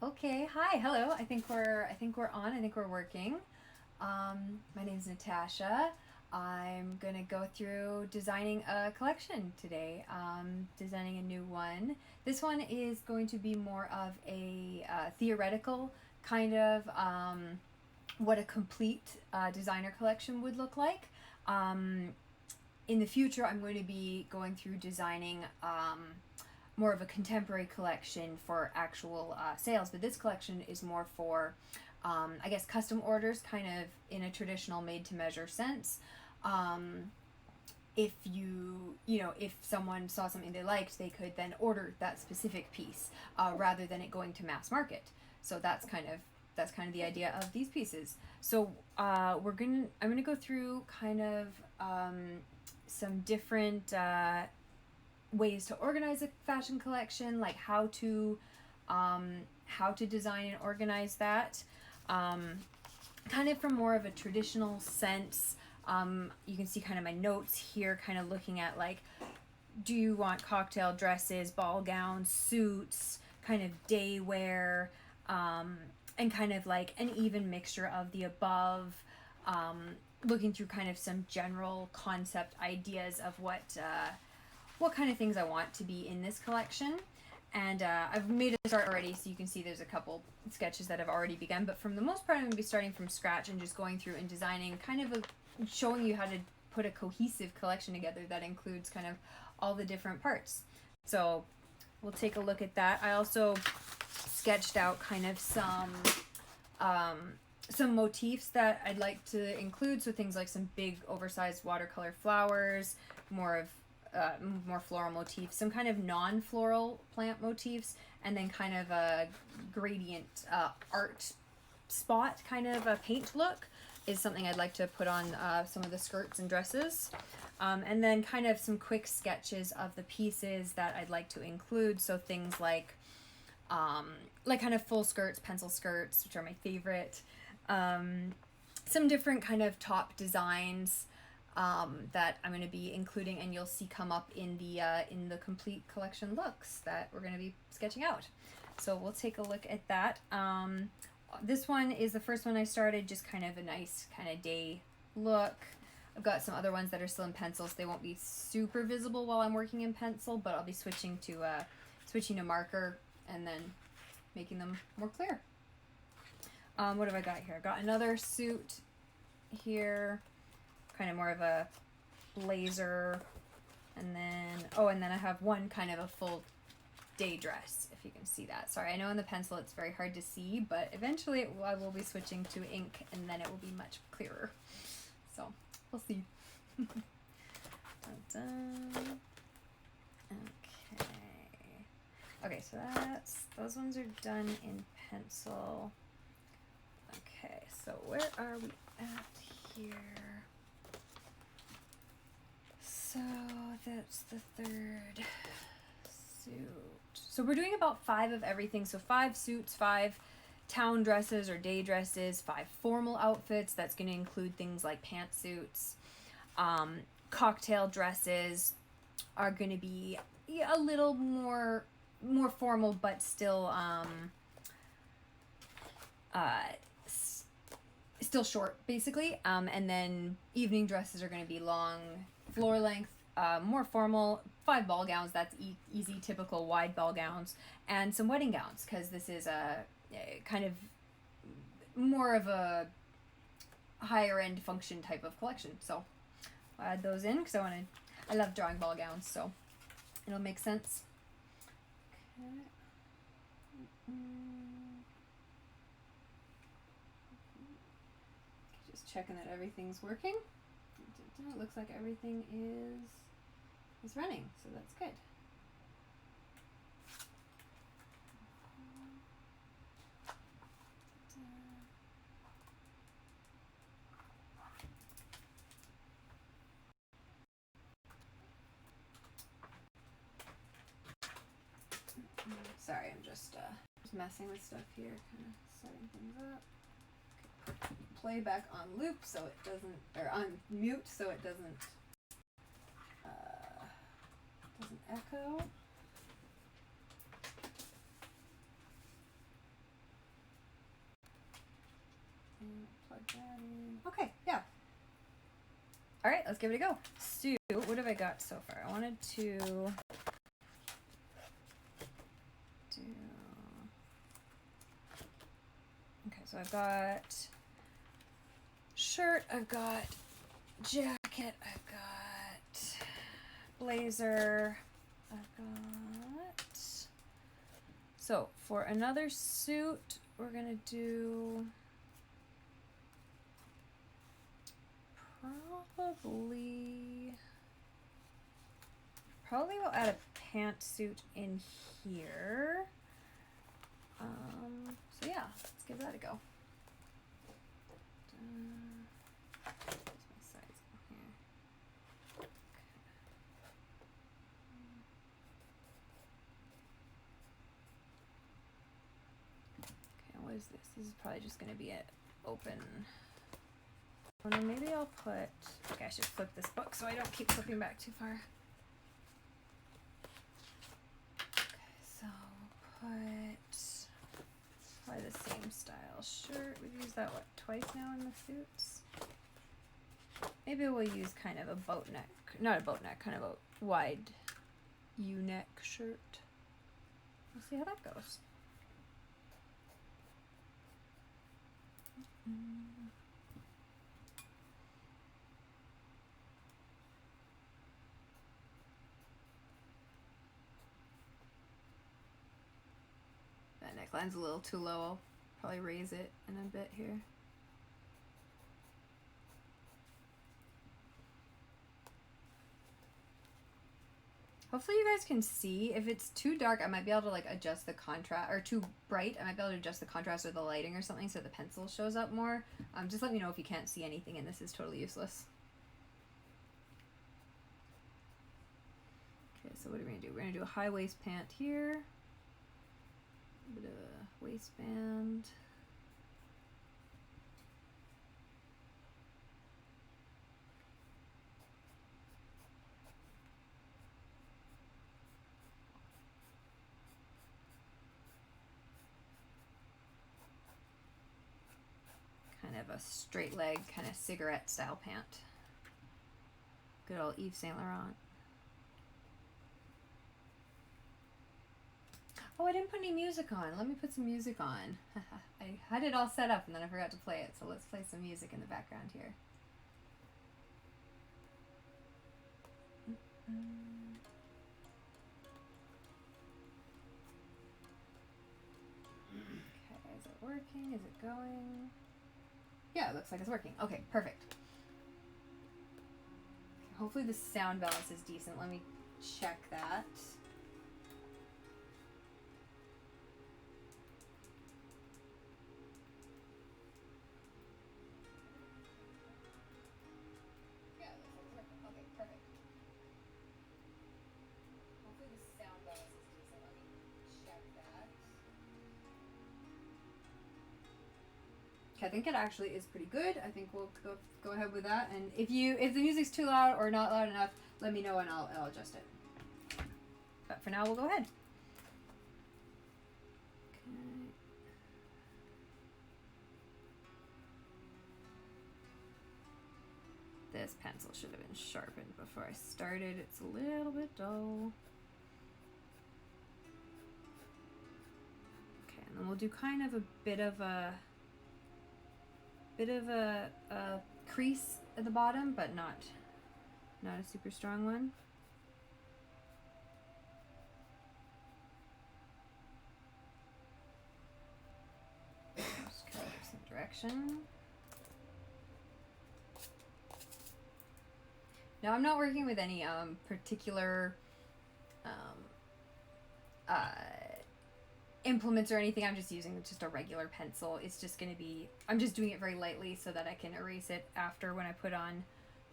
Okay, hi, hello. I think we're on. I think we're working. My name's Natasha. I'm gonna go through designing a collection today. Designing a new one. This one is going to be more of a theoretical kind of what a complete designer collection would look like. In the future, I'm going to be going through designing more of a contemporary collection for actual sales, but this collection is more for, I guess, custom orders, kind of in a traditional made-to-measure sense. If if someone saw something they liked, they could then order that specific piece rather than it going to mass market. So that's kind of the idea of these pieces. So I'm gonna go through kind of some different ways to organize a fashion collection, like how to design and organize that, kind of from more of a traditional sense. You can see kind of my notes here, kind of looking at like, do you want cocktail dresses, ball gowns, suits, kind of day wear, and kind of like an even mixture of the above. Looking through kind of some general concept ideas of what kind of things I want to be in this collection. And I've made a start already, so you can see there's a couple sketches that have already begun. But from the most part, I'm going to be starting from scratch and just going through and designing, kind of showing you how to put a cohesive collection together that includes kind of all the different parts. So we'll take a look at that. I also sketched out kind of some motifs that I'd like to include. So things like some big oversized watercolor flowers, more floral motifs, some kind of non-floral plant motifs, and then kind of a gradient art spot, kind of a paint look is something I'd like to put on some of the skirts and dresses. And then kind of some quick sketches of the pieces that I'd like to include. So things like kind of full skirts, pencil skirts, which are my favorite. Some different kind of top designs that I'm going to be including, and you'll see come up in the complete collection looks that we're going to be sketching out. So we'll take a look at that. This one is the first one I started, just kind of a nice kind of day look. I've got some other ones that are still in pencil, so they won't be super visible while I'm working in pencil, but I'll be switching to marker and then making them more clear. What have I got here? I got another suit here, kind of more of a blazer, and then I have one kind of a full day dress, if you can see that. Sorry, I know in the pencil it's very hard to see, but eventually I will be switching to ink, and then it will be much clearer. So we'll see. Dun-dun. Okay, so those ones are done in pencil. Okay, so where are we at here? So that's the third suit. So we're doing about 5 of everything. So 5 suits, 5 town dresses or day dresses, 5 formal outfits. That's going to include things like pantsuits. Cocktail dresses are going to be a little more formal, but still still short, basically. And then evening dresses are going to be long, floor length, more formal, 5 ball gowns. That's easy, typical wide ball gowns, and some wedding gowns, because this is a kind of more of a higher end function type of collection. So I'll add those in because I love drawing ball gowns, so it'll make sense. Okay. Just checking that everything's working. It looks like everything is running, so that's good. Sorry, I'm just messing with stuff here, kind of setting things up. Okay. Play back on loop so it doesn't, or on mute so it doesn't echo. plug that in. Okay, yeah. All right, let's give it a go. So, what have I got so far? I wanted to do... Okay, so I've got shirt, I've got jacket, I've got blazer, I've got... So, for another suit, we're gonna do... Probably we'll add a pantsuit in here. So yeah, let's give that a go. Where's my size in here? Okay, what is this? This is probably just going to be an open. Oh, no, maybe I'll put. Okay, I should flip this book so I don't keep flipping back too far. So put probably the same style shirt. We've used that, what, twice now in the suits? Maybe we'll use kind of a boat neck, not a boat neck, kind of a wide U-neck shirt. We'll see how that goes. That neckline's a little too low. I'll probably raise it in a bit here. Hopefully you guys can see. If it's too dark, I might be able to like adjust the contrast, or too bright, I might be able to adjust the contrast or the lighting or something so the pencil shows up more. Just let me know if you can't see anything and this is totally useless. Okay, so what are we gonna do? We're gonna do a high waist pant here. A bit of a waistband. Kind of a straight leg, kind of cigarette style pant. Good old Yves Saint Laurent. Oh, I didn't put any music on. Let me put some music on. I had it all set up and then I forgot to play it, so let's play some music in the background here. Okay, is it working? Is it going? Yeah, it looks like it's working. Okay, perfect. Okay, hopefully the sound balance is decent. Let me check that. I think it actually is pretty good. I think we'll go ahead with that. And if the music's too loud or not loud enough, let me know and I'll adjust it. But for now, we'll go ahead. Okay. This pencil should have been sharpened before I started. It's a little bit dull. Okay, and then we'll do kind of a bit of a crease at the bottom, but not a super strong one. Just kind of some direction. Now I'm not working with any particular implements or anything. I'm just using just a regular pencil. It's just going to be, I'm just doing it very lightly so that I can erase it after when I put on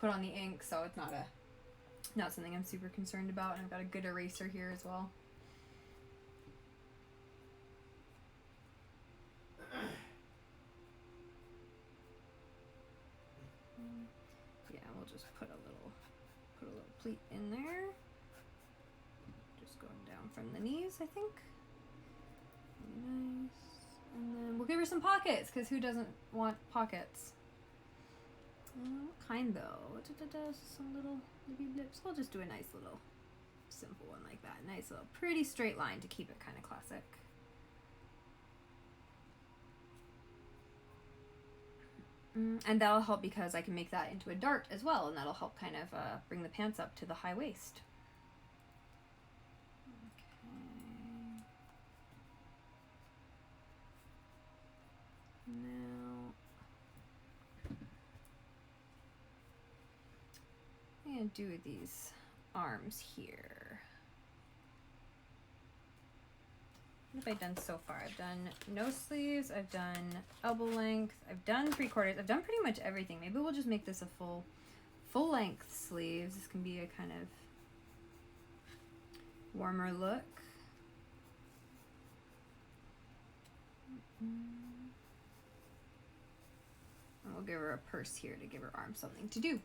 the ink, so it's not something I'm super concerned about. And I've got a good eraser here as well. Yeah, we'll just put a little pleat in there. Just going down from the knees, I think. Nice. And then we'll give her some pockets, because who doesn't want pockets? What kind though? Some little lippy blips. We'll just do a nice little simple one like that. Nice little pretty straight line to keep it kind of classic. And that'll help because I can make that into a dart as well, and that'll help kind of bring the pants up to the high waist. Okay. Now I'm going to do these arms here. What have I done so far? I've done no sleeves, I've done elbow length, I've done 3/4, I've done pretty much everything. Maybe we'll just make this a full length sleeves. This can be a kind of warmer look. And we'll give her a purse here to give her arm something to do.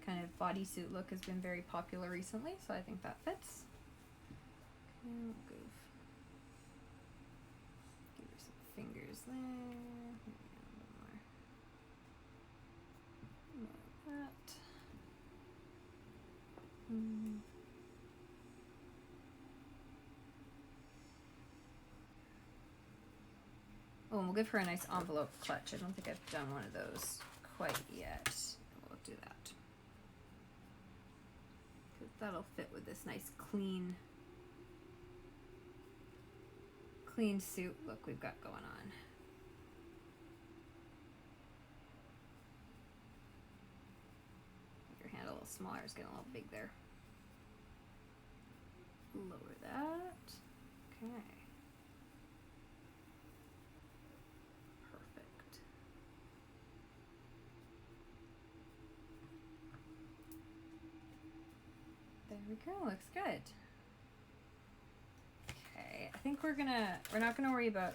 Kind of bodysuit look has been very popular recently, so I think that fits. Okay, we'll give her some fingers there. Maybe a little more like that. Oh, and we'll give her a nice envelope clutch. I don't think I've done one of those quite yet. We'll do that. That'll fit with this nice clean suit look we've got going on. Make your hand a little smaller, it's getting a little big there. Lower that. Okay. Perfect. There we go, looks good. Okay, I think we're not gonna worry about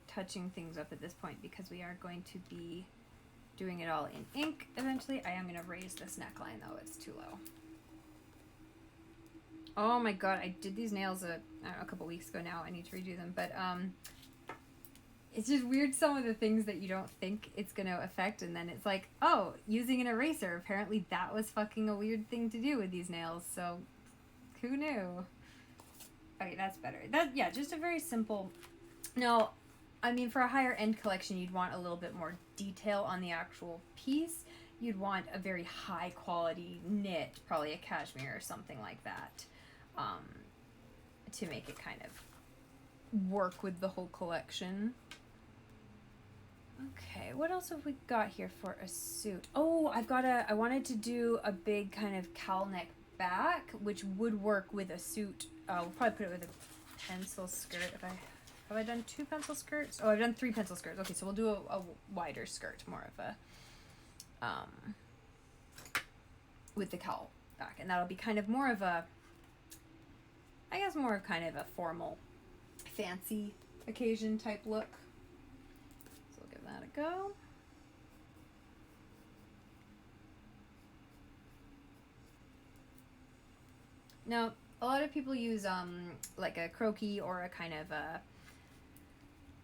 touching things up at this point because we are going to be doing it all in ink eventually. I am gonna raise this neckline though, it's too low. Oh my god, I did these nails a couple weeks ago now. I need to redo them, but it's just weird some of the things that you don't think it's gonna affect, and then it's like, oh, using an eraser, apparently that was fucking a weird thing to do with these nails, so who knew? Okay, that's better. Yeah, just a very simple. No, I mean, for a higher end collection, you'd want a little bit more detail on the actual piece. You'd want a very high quality knit, probably a cashmere or something like that, to make it kind of work with the whole collection. Okay, what else have we got here for a suit? Oh, I wanted to do a big kind of cowl neck back, which would work with a suit. We'll probably put it with a pencil skirt. Have I done 2 pencil skirts? Oh, I've done 3 pencil skirts. Okay, so we'll do a wider skirt, more of a, with the cowl back. And that'll be kind of more of a, I guess more of kind of a formal, fancy occasion type look. So we'll give that a go. Now, a lot of people use like a croquis or a kind of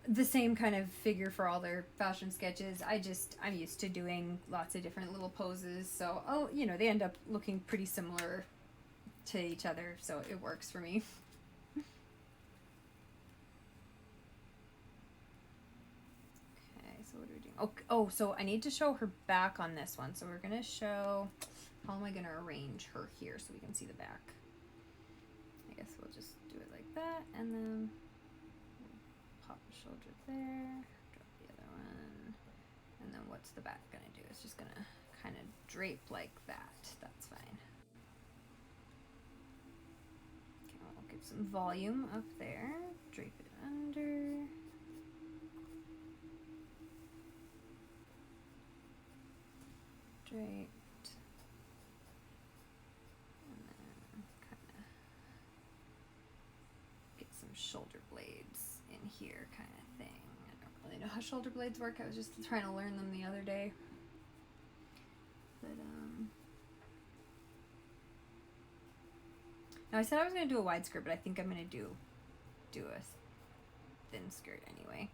the same kind of figure for all their fashion sketches. I'm used to doing lots of different little poses, so they end up looking pretty similar to each other, so it works for me. Okay, so what are we doing? Oh, so I need to show her back on this one, so we're gonna show, how am I gonna arrange her here so we can see the back? I guess we'll just do it like that, and then pop the shoulder there, drop the other one, and then what's the back gonna do? It's just gonna kind of drape like that. That's fine. Okay, we'll give some volume up there, drape it under. Draped. And then kind of get some shoulder blades in here kind of thing. I don't really know how shoulder blades work. I was just trying to learn them the other day. Now I said I was going to do a wide skirt, but I think I'm going to do a thin skirt anyway.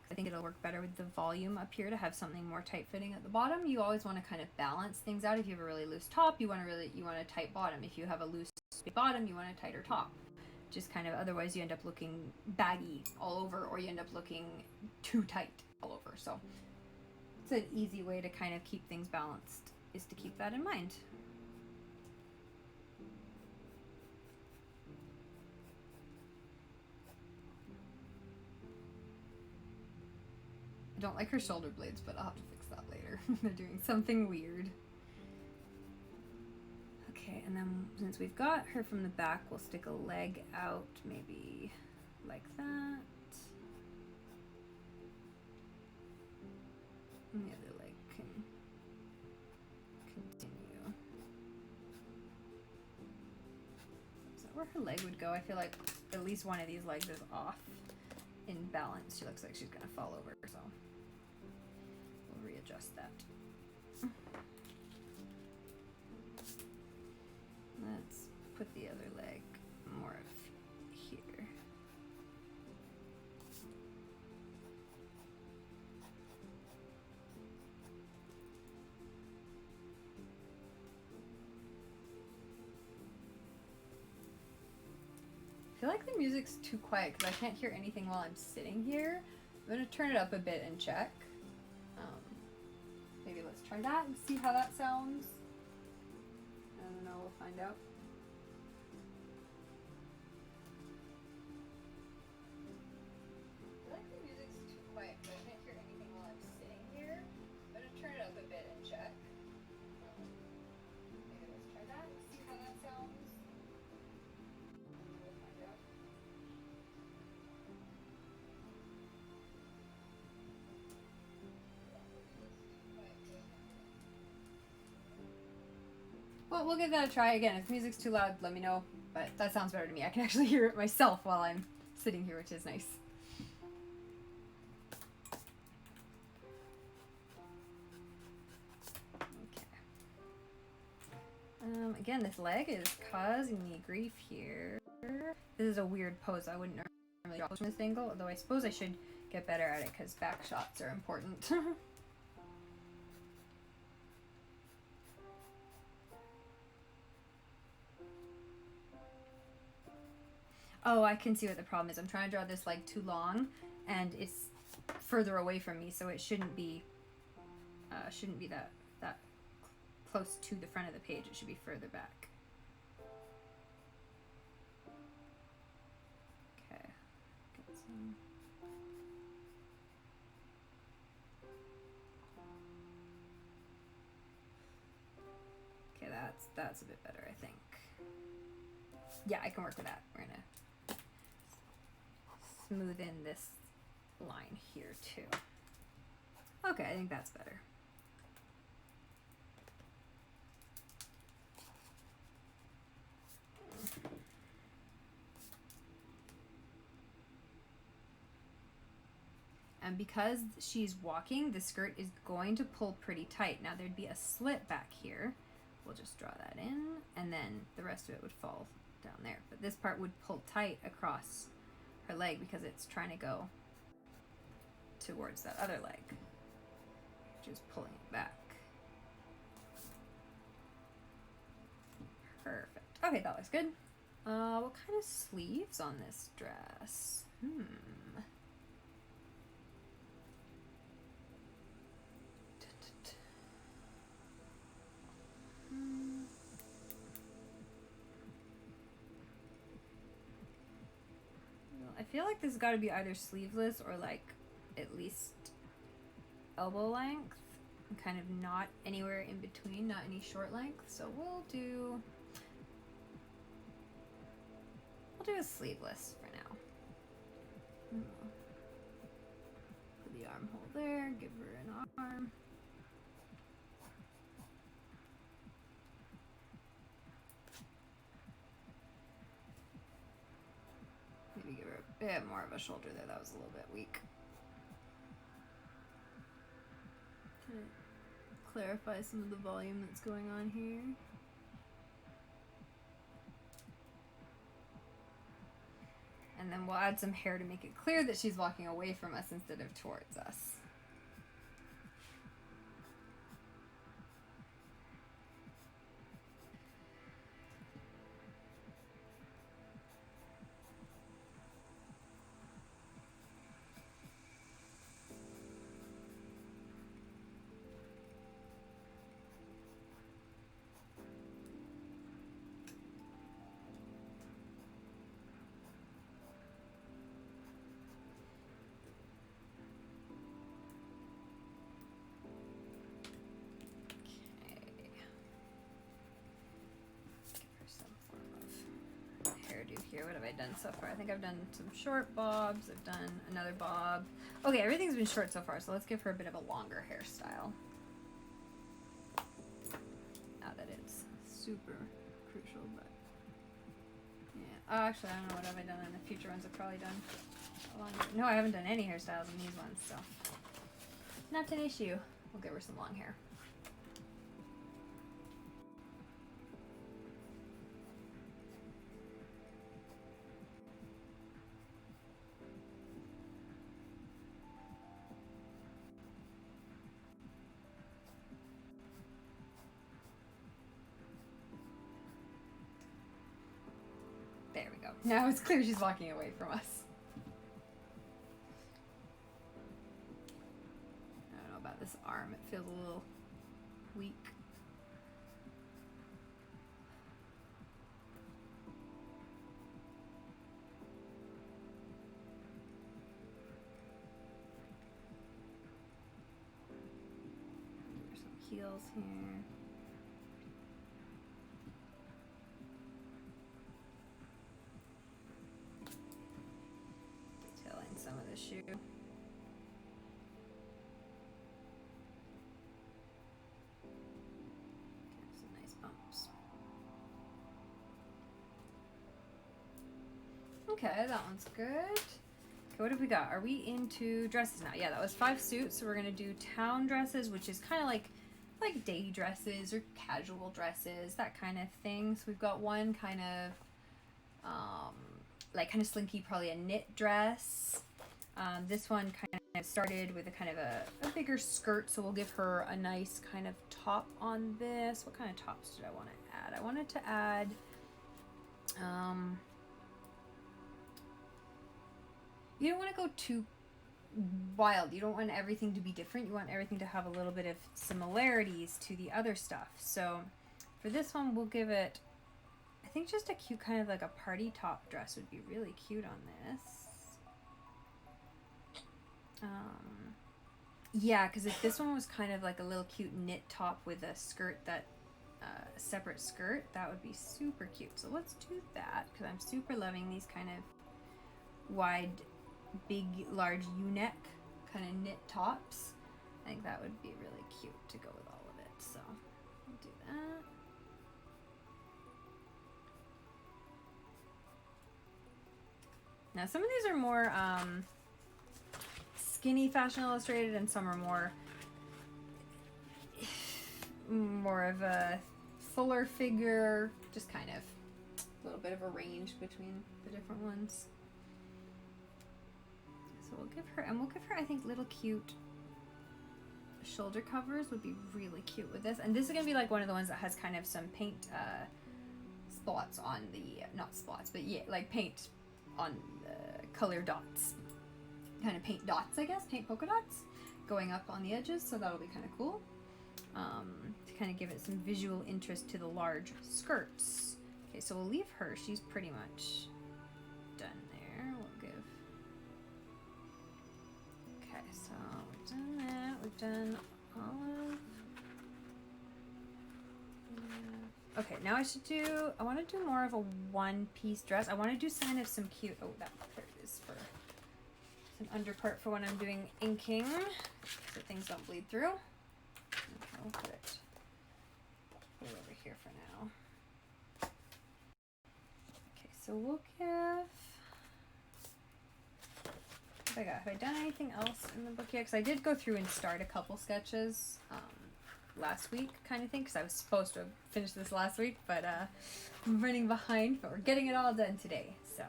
I think it'll work better with the volume up here to have something more tight fitting at the bottom. You always want to kind of balance things out. If you have a really loose top, you want a tight bottom. If you have a loose bottom, you want a tighter top. Just kind of, otherwise you end up looking baggy all over, or you end up looking too tight all over. So it's an easy way to kind of keep things balanced, is to keep that in mind. I don't like her shoulder blades, but I'll have to fix that later. They're doing something weird. Okay, and then since we've got her from the back, we'll stick a leg out, maybe like that. And the other leg can continue. Is that where her leg would go? I feel like at least one of these legs is off in balance. She looks like she's gonna fall over, so we'll readjust that. Let's put the other leg more of here. I feel like the music's too quiet because I can't hear anything while I'm sitting here. I'm going to turn it up a bit and check. Maybe let's try that and see how that sounds. I don't know, we'll find out. I feel like the music's too quiet because I can't hear anything while I'm sitting here. I'm going to turn it up a bit and check. Maybe let's try that and see how that sounds. We'll find out. Well, we'll give that a try again. If the music's too loud, let me know. But that sounds better to me. I can actually hear it myself while I'm sitting here, which is nice. Okay. Again, this leg is causing me grief here. This is a weird pose. I wouldn't normally draw from this angle, although I suppose I should get better at it because back shots are important. Oh, I can see what the problem is. I'm trying to draw this leg too long, and it's further away from me, so it shouldn't be that close to the front of the page. It should be further back. Okay. Get some. Okay, that's a bit better, I think. Yeah, I can work with that. We're gonna smooth in this line here too. Okay, I think that's better. And because she's walking, the skirt is going to pull pretty tight. Now there'd be a slit back here. We'll just draw that in, and then the rest of it would fall down there. But this part would pull tight across her leg because it's trying to go towards that other leg, which is pulling it back. Perfect. Okay, that looks good. What kind of sleeves on this dress? I feel like this has got to be either sleeveless or like at least elbow length, and kind of not anywhere in between, not any short length. So we'll do a sleeveless for now. Put the armhole there, give her an arm. Maybe give her a bit more of a shoulder there. That was a little bit weak. To clarify some of the volume that's going on here. And then we'll add some hair to make it clear that she's walking away from us instead of towards us. Here, what have I done so far? I think I've done some short bobs. I've done another bob. Okay, everything's been short so far, so let's give her a bit of a longer hairstyle. Not that it's super crucial, but yeah. Oh, actually, I don't know what have I done in the future ones. I've probably done a longer. No, I haven't done any hairstyles in these ones, so not an issue. We'll give her some long hair. There we go. Now it's clear she's walking away from us. I don't know about this arm. It feels a little weak. There's some heels here. Some of the shoe. There's some nice bumps. Okay, that one's good. Okay, what have we got? Are we into dresses now? Yeah, that was 5 suits, so we're gonna do town dresses, which is kind of like day dresses or casual dresses, that kind of thing. So we've got one kind of kind of slinky, probably a knit dress. This one kind of started with a kind of a bigger skirt, so we'll give her a nice kind of top on this. What kind of tops did I want to add? I wanted to add, you don't want to go too wild. You don't want everything to be different. You want everything to have a little bit of similarities to the other stuff. So for this one, we'll give it, I think just a cute kind of like a party top dress would be really cute on this. Yeah, because if this one was kind of like a little cute knit top with a skirt that, separate skirt, that would be super cute. So let's do that, because I'm super loving these kind of wide, big, large U-neck kind of knit tops. I think that would be really cute to go with all of it. So we'll do that. Now some of these are more skinny Fashion Illustrated, and some are more of a fuller figure, just kind of a little bit of a range between the different ones. So we'll give her, I think, little cute shoulder covers would be really cute with this. And this is gonna be like one of the ones that has kind of some paint spots on the, not spots, but yeah, like paint on the color dots. Kind of paint dots, I guess, paint polka dots going up on the edges, so that'll be kind of cool to kind of give it some visual interest to the large skirts. Okay, so we'll leave her. She's pretty much done there. We'll give. Okay, so we've done that. We've done olive. Okay, now I want to do more of a one-piece dress. I want to do some cute, oh, that there it is for an underpart for when I'm doing inking, so things don't bleed through. Okay, we'll put it over here for now. Okay, so we'll give, have I done anything else in the book yet? Because I did go through and start a couple sketches last week kind of thing, because I was supposed to have finished this last week, but I'm running behind, but we're getting it all done today. So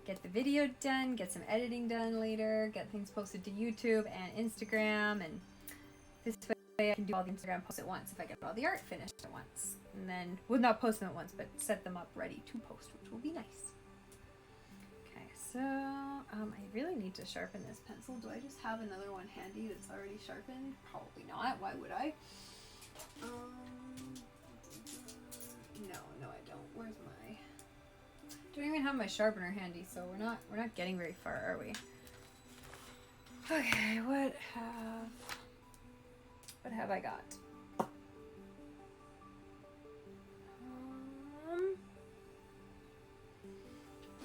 get the video done, get some editing done later, get things posted to YouTube and Instagram, and this way I can do all the Instagram posts at once if I get all the art finished at once. And then, well, not post them at once, but set them up ready to post, which will be nice. Okay, so I really need to sharpen this pencil. Do I just have another one handy that's already sharpened? Probably not. Why would I? No, I don't. Where's my? Don't even have my sharpener handy, so we're not getting very far, are we? Okay, what have I got?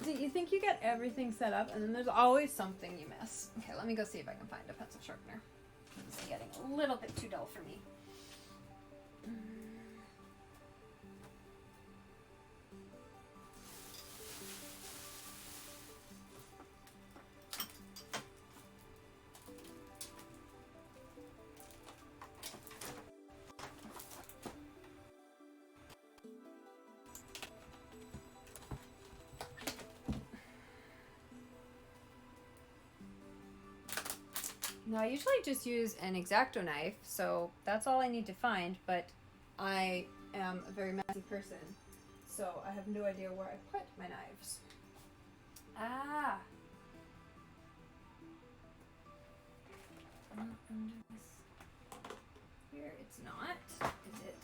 Do you think you get everything set up and then there's always something you miss? Okay, let me go see if I can find a pencil sharpener. It's getting a little bit too dull for me. Now, I usually just use an X-Acto knife, so that's all I need to find, but I am a very messy person, so I have no idea where I put my knives. Ah! Here, it's not. Is it?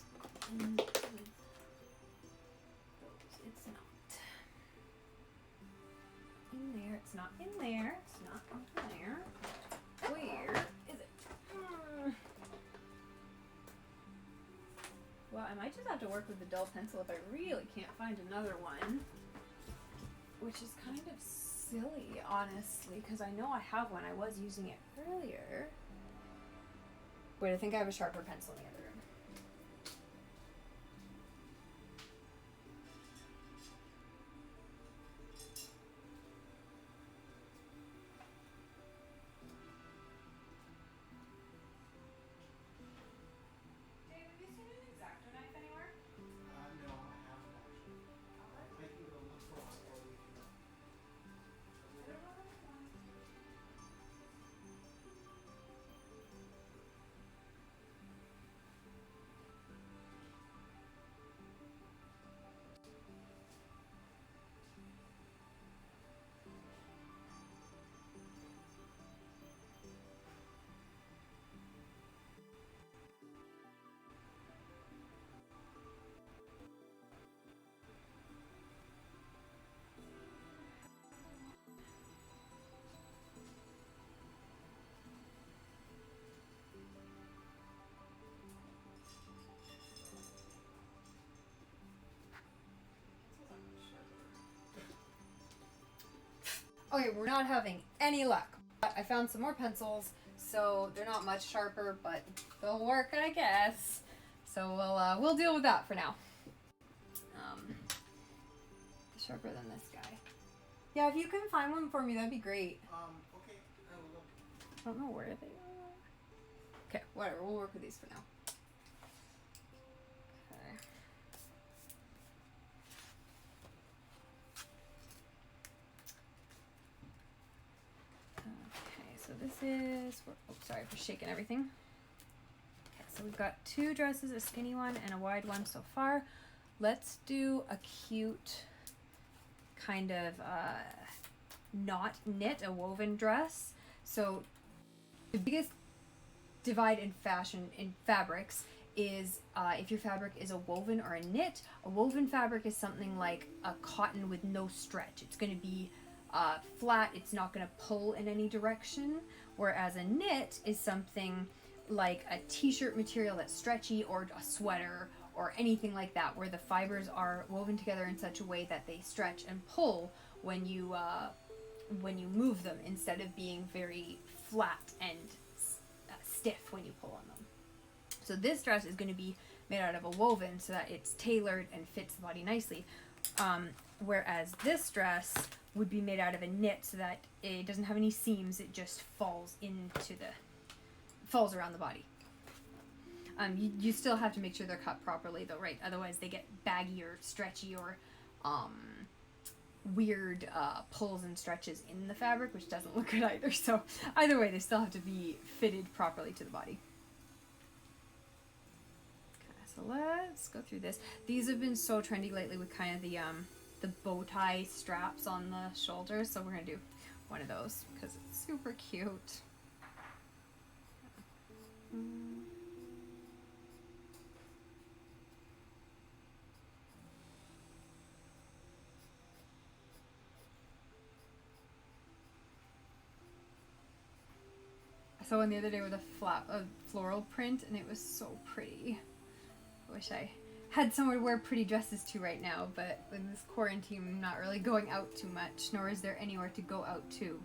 It's not. In there, it's not in there, it's not in there. Where is it? Well, I might just have to work with the dull pencil if I really can't find another one. Which is kind of silly, honestly, because I know I have one. I was using it earlier. Wait, I think I have a sharper pencil in the other room. Okay, we're not having any luck. But I found some more pencils, so they're not much sharper, but they'll work, I guess. So we'll deal with that for now. Sharper than this guy. Yeah, if you can find one for me, that'd be great. Okay, I will look. I don't know where they are. Okay, whatever. We'll work with these for now. So this is, oh, sorry for shaking everything. Okay, so we've got two dresses, a skinny one and a wide one so far. Let's do a cute kind of not knit, a woven dress. So the biggest divide in fashion, in fabrics, is if your fabric is a woven or a knit. A woven fabric is something like a cotton with no stretch. It's going to be flat, it's not going to pull in any direction, whereas a knit is something like a t-shirt material that's stretchy, or a sweater, or anything like that, where the fibers are woven together in such a way that they stretch and pull when you move them, instead of being very flat and stiff when you pull on them. So this dress is going to be made out of a woven so that it's tailored and fits the body nicely, whereas this dress would be made out of a knit so that it doesn't have any seams, it just falls around the body. You still have to make sure they're cut properly though, right? Otherwise they get baggy or stretchy, or weird pulls and stretches in the fabric, which doesn't look good either. So either way, they still have to be fitted properly to the body. Okay, so let's go through this. These have been so trendy lately with kind of the bow tie straps on the shoulders, so we're gonna do one of those because it's super cute. I saw one the other day with a floral print, and it was so pretty. I wish I had somewhere to wear pretty dresses to right now, but in this quarantine, I'm not really going out too much, nor is there anywhere to go out to.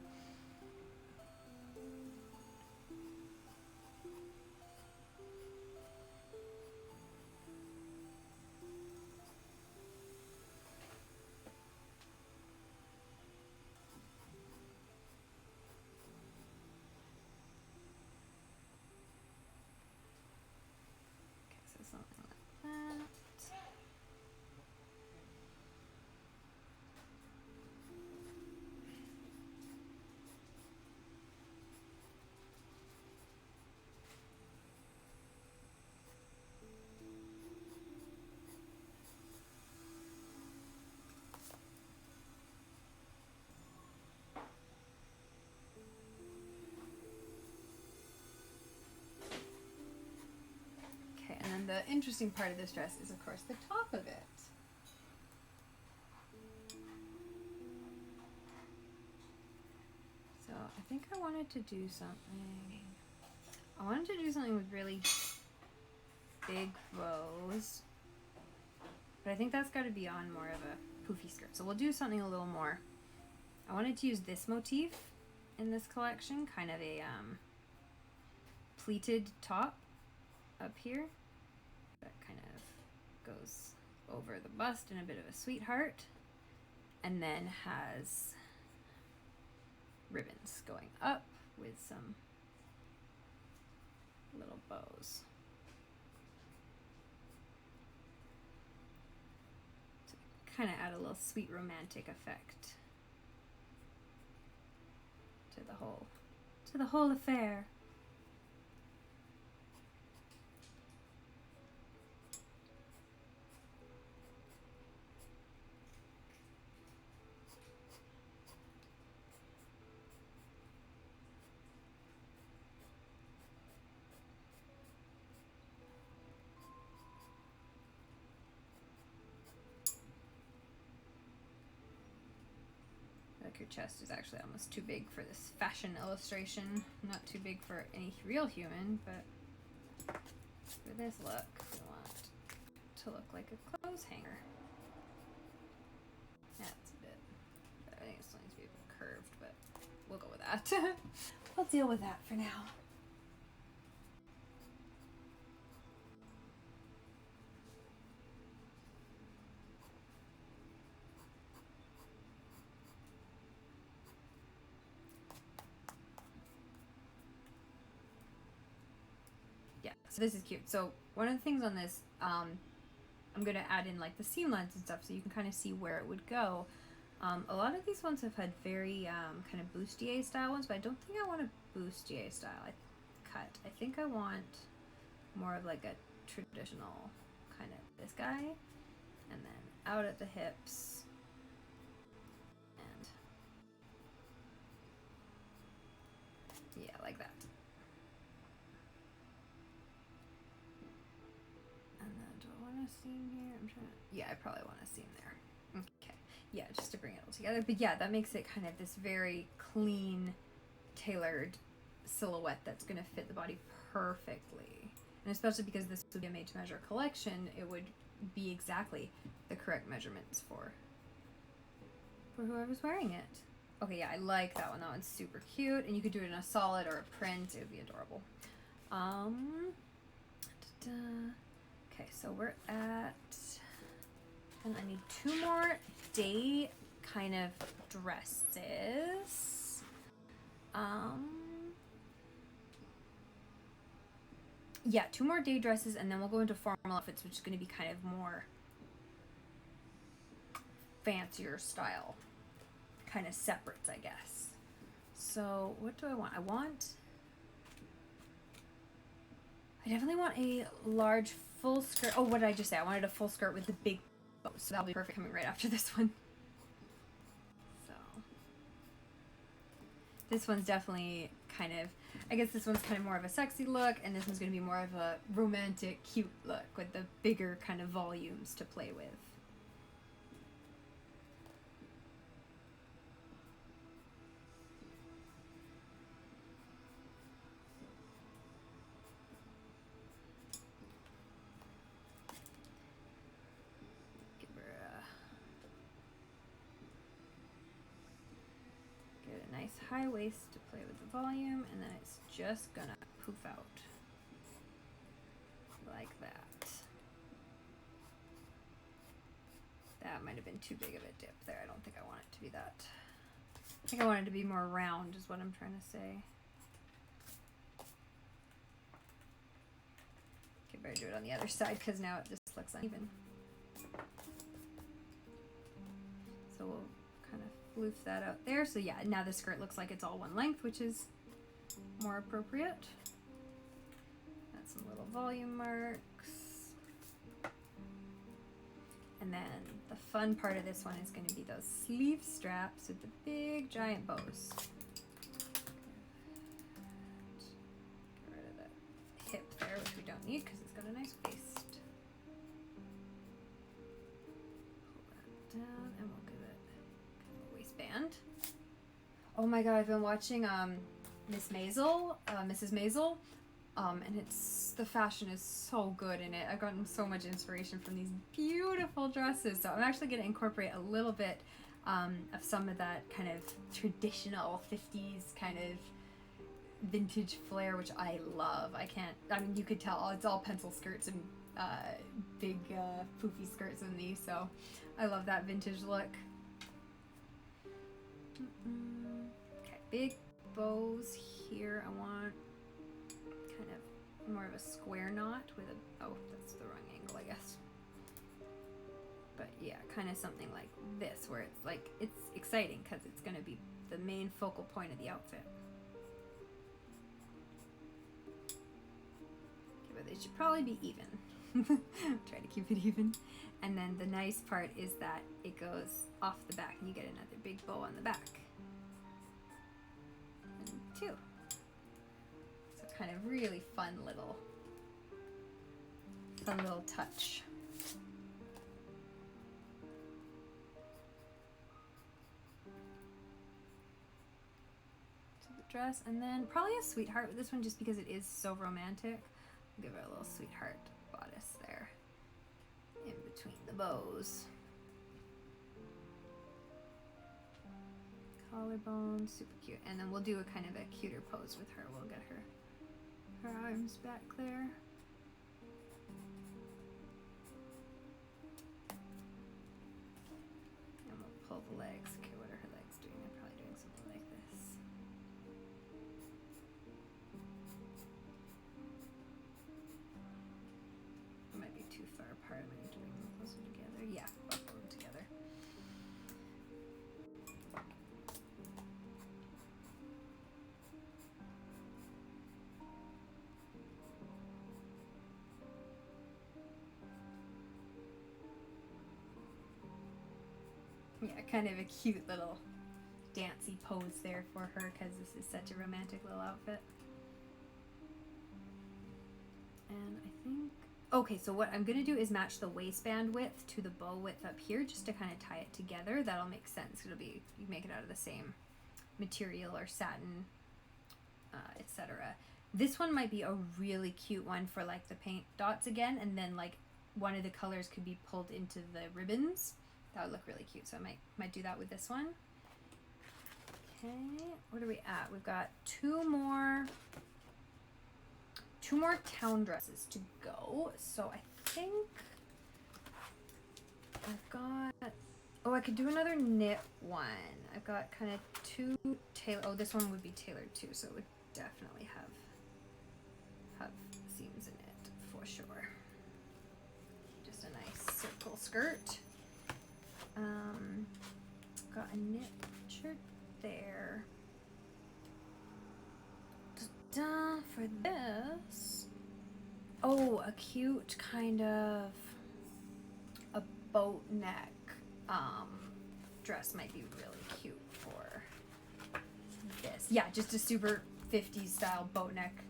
And the interesting part of this dress is, of course, the top of it. So I think I wanted to do something. I wanted to do something with really big bows, but I think that's got to be on more of a poofy skirt. So we'll do something a little more. I wanted to use this motif in this collection, kind of a pleated top up here. That kind of goes over the bust in a bit of a sweetheart, and then has ribbons going up with some little bows. To kind of add a little sweet romantic effect to the whole affair. Your chest is actually almost too big for this fashion illustration. Not too big for any real human, but for this look, we want to look like a clothes hanger. That's a bit, I think it still needs to be a bit curved, but we'll go with that. We'll deal with that for now. So this is cute. So one of the things on this, I'm going to add in like the seam lines and stuff so you can kind of see where it would go. A lot of these ones have had very kind of bustier style ones, but I don't think I want a bustier style cut. I think I want more of like a traditional kind of this guy, and then out at the hips, and yeah, like that. A seam here. I'm trying to, yeah, I probably want a seam there. Okay, yeah, just to bring it all together. But yeah, that makes it kind of this very clean, tailored silhouette that's going to fit the body perfectly. And especially because this would be a made-to-measure collection, it would be exactly the correct measurements for whoever's wearing it. Okay, yeah, I like that one. That one's super cute, and you could do it in a solid or a print. It would be adorable. Okay, so we're at, and I need 2 more day kind of dresses. Yeah, 2 more day dresses, and then we'll go into formal outfits, which is going to be kind of more fancier style kind of separates, I guess. So what do I want? I definitely want a large full skirt. Oh, what did I just say? I wanted a full skirt with the big bow, so that'll be perfect coming right after this one. So this one's definitely kind of, I guess this one's kind of more of a sexy look, and this one's going to be more of a romantic, cute look with the bigger kind of volumes to play with. Nice high waist to play with the volume, and then it's just gonna poof out like that. That might have been too big of a dip there. I don't think I want it to be that. I think I want it to be more round is what I'm trying to say. Okay, better do it on the other side because now it just looks uneven. So we'll kind of floof that out there. So yeah, now the skirt looks like it's all one length, which is more appropriate. Add some little volume marks. And then the fun part of this one is going to be those sleeve straps with the big giant bows. Get rid of that hip there, which we don't need because it's got a nice waist. Pull that down and we'll give it a waistband. Oh my god, I've been watching Mrs. Maisel, and the fashion is so good in it. I've gotten so much inspiration from these beautiful dresses. So I'm actually going to incorporate a little bit of some of that kind of traditional 50s kind of vintage flair, which I love. I mean, you could tell it's all pencil skirts and big poofy skirts in these, so I love that vintage look. Okay, big bows here. I want kind of more of a square knot with a, oh, that's the wrong angle, I guess. But yeah, kind of something like this, where it's like, it's exciting because it's going to be the main focal point of the outfit. Okay, but they should probably be even. Try to keep it even. And then the nice part is that it goes off the back and you get another big bow on the back. And two. So kind of really fun little touch. To the dress, and then probably a sweetheart with this one just because it is so romantic. I'll give her a little sweetheart bodice there in between the bows. Collarbone, super cute. And then we'll do a kind of a cuter pose with her. We'll get her arms back there. And we'll pull the legs. Okay, what are her legs doing? They're probably doing something like this. It might be too far apart. I might need to bring them closer together. Yeah, I'll put them together. Yeah, kind of a cute little dancey pose there for her because this is such a romantic little outfit. And I think, okay, so what I'm going to do is match the waistband width to the bow width up here just to kind of tie it together. That'll make sense. It'll be, you make it out of the same material or satin, etc. This one might be a really cute one for like the paint dots again, and then like one of the colors could be pulled into the ribbons. That would look really cute, so I might do that with this one. Okay, what are we at? We've got two more town dresses to go. So I think I've got, oh, I could do another knit one. I've got kind of two oh, this one would be tailored too, so it would definitely have seams in it for sure. Just a nice circle skirt. Got a knit shirt there. For this, oh, a cute kind of a boat neck dress might be really cute for this. Yeah, just a super 50s style boat neck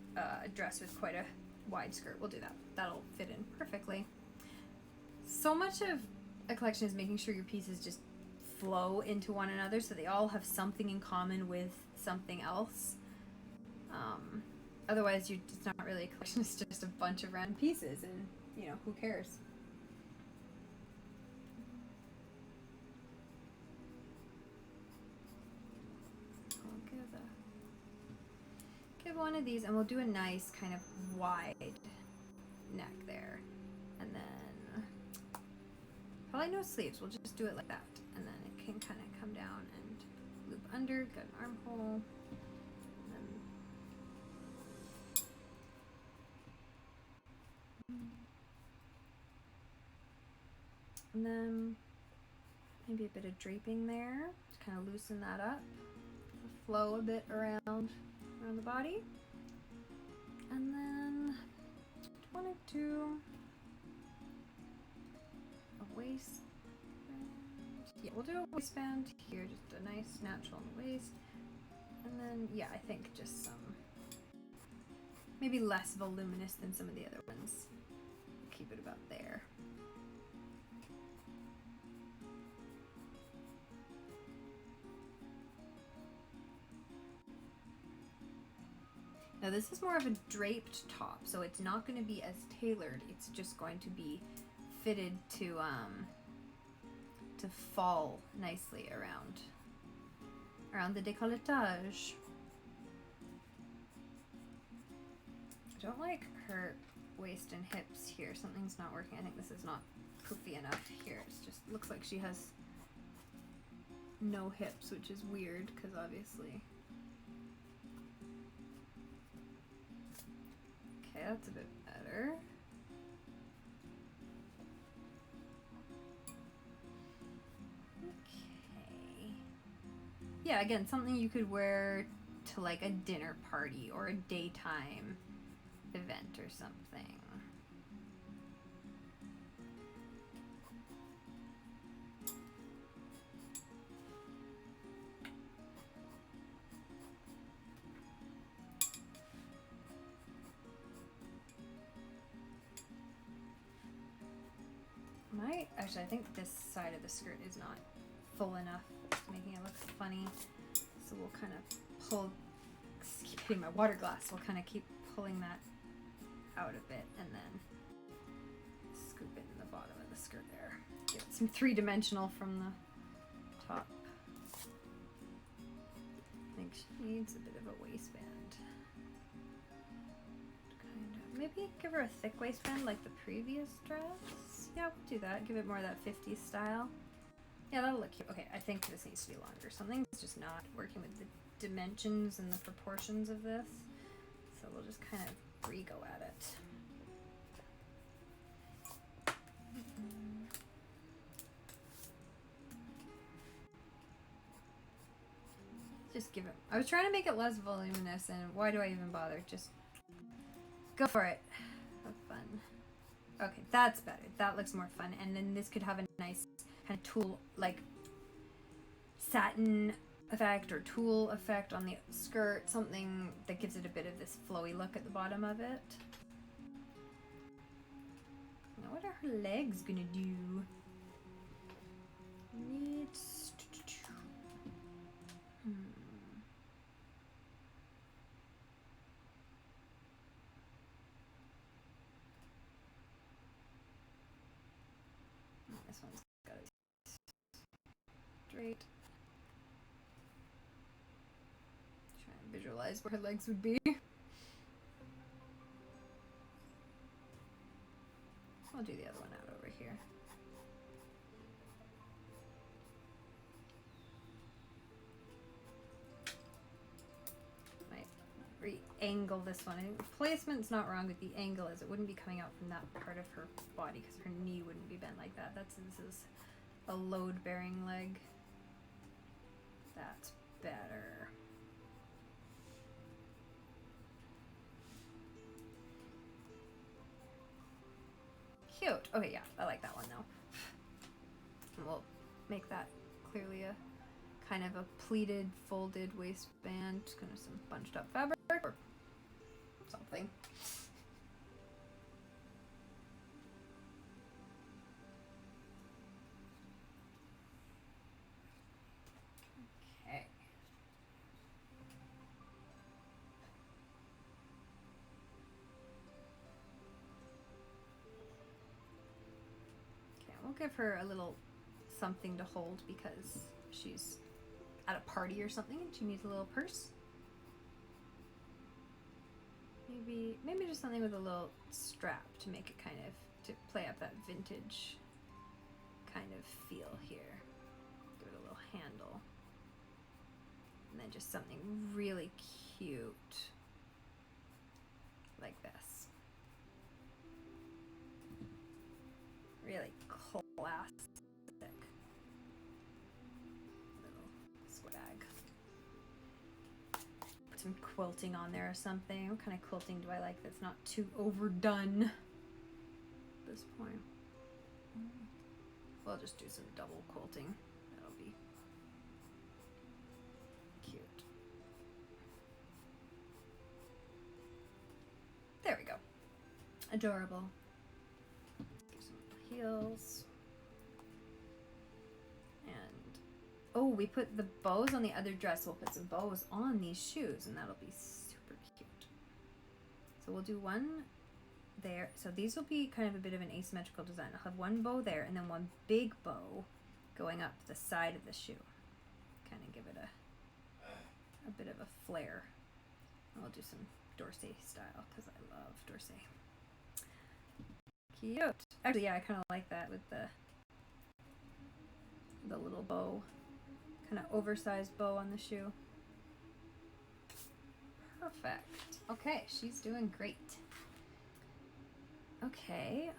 dress with quite a wide skirt. We'll do that. That'll fit in perfectly. So much of a collection is making sure your pieces just flow into one another so they all have something in common with something else. Otherwise, it's not really a collection, it's just a bunch of random pieces, and, you know, who cares? I'll give one of these, and we'll do a nice kind of wide neck there. And then, probably no sleeves, we'll just do it like that. And then it can kind of come down and loop under, got an armhole. And then maybe a bit of draping there, just kind of loosen that up, flow a bit around the body. And then I want to do a waistband. Yeah, we'll do a waistband here, just a nice natural on the waist. And then, yeah, I think just some, maybe less voluminous than some of the other ones. Keep it about there. Now this is more of a draped top, so it's not going to be as tailored. It's just going to be fitted to fall nicely around the décolletage. I don't like her waist and hips here. Something's not working. I think this is not poofy enough here. It just looks like she has no hips, which is weird because obviously. Okay, that's a bit better. Okay. Yeah, again, something you could wear to like a dinner party or a daytime event or something. Actually, I think this side of the skirt is not full enough. It's making it look funny. So we'll kind of pull, keep hitting my water glass. We'll kind of keep pulling that out a bit and then scoop it in the bottom of the skirt there. Give it some three-dimensional from the top. I think she needs a bit of a waistband. Maybe give her a thick waistband like the previous dress. Yeah, we'll do that. Give it more of that 50s style. Yeah, that'll look cute. Okay, I think this needs to be longer. Something's just not working with the dimensions and the proportions of this. So we'll just kind of re-go at it. Just give it. I was trying to make it less voluminous, and why do I even bother? Just go for it. Have fun. Okay, that's better. That looks more fun. And then this could have a nice kind of tulle, like satin effect or tulle effect on the skirt. Something that gives it a bit of this flowy look at the bottom of it. Now, what are her legs gonna do? Needs. This one's got it straight. Try and visualize where her legs would be. I'll do the other one out over here. Might re-angle this one. I think the placement's not wrong, but the angle is it wouldn't be coming out from that part of her body because her knee wouldn't be bent like that. This is a load-bearing leg. That's better. Cute. Okay, yeah, I like that one though. And we'll make that clearly a kind of a pleated, folded waistband, kind of some bunched up fabric or something. Okay. Okay, we'll give her a little something to hold because she's at a party or something and she needs a little purse. Maybe just something with a little strap to make it kind of, to play up that vintage kind of feel here. Give it a little handle. And then just something really cute like this. Really classic. Little square bag. Put some quilting on there or something. What kind of quilting do I like that's not too overdone at this point? We'll just do some double quilting. That'll be cute. There we go. Adorable. Do some heels. And oh, we put the bows on the other dress. We'll put some bows on these shoes and that'll be super cute. So we'll do one there. So these will be kind of a bit of an asymmetrical design. I'll have one bow there and then one big bow going up the side of the shoe. Kind of give it a bit of a flare. And we'll do some Dorsey style because I love Dorsey. Cute. Actually, yeah, I kind of like that with the little bow. Kind of oversized bow on the shoe. Perfect. Okay, she's doing great. Okay,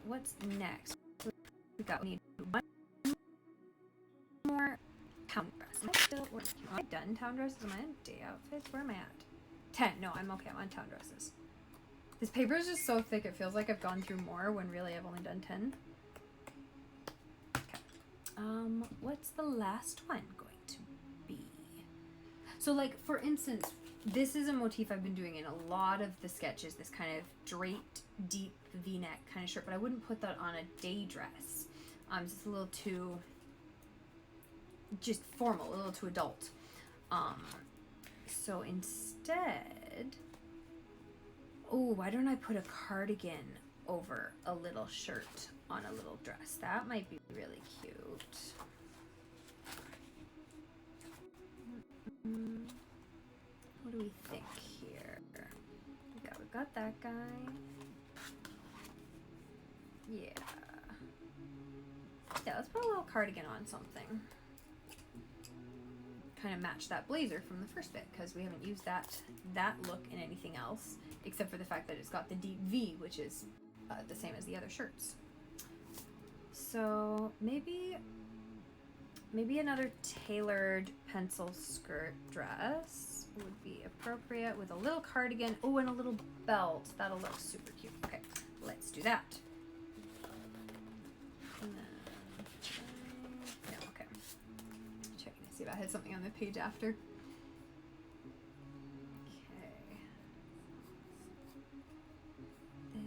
what's next? We need one more town dress. Am I done town dresses? Am I on day outfits? Where am I at? 10. No, I'm okay. I'm on town dresses. This paper is just so thick. It feels like I've gone through more when really I've only done 10. Okay. What's the last one going to be? So, like, for instance, this is a motif I've been doing in a lot of the sketches. This kind of draped, deep V-neck kind of shirt, but I wouldn't put that on a day dress. It's just a little too, just formal, a little too adult. So instead, oh, why don't I put a cardigan over a little shirt on a little dress? That might be really cute. What do we think here? We've got that guy. Yeah. Yeah, let's put a little cardigan on something. Kind of match that blazer from the first bit because we haven't used that look in anything else except for the fact that it's got the deep V, which is the same as the other shirts. So maybe another tailored pencil skirt dress would be appropriate with a little cardigan. Oh, and a little belt. That'll look super cute. Okay, let's do that. And then, no, okay. Checking to see if I had something on the page after. Okay. There.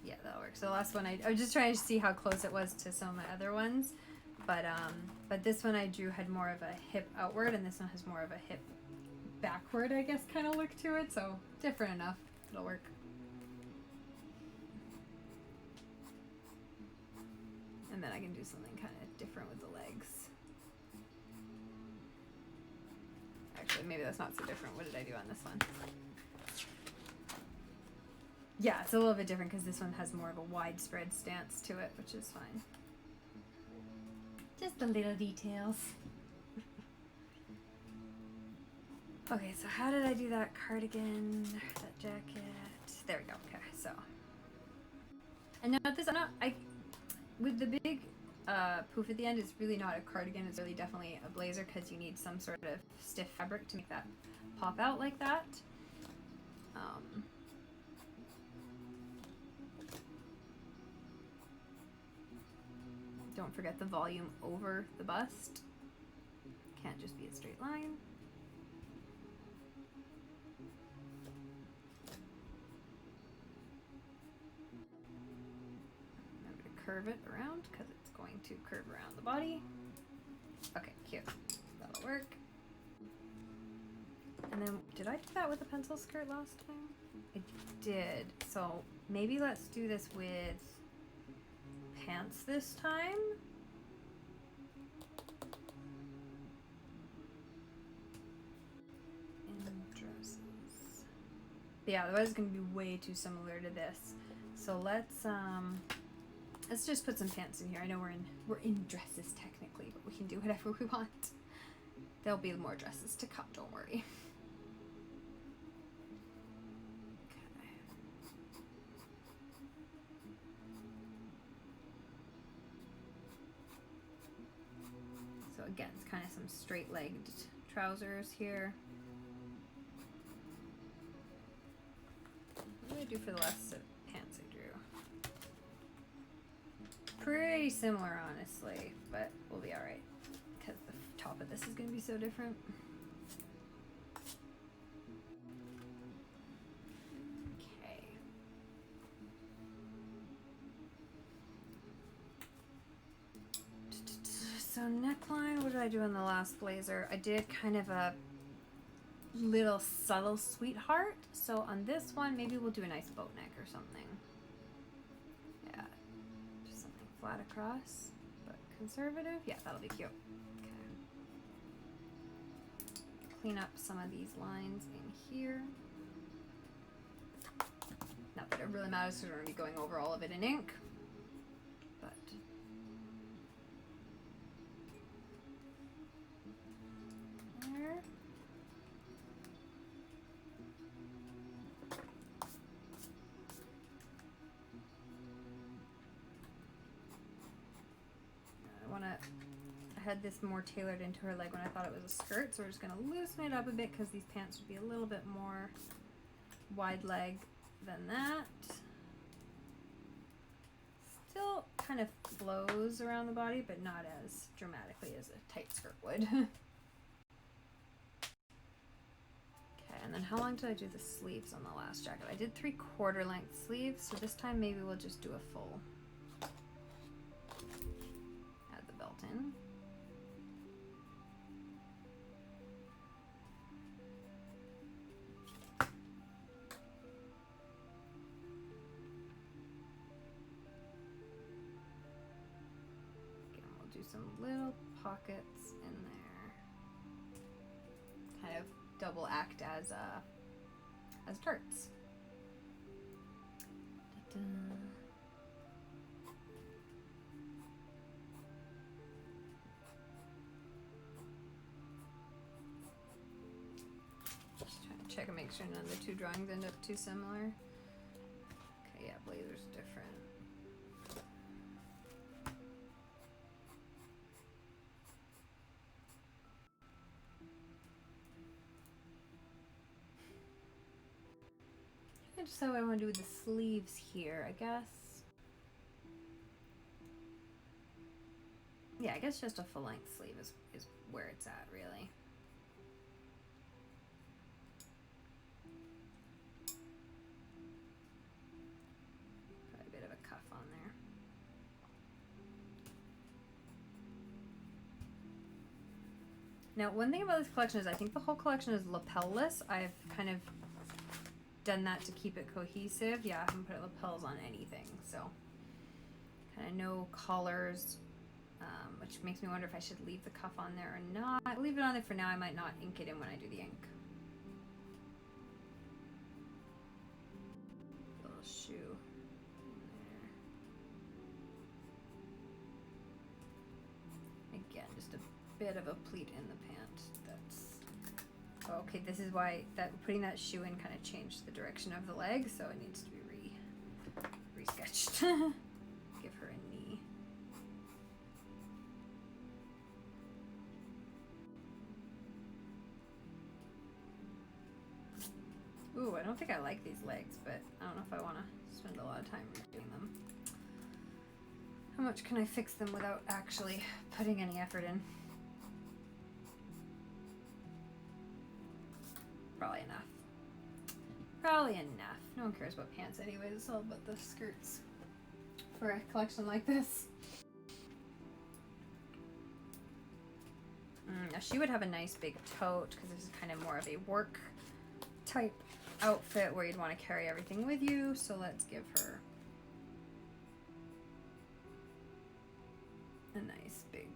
Yeah, that'll work. So the last one, I was just trying to see how close it was to some of my other ones, but this one I drew had more of a hip outward, and this one has more of a hip backward, I guess, kind of look to it. So different enough, it'll work. And then I can do something kind of different with the legs. Actually, maybe that's not so different. What did I do on this one? Yeah, it's a little bit different because this one has more of a widespread stance to it, which is fine. Just the little details. Okay, so how did I do that cardigan, that jacket? There we go. Okay, so. And note this, with the big poof at the end, it's really not a cardigan. It's really definitely a blazer because you need some sort of stiff fabric to make that pop out like that. Don't forget the volume over the bust. Can't just be a straight line. Remember to curve it around because it's going to curve around the body. Okay, cute. That'll work. And then, did I do that with a pencil skirt last time? I did. So maybe let's do this with pants this time. And dresses. But yeah, otherwise it's gonna be way too similar to this. So let's just put some pants in here. I know we're in dresses technically, but we can do whatever we want. There'll be more dresses to come, don't worry. Again, it's kind of some straight-legged trousers here. What did I do for the last set of pants I drew? Pretty similar, honestly, but we'll be alright. Because the top of this is going to be so different. Okay. So neckline, what did I do on the last blazer? I did kind of a little subtle sweetheart. So on this one, maybe we'll do a nice boat neck or something. Yeah, just something flat across, but conservative. Yeah, that'll be cute. Okay. Clean up some of these lines in here. Not that it really matters because we're going to be going over all of it in ink. But there. I had this more tailored into her leg when I thought it was a skirt, so we're just going to loosen it up a bit because these pants would be a little bit more wide leg than that. Still kind of flows around the body, but not as dramatically as a tight skirt would. Okay, and then how long did I do the sleeves on the last jacket? I did 3/4 length sleeves, so this time maybe we'll just do a full. Add the belt in. Some little pockets in there, kind of double act as darts. Just trying to check and make sure none of the two drawings end up too similar. Okay, yeah, blazer's different. Just how I want to do with the sleeves here, I guess. Yeah, I guess just a full length sleeve is where it's at, really. Put a bit of a cuff on there. Now, one thing about this collection is I think the whole collection is lapel-less. I've kind of done that to keep it cohesive. Yeah, I haven't put lapels on anything, so kind of no collars, which makes me wonder if I should leave the cuff on there or not. I'll leave it on there for now. I might not ink it in when I do the ink. A little shoe in there. Again, just a bit of a pleat in the pant. That's okay. This is why putting that shoe in kind of changed the direction of the leg, so it needs to be re-sketched. Give her a knee. Ooh, I don't think I like these legs, but I don't know if I want to spend a lot of time doing them. How much can I fix them without actually putting any effort in? Probably enough. Probably enough. No one cares about pants anyways, it's all about the skirts for a collection like this. Now she would have a nice big tote because this is kind of more of a work type outfit where you'd want to carry everything with you, so let's give her a nice big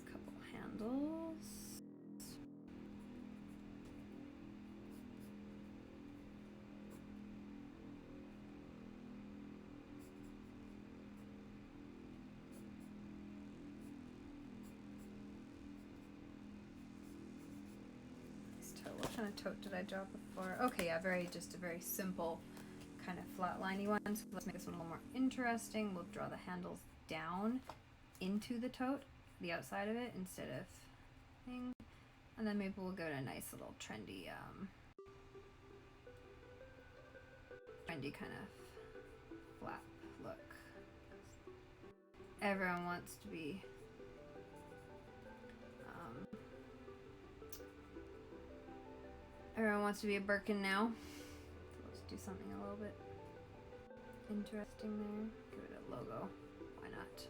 couple handles. What kind of tote did I draw before? Okay, yeah, just a very simple kind of flatliney one. So let's make this one a little more interesting. We'll draw the handles down into the tote, the outside of it, instead of thing. And then maybe we'll go to a nice little trendy kind of flap look. Everyone wants to be a Birkin now. So let's do something a little bit interesting there. Give it a logo. Why not?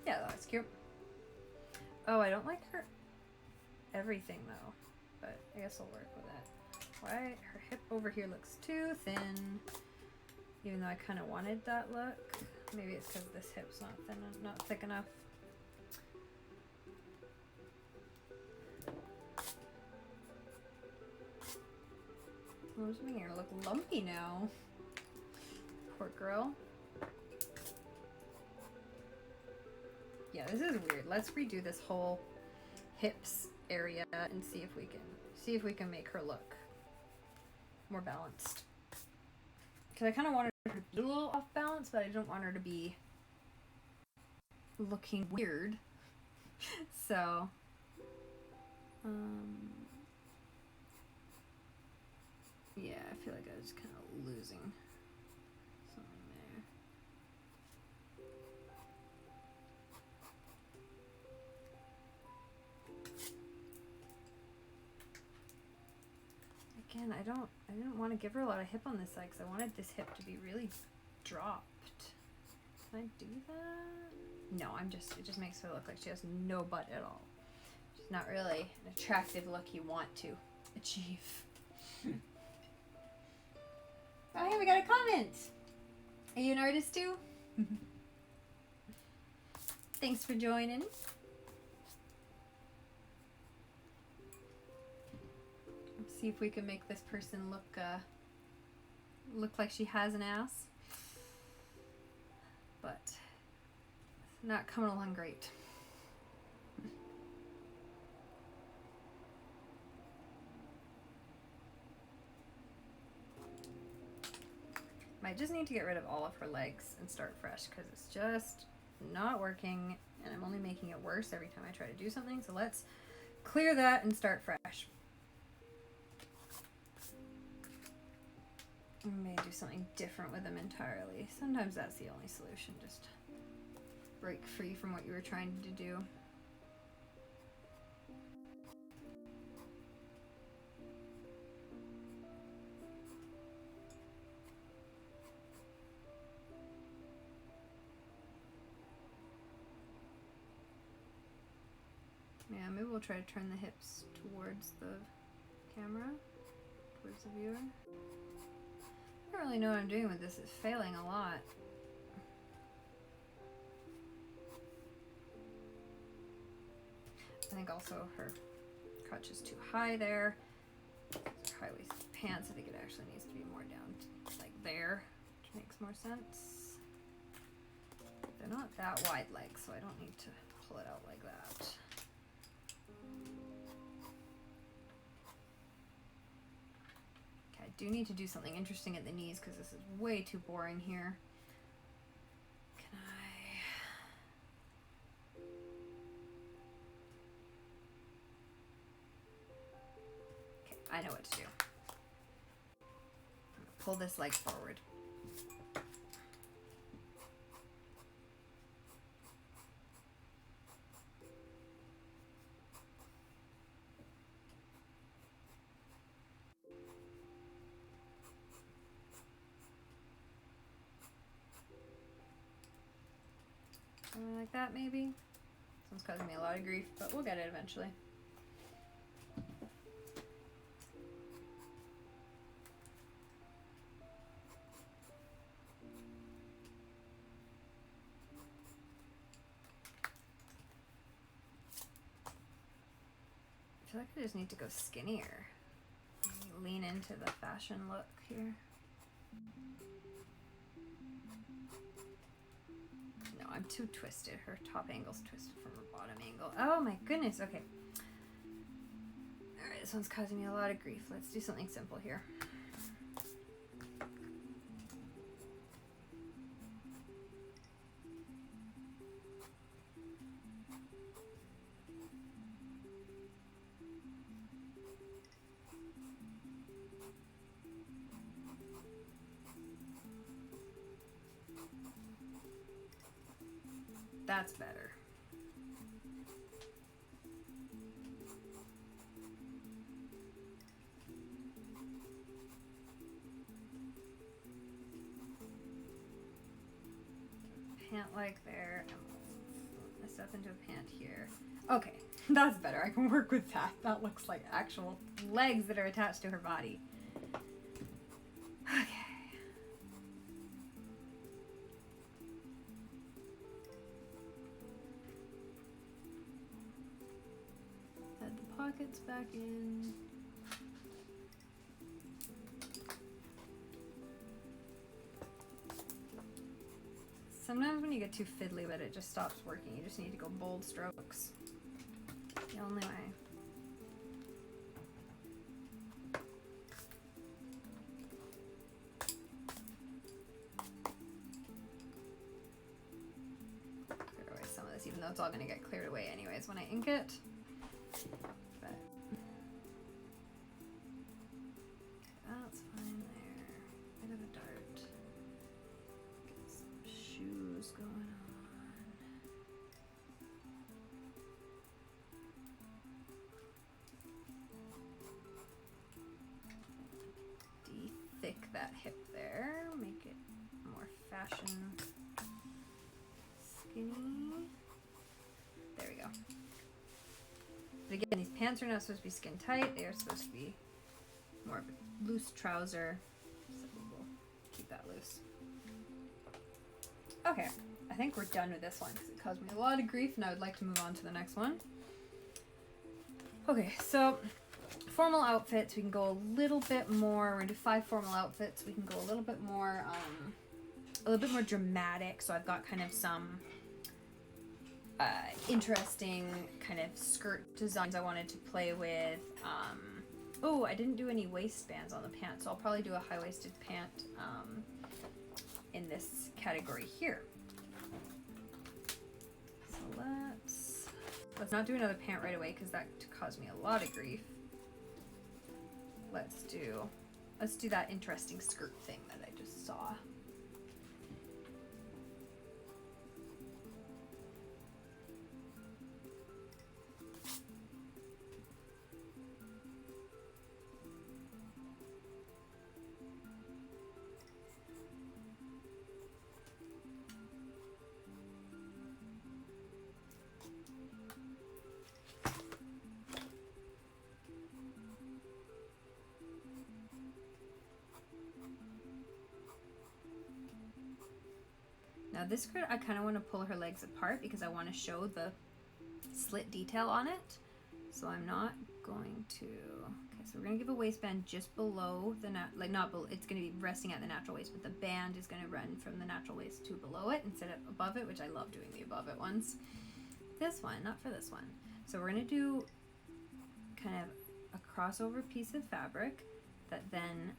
Yeah, that's cute. Oh, I don't like her everything though, but I guess I'll work with that. Why her hip over here looks too thin, even though I kind of wanted that look. Maybe it's because this hip's not thick enough. I'm just making her look lumpy now. Poor girl. Yeah, this is weird. Let's redo this whole hips area and see if we can make her look more balanced. Because I kind of wanted her to be a little off balance, but I don't want her to be looking weird. So, yeah, I feel like I was kind of losing something there. Again, I didn't want to give her a lot of hip on this side because I wanted this hip to be really dropped. Can I do that? No, it just makes her look like she has no butt at all. She's not really an attractive look you want to achieve. Oh, hey, we got a comment. Are you an artist too? Thanks for joining. Let's see if we can make this person look like she has an ass. But it's not coming along great. Might just need to get rid of all of her legs and start fresh because it's just not working and I'm only making it worse every time I try to do something. So let's clear that and start fresh. I may do something different with them entirely. Sometimes that's the only solution, just break free from what you were trying to do. Yeah, maybe we'll try to turn the hips towards the camera, towards the viewer. I don't really know what I'm doing with this. It's failing a lot. I think also her crotch is too high there. High-waisted pants, I think it actually needs to be more down to, like there, which makes more sense. They're not that wide legs, so I don't need to pull it out like that. Okay, I do need to do something interesting at the knees because this is way too boring here. Can I know what to do. Pull this leg forward. Something like that, maybe. This one's causing me a lot of grief, but we'll get it eventually. I feel like I just need to go skinnier. Lean into the fashion look here. No, I'm too twisted. Her top angle's twisted from her bottom angle. Oh my goodness, okay. Alright, this one's causing me a lot of grief. Let's do something simple here. That's better. Pant like there, and flip this up into a pant here. Okay, that's better. I can work with that. That looks like actual legs that are attached to her body. Okay. Pockets back in. Sometimes when you get too fiddly with it, just stops working. You just need to go bold strokes. The only way. Clear away some of this, even though it's all going to get cleared away anyways when I ink it. That's fine there. Bit of a dart. Get some shoes going on. De-thick that hip there. Make it more fashion skinny. There we go. But again, these pants are not supposed to be skin tight. They are supposed to be more of a loose trouser, so we'll keep that loose. Okay, I think we're done with this one because it caused me a lot of grief and I would like to move on to the next one. Okay, so formal outfits, we can go a little bit more. We're gonna do 5 formal outfits. We can go a little bit more dramatic. So I've got kind of some interesting kind of skirt designs I wanted to play with. Oh, I didn't do any waistbands on the pants, so I'll probably do a high-waisted pant in this category here. So let's not do another pant right away because that caused me a lot of grief. Let's do that interesting skirt thing that I just saw. Now this skirt, I kind of want to pull her legs apart because I want to show the slit detail on it. So I'm not going to, okay, so we're gonna give a waistband just below the, like not below, it's gonna be resting at the natural waist, but the band is gonna run from the natural waist to below it instead of above it, which I love doing the above it ones. This one, not for this one. So we're gonna do kind of a crossover piece of fabric that then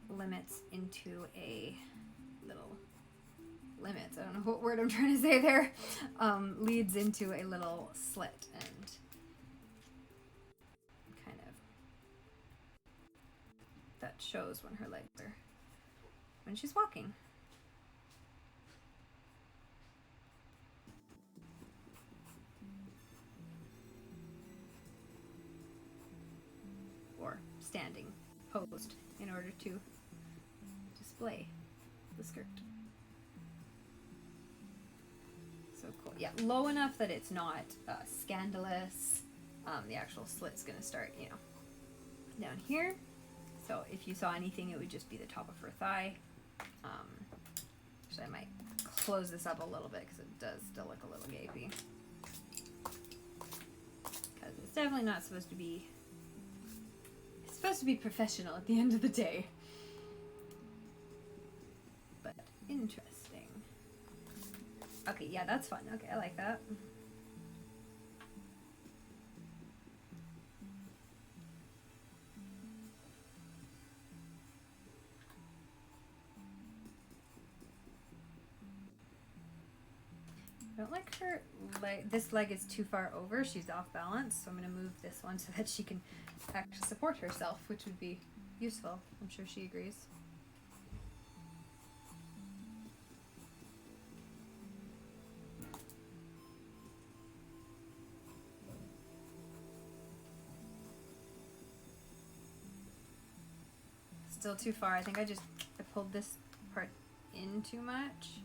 limits into a little, limits, I don't know what word I'm trying to say there, leads into a little slit and kind of, that shows when her legs are, when she's walking. Or standing, posed, in order to display the skirt. So cool. Yeah, low enough that it's not scandalous. The actual slit's gonna start, you know, down here. So if you saw anything, it would just be the top of her thigh. Actually, I might close this up a little bit because it does still look a little gapey. Because it's definitely not supposed to be. It's supposed to be professional at the end of the day. But interesting. Okay, yeah, that's fun. Okay, I like that. I don't like her leg. This leg is too far over. She's off balance, so I'm going to move this one so that she can actually support herself, which would be useful. I'm sure she agrees. Still too far. I think I pulled this part in too much.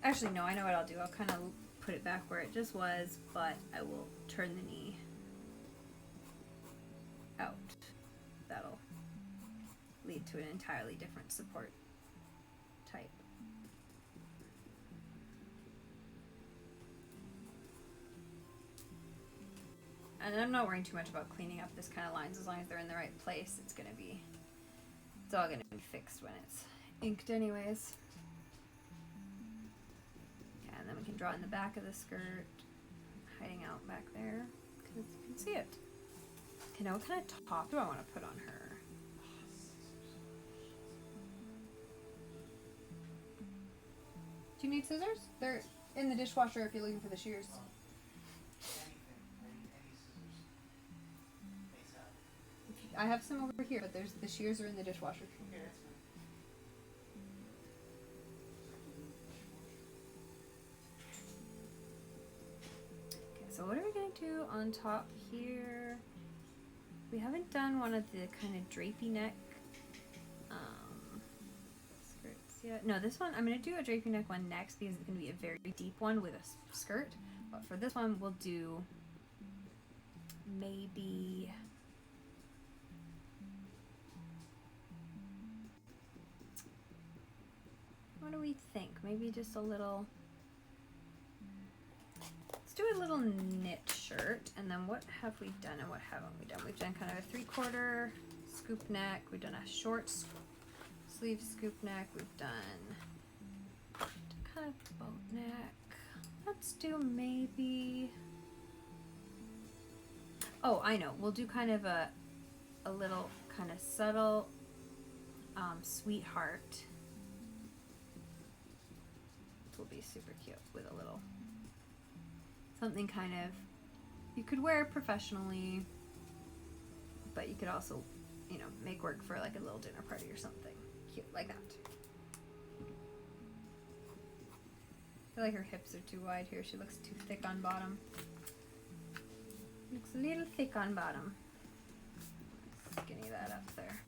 Actually, no, I know what I'll do. I'll kind of put it back where it just was, but I will turn the knee out. That'll lead to an entirely different support type. And I'm not worrying too much about cleaning up this kind of lines. As long as they're in the right place, it's all gonna be fixed when it's inked anyways. Okay, and then we can draw in the back of the skirt, hiding out back there, because you can see it. Okay, now what kind of top do I want to put on her? Do you need scissors? They're in the dishwasher if you're looking for the shears. I have some over here, but the shears are in the dishwasher. Okay, so what are we going to do on top here? We haven't done one of the kind of drapey neck skirts yet. No, this one, I'm going to do a drapey neck one next because it's going to be a very deep one with a skirt. But for this one, we'll do maybe... What do we think? Maybe just a little... Let's do a little knit shirt, and then what have we done and what haven't we done? We've done kind of a 3/4 scoop neck. We've done a short sleeve scoop neck. We've done kind of boat neck. Let's do maybe... Oh, I know. We'll do kind of a little kind of subtle sweetheart. Will be super cute with a little something kind of you could wear professionally, but you could also, you know, make work for like a little dinner party or something cute like that. I feel like her hips are too wide here. She looks too thick on bottom. Looks a little thick on bottom. Skinny that up there.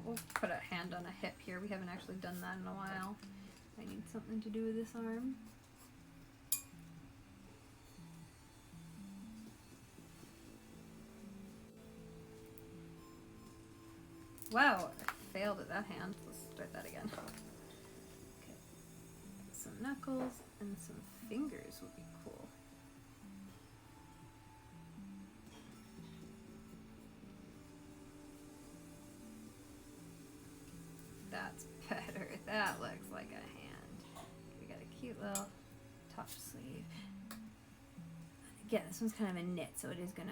We'll put a hand on a hip here. We haven't actually done that in a while. I need something to do with this arm. Wow, I failed at that hand. Let's start that again. Okay. Some knuckles and some fingers would be cool. That's better. That looks like a hand. We got a cute little top sleeve. Again, this one's kind of a knit, so it is gonna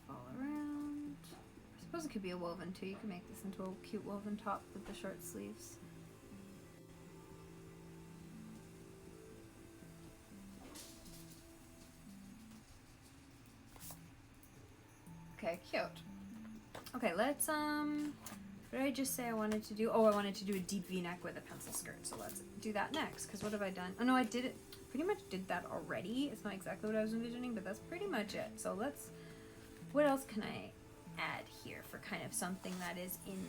fall around. I suppose it could be a woven too. You can make this into a cute woven top with the short sleeves. Okay, cute. Okay, let's what did I just say I wanted to do? Oh, I wanted to do a deep V-neck with a pencil skirt. So let's do that next. Because what have I done? Oh no, I did it. Pretty much did that already. It's not exactly what I was envisioning, but that's pretty much it. So let's. What else can I add here for kind of something that is in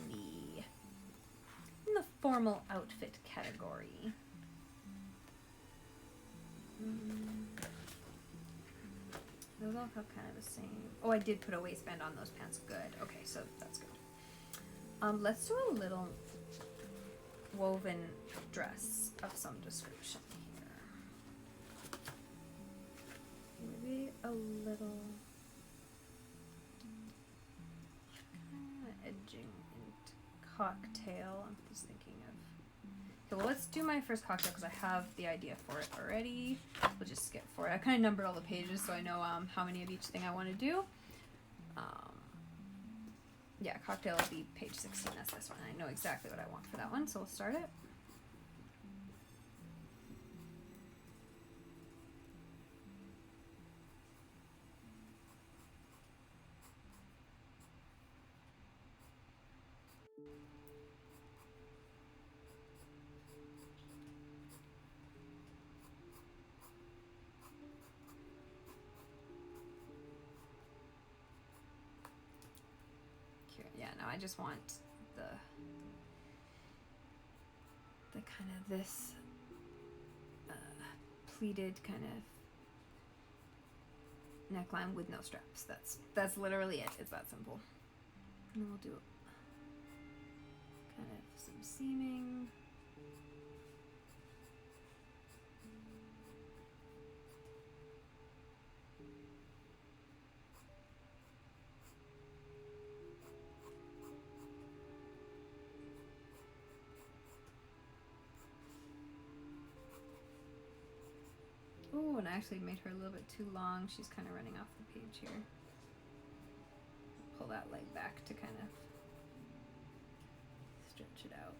the formal outfit category? Those all have kind of the same. Oh, I did put a waistband on those pants. Good. Okay, so that's good. Let's do a little woven dress of some description here. Maybe a little edging into cocktail. I'm just thinking of. Okay, well, let's do my first cocktail because I have the idea for it already. We'll just skip for it. I kind of numbered all the pages so I know how many of each thing I want to do. Yeah, cocktail will be page 16. That's this one. I know exactly what I want for that one, so we'll start it. Yeah, no, I just want the kind of this pleated kind of neckline with no straps. That's literally it. It's that simple. And then we'll do kind of some seaming. Oh, and I actually made her a little bit too long. She's kind of running off the page here. Pull that leg back to kind of stretch it out.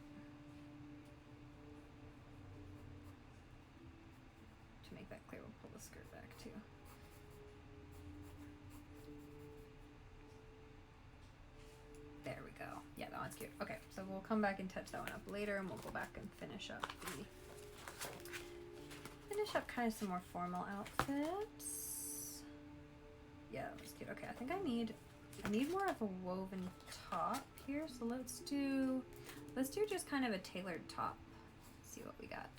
To make that clear, we'll pull the skirt back too. There we go. Yeah, that one's cute. Okay, so we'll come back and touch that one up later, and we'll go back and finish up kind of some more formal outfits. Yeah, that was cute. Okay, I think I need more of a woven top here. So let's do just kind of a tailored top. Let's see what we got.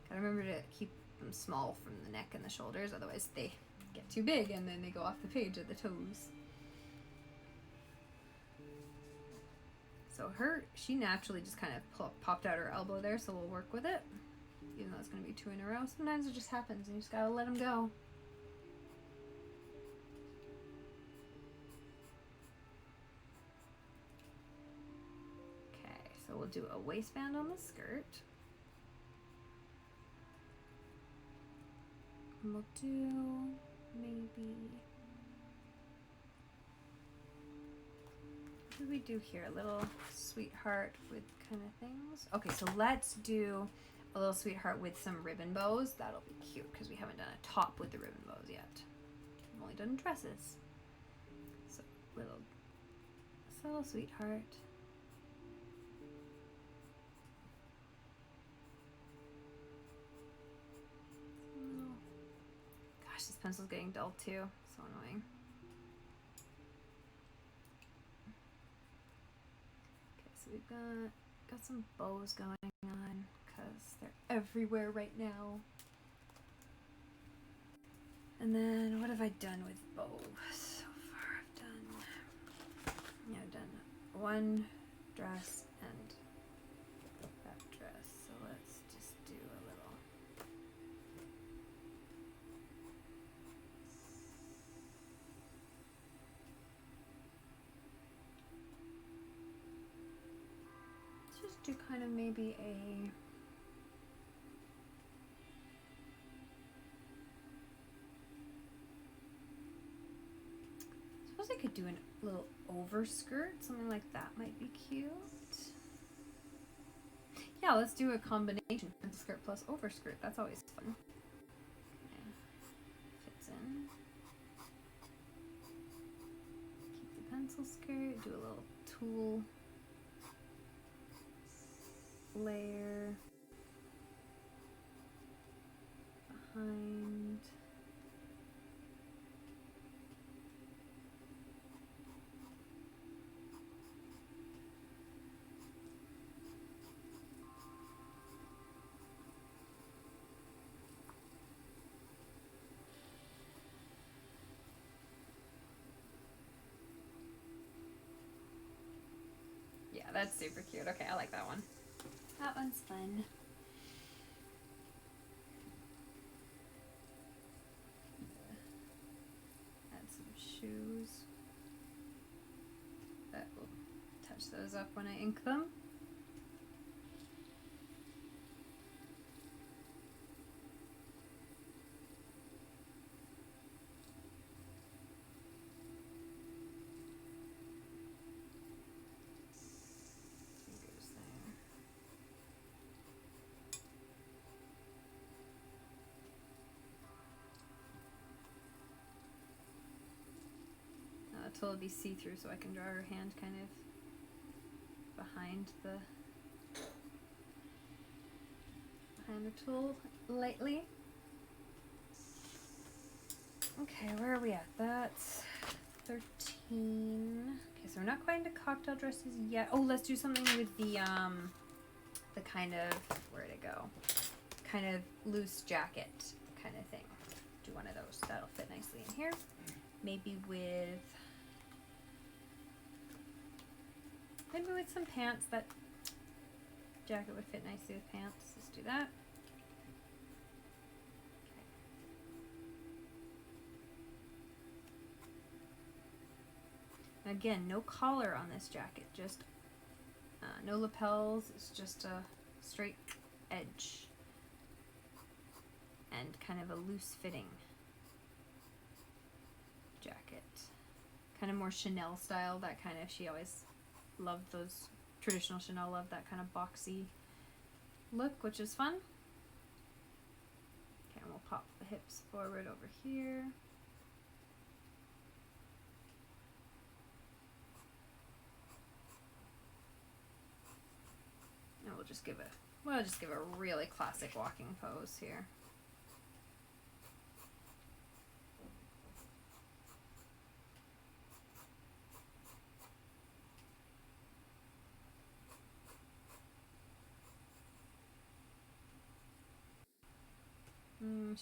Gotta remember to keep them small from the neck and the shoulders, otherwise they get too big and then they go off the page at the toes. So she naturally just kind of popped out her elbow there, so we'll work with it. Even though it's going to be 2 in a row. Sometimes it just happens and you just gotta let them go. Okay, so we'll do a waistband on the skirt. And we'll do maybe... What do we do here? A little sweetheart with kind of things. Okay, so let's do a little sweetheart with some ribbon bows. That'll be cute because we haven't done a top with the ribbon bows yet. We've only done dresses. So little sweetheart. Oh. Gosh, this pencil's getting dull too. So annoying. Okay, so we've got some bows going on. They're everywhere right now. And then what have I done with bows so far? I've done one dress and that dress. So let's just do a little. Let's just do kind of maybe a I could do a little overskirt, something like that might be cute. Yeah, let's do a combination pencil skirt plus overskirt. That's always fun. Okay. Fits in. Keep the pencil skirt, do a little tulle layer behind. Yeah, that's super cute. Okay, I like that one. That one's fun. Add some shoes. But we'll touch those up when I ink them. It'll be see-through, so I can draw her hand kind of behind the tool lightly. Okay, where are we at? That's 13. Okay, so we're not quite into cocktail dresses yet. Oh, let's do something with the kind of, where'd it go? Kind of loose jacket kind of thing. Do one of those. That'll fit nicely in here. Maybe with some pants. That jacket would fit nicely with pants. Let's do that. Okay. Again, no collar on this jacket. Just no lapels. It's just a straight edge and kind of a loose fitting jacket. Kind of more Chanel style. That kind of, she always loved those traditional Chanel, loved that kind of boxy look, which is fun. Okay, and we'll pop the hips forward over here. And we'll just give a really classic walking pose here.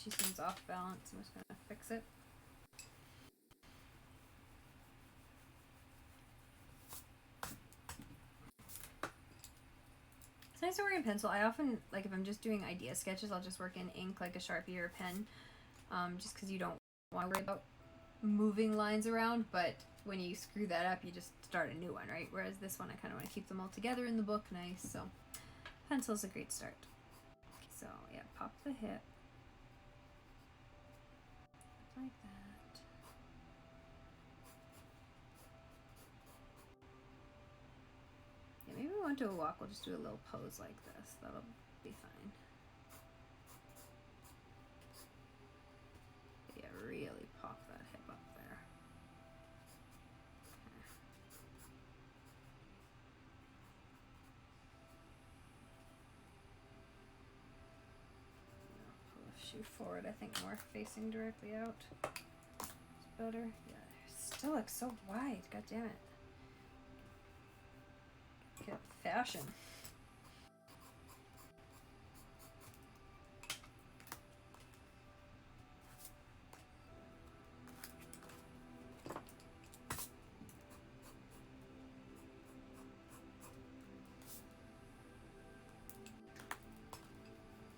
She seems off balance. I'm just going to fix it. It's nice to work in pencil. I often, like if I'm just doing idea sketches, I'll just work in ink like a Sharpie or a pen, just because you don't want to worry about moving lines around, but when you screw that up, you just start a new one, right? Whereas this one, I kind of want to keep them all together in the book nice, so pencil's a great start. So yeah, pop the hip. Like that. Yeah, maybe we won't do a walk, we'll just do a little pose like this. That'll be fine. But yeah, really pop that hip up there. Pull the shoe forward, I think more facing directly out. It's better. Yeah, it still looks so wide. God damn it. Get fashion.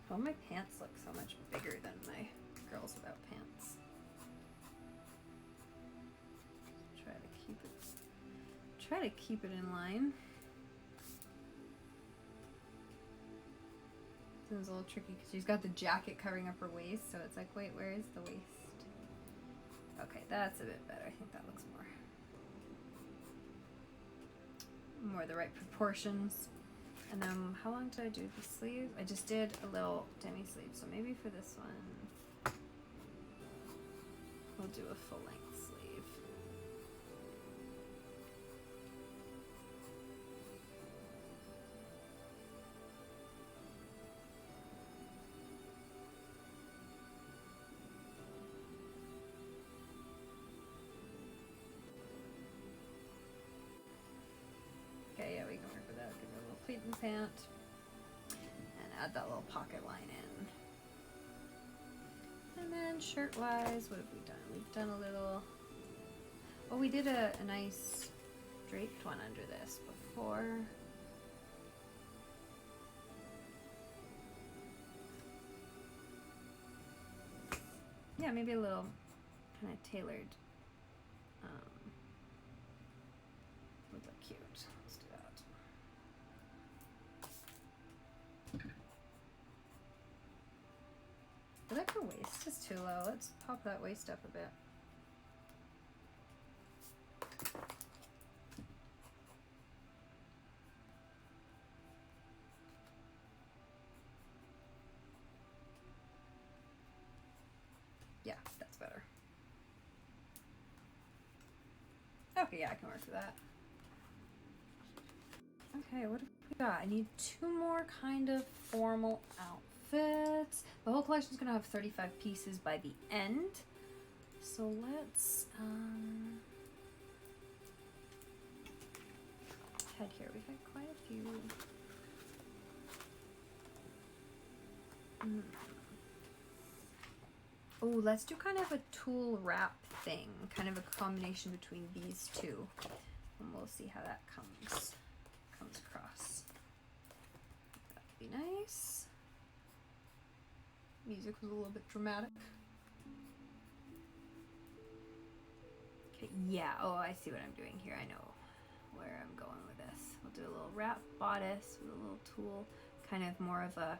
Oh, my pants look so much bigger than my girls without pants. Try to keep it in line. This is a little tricky because she's got the jacket covering up her waist, so it's like, wait, where is the waist? Okay, that's a bit better. I think that looks more the right proportions. And then how long did I do the sleeve? I just did a little demi sleeve, so maybe for this one we'll do a full length sleeve. Okay, yeah, we can work with that. Give it a little pleat and pant. And add that little pocket line in. And then shirt-wise, what have we done? We've done a little... Oh, we did a nice draped one under this before. Yeah, maybe a little kind of tailored. Would look cute. Let's do that. I feel like her waist is too low. Let's pop that waist up a bit. Yeah, that's better. Okay, yeah, I can work with that. Okay, what have we got? I need 2 more kind of formal outfits. The whole collection is going to have 35 pieces by the end. So let's head here. We've got quite a few. Oh, let's do kind of a tulle wrap thing, kind of a combination between these two, and we'll see how that comes across. That'd be nice. Music was a little bit dramatic. Okay, yeah. Oh, I see what I'm doing here. I know where I'm going with this. We'll do a little wrap bodice with a little tulle, kind of more of a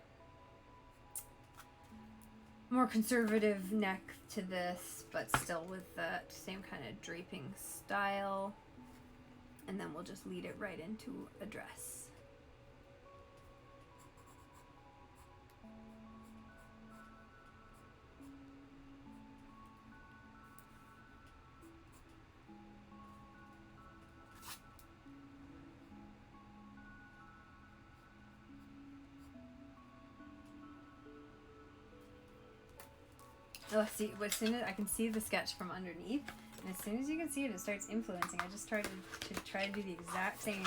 more conservative neck to this, but still with that same kind of draping style. And then we'll just lead it right into a dress. Oh, see, as soon as I can see the sketch from underneath, and as soon as you can see it, it starts influencing. I just started to try to do the exact same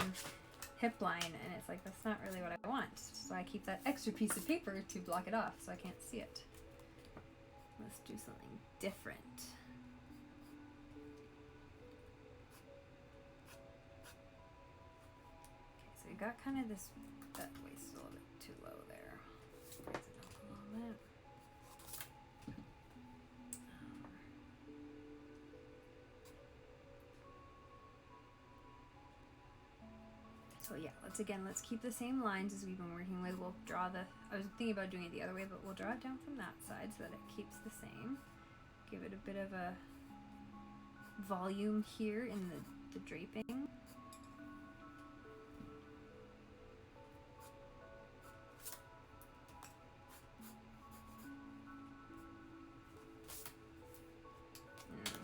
hip line, and it's like, that's not really what I want. So I keep that extra piece of paper to block it off so I can't see it. Let's do something different. Okay, so you got kind of this, that waist is a little bit too low there. Raise it up a little bit. So yeah, let's keep the same lines as we've been working with. We'll draw I was thinking about doing it the other way, but we'll draw it down from that side so that it keeps the same. Give it a bit of a volume here in the draping.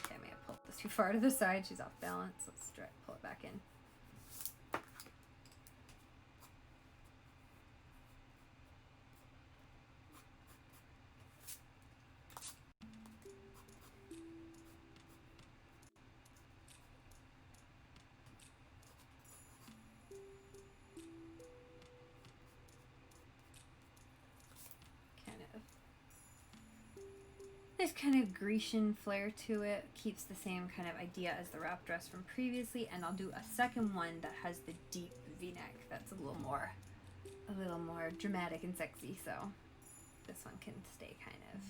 Okay, I may have pulled this too far to the side. She's off balance. Let's pull it back in. Nice kind of Grecian flair to it. Keeps the same kind of idea as the wrap dress from previously, and I'll do a second one that has the deep V-neck. That's a little more dramatic and sexy. So this one can stay kind of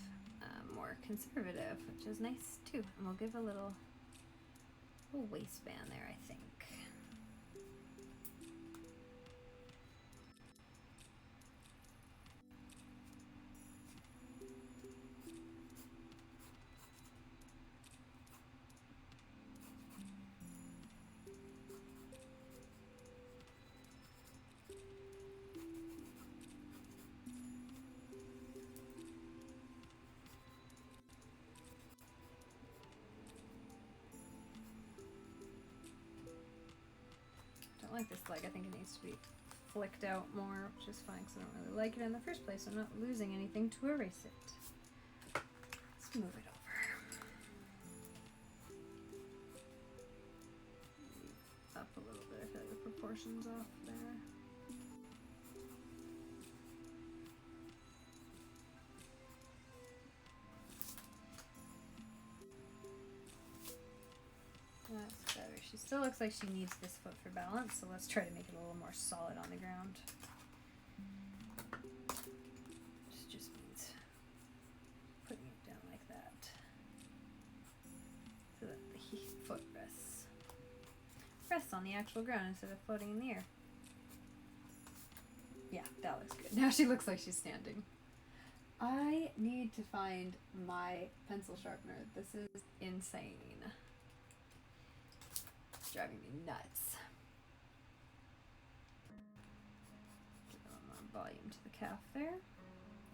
more conservative, which is nice too. And we'll give a little waistband there, I think. Like this leg, I think it needs to be flicked out more, which is fine because I don't really like it in the first place. I'm not losing anything to erase it. Let's move it over. Up a little bit. I feel like the proportions off there. That's better. She still looks like she needs this foot for balance, so let's try to make it a little more solid on the ground. This just means putting it down like that so that the foot rests on the actual ground instead of floating in the air. Yeah, that looks good. Now she looks like she's standing. I need to find my pencil sharpener. This is insane. Driving me nuts. Give a little more volume to the calf there.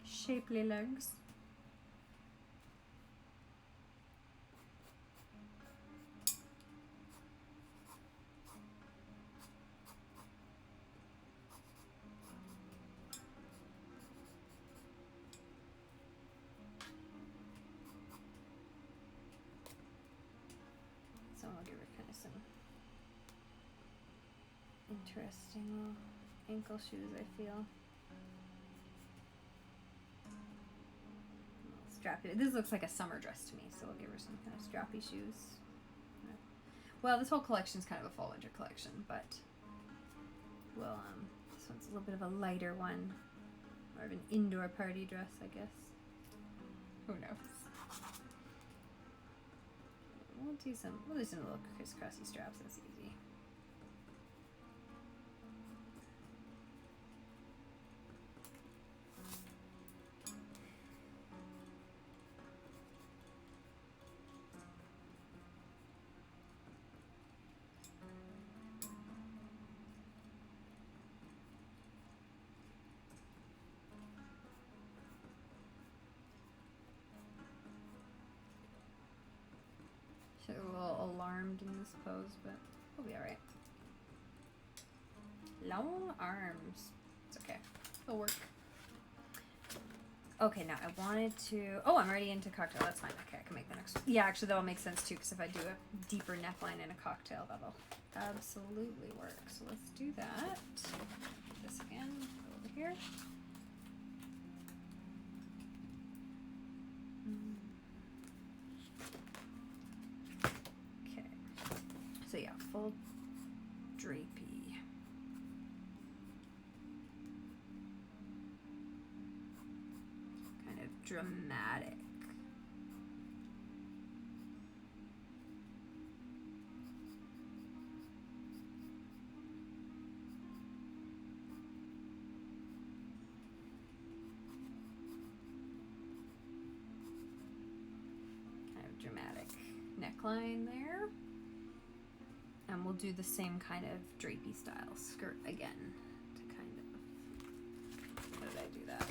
Shapely legs. So I'll give her kind of some interesting little ankle shoes, I feel. Strappy. This looks like a summer dress to me, so we'll give her some kind of strappy shoes. Well, this whole collection is kind of a fall winter collection, but well, this one's a little bit of a lighter one, more of an indoor party dress, I guess. Who knows? We'll do some little crisscrossy straps. That's easy. She's a little alarmed in this pose, but we'll be alright. Long arms. It's okay. It'll work. Okay, now I wanted to... Oh, I'm already into cocktail. That's fine. Okay, I can make the next one. Yeah, actually, that'll make sense, too, because if I do a deeper neckline in a cocktail, that'll absolutely work. So let's do that. This again. Over here. Okay. So, yeah, full drapey. Dramatic. Kind of dramatic neckline there. And we'll do the same kind of drapey style skirt again to kind of... How did I do that?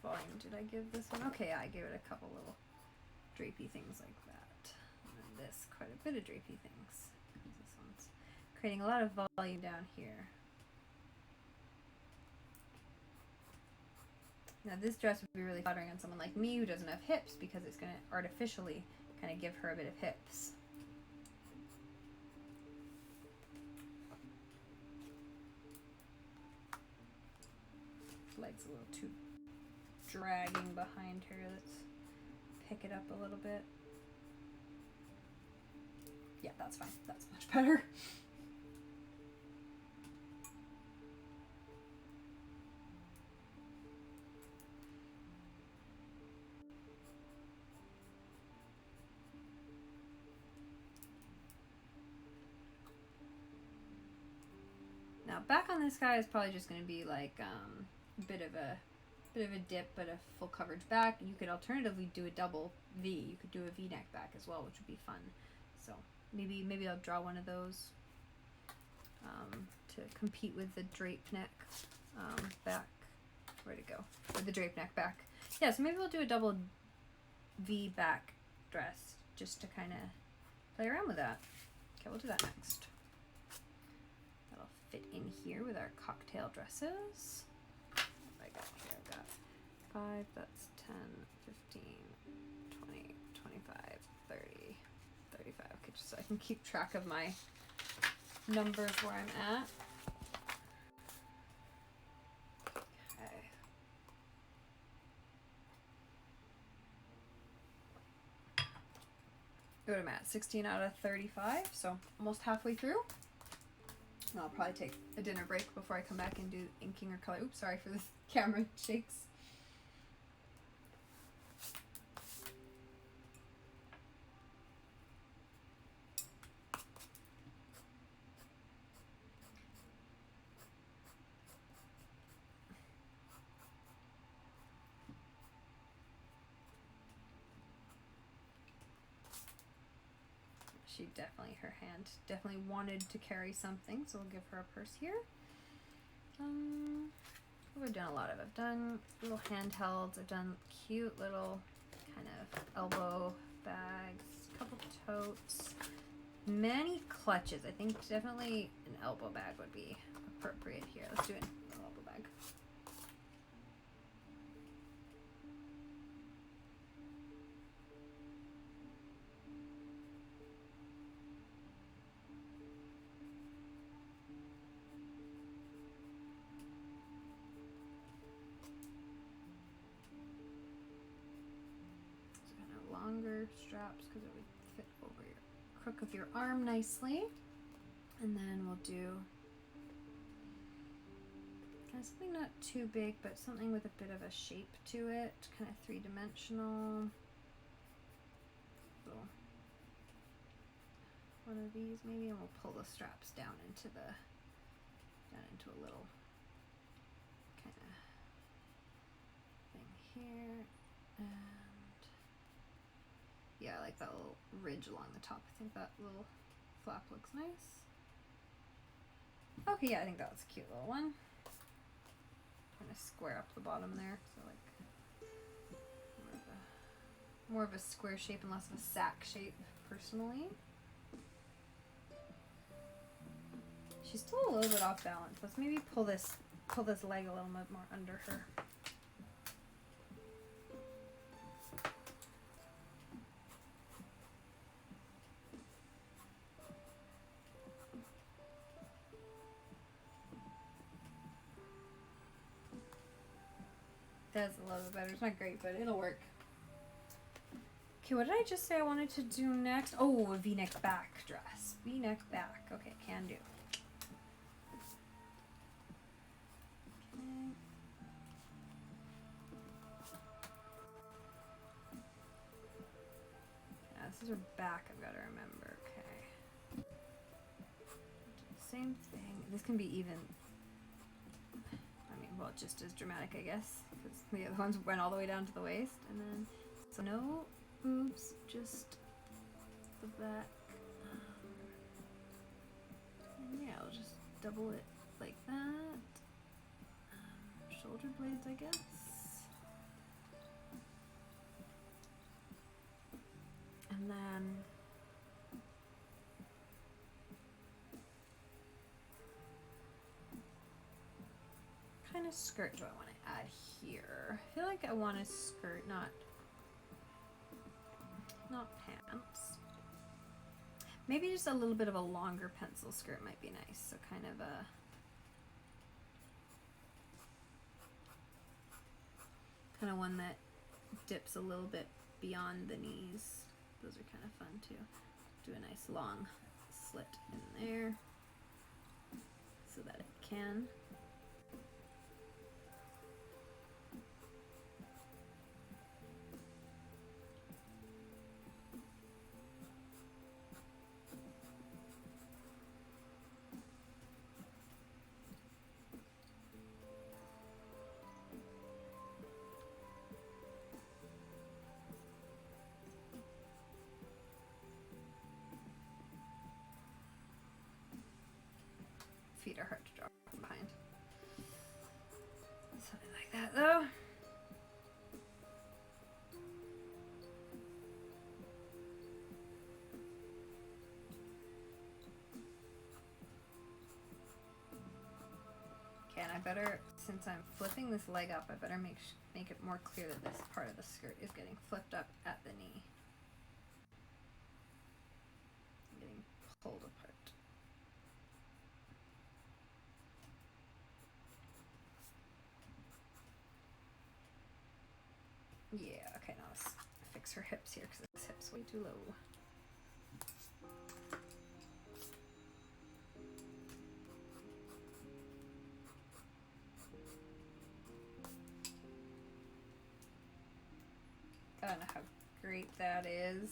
volume did I give this one? Okay, yeah, I gave it a couple little drapey things like that. And then this, quite a bit of drapey things. This one's creating a lot of volume down here. Now this dress would be really flattering on someone like me who doesn't have hips, because it's going to artificially kind of give her a bit of hips. Leg's a little too dragging behind her. Let's pick it up a little bit. Yeah, that's fine. That's much better. Now back on this guy is probably just going to be like a bit of a dip, but a full coverage back. You could alternatively do a double V. You could do a V-neck back as well, which would be fun. So maybe I'll draw one of those to compete with the drape neck back. Where'd it go? With the drape neck back. Yeah, so maybe we'll do a double V back dress just to kind of play around with that. Okay, we'll do that next. That'll fit in here with our cocktail dresses. What have I got here? I've got 5, that's 10, 15, 20, 25, 30, 35. Okay, just so I can keep track of my numbers where I'm at. Okay. What am I at? 16 out of 35, so almost halfway through. And I'll probably take a dinner break before I come back and do inking or color. Oops, sorry for the camera shakes. She definitely, her hand definitely wanted to carry something, so we'll give her a purse here. We've done a lot of. I've done little handhelds. I've done cute little kind of elbow bags, a couple totes, many clutches. I think definitely an elbow bag would be appropriate here. Let's do an elbow bag. Longer straps because it would fit over your crook of your arm nicely. And then we'll do kind of something not too big, but something with a bit of a shape to it, kind of three-dimensional. So one of these maybe, and we'll pull the straps down into a little kind of thing here. And yeah, I like that little ridge along the top. I think that little flap looks nice. Okay, yeah, I think that was a cute little one. Kind of square up the bottom there, so like more of a square shape and less of a sack shape, personally. She's still a little bit off balance. Let's maybe pull this leg a little bit more under her. That's a little bit better. It's not great, but it'll work. Okay, what did I just say I wanted to do next? Oh, a V-neck back dress. V-neck back. Okay, can do. Okay. Yeah, this is her back, I've got to remember. Okay. Same thing. This can be even, I mean, well, just as dramatic, I guess, because the other ones went all the way down to the waist. And then, so no boobs, just the back. And yeah, I'll just double it like that. Shoulder blades, I guess. kind of skirt do I want to add here? I feel like I want a skirt, not pants. Maybe just a little bit of a longer pencil skirt might be nice. So kind of one that dips a little bit beyond the knees. Those are kind of fun too. Do a nice long slit in there so that it can. Feet are hard to draw from behind. Something like that though. Okay, and I better, since I'm flipping this leg up, I better make it more clear that this part of the skirt is getting flipped up at the knee. Getting pulled apart. Yeah, okay, now let's fix her hips here because this hip's way too low. I don't know how great that is.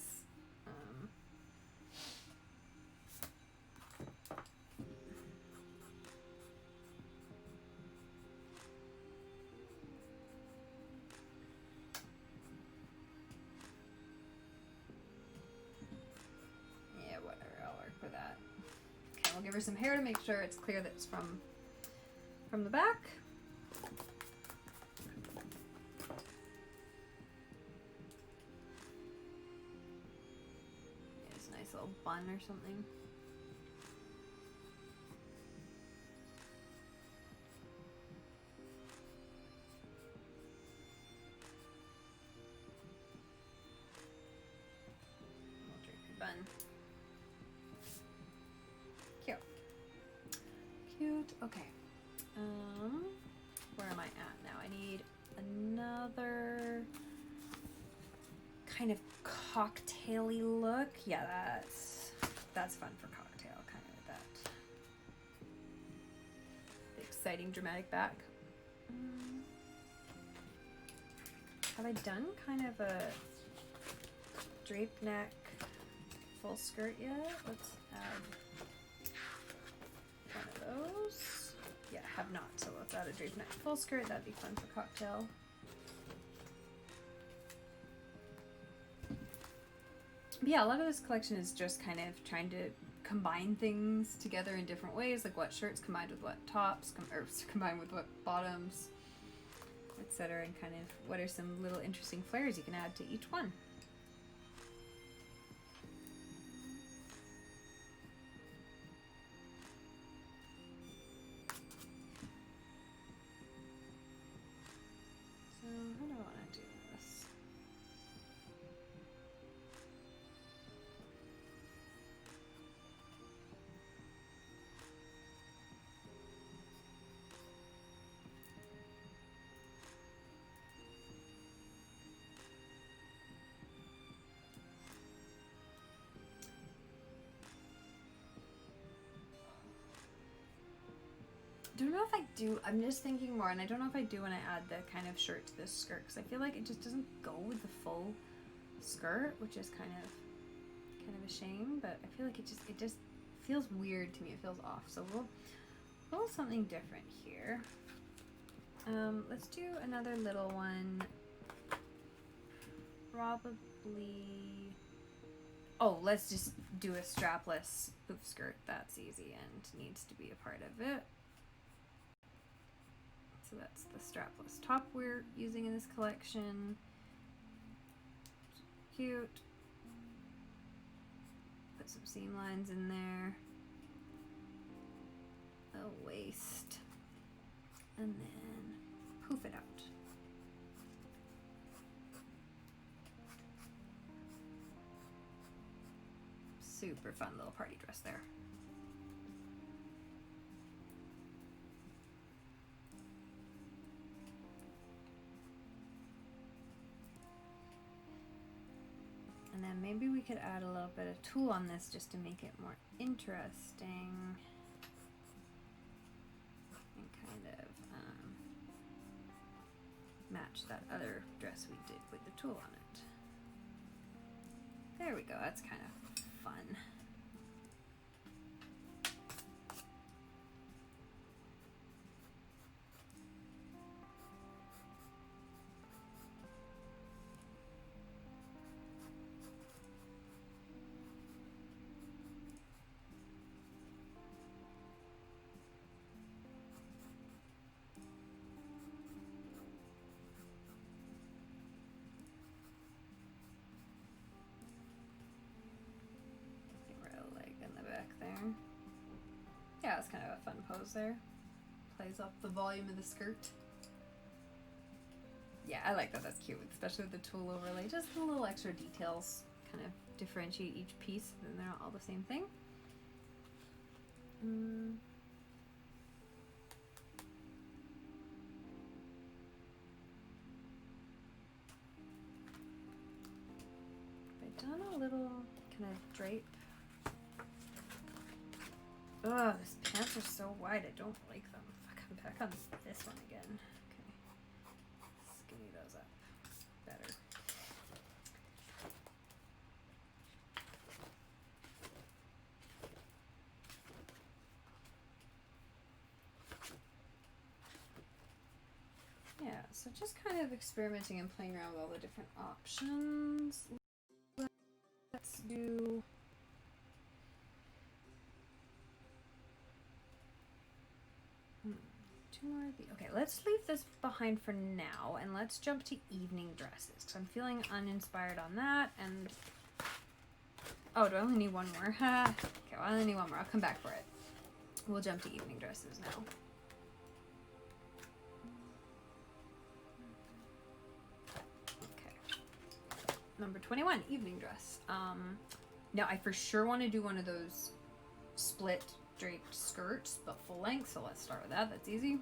Yeah, whatever, I'll work with that. Okay, we'll give her some hair to make sure it's clear that it's from the back. It's a nice little bun or something. We'll drape your bun. Cute. Cute. Okay. Where am I at now? I need another kind of cocktail-y look. Yeah, that's fun for cocktail, kind of that exciting dramatic back. Have I done kind of a drape neck full skirt yet? Let's add one of those. Yeah, have not, so let's add a drape neck full skirt. That'd be fun for cocktail. But yeah, a lot of this collection is just kind of trying to combine things together in different ways, like what shirts combined with what tops, or combined with what bottoms, etc. And kind of what are some little interesting flares you can add to each one. So how do I want to do this? Don't know if I do. I'm just thinking more, and I don't know if I do when I add the kind of shirt to this skirt, because I feel like it just doesn't go with the full skirt, which is kind of a shame. But I feel like it just feels weird to me. It feels off. So we'll something different here. Let's do another little one. Probably. Oh, let's just do a strapless poof skirt. That's easy and needs to be a part of it. So that's the strapless top we're using in this collection. Cute. Put some seam lines in there. A waist. and then poof it out. Super fun little party dress there. And then maybe we could add a little bit of tulle on this just to make it more interesting. And kind of match that other dress we did with the tulle on it. There we go, that's kind of fun. Yeah, it's kind of a fun pose there. Plays up the volume of the skirt. Yeah, I like that. That's cute, especially with the tulle overlay. Just the little extra details kind of differentiate each piece, and they're not all the same thing. I've done a little kind of drape. Ugh, these pants are so wide, I don't like them. Fuck, I'm back on this one again. Okay. Skinny those up. Better. Yeah, so just kind of experimenting and playing around with all the different options. Let's do... Two more of the... Okay, let's leave this behind for now, and let's jump to evening dresses, because I'm feeling uninspired on that, and... Oh, do I only need one more? Okay, well, I only need one more. I'll come back for it. We'll jump to evening dresses now. Okay. Number 21, evening dress. Now, I for sure want to do one of those split draped skirts, but full length, so let's start with that. That's easy.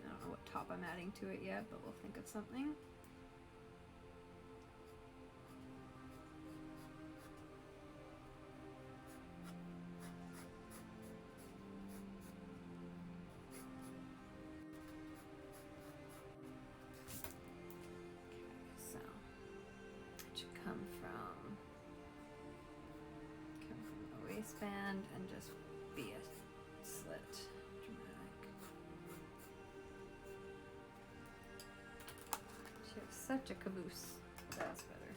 I don't know what top I'm adding to it yet, but we'll think of something. Band and just be a slit. Dramatic. She has such a caboose. That's better.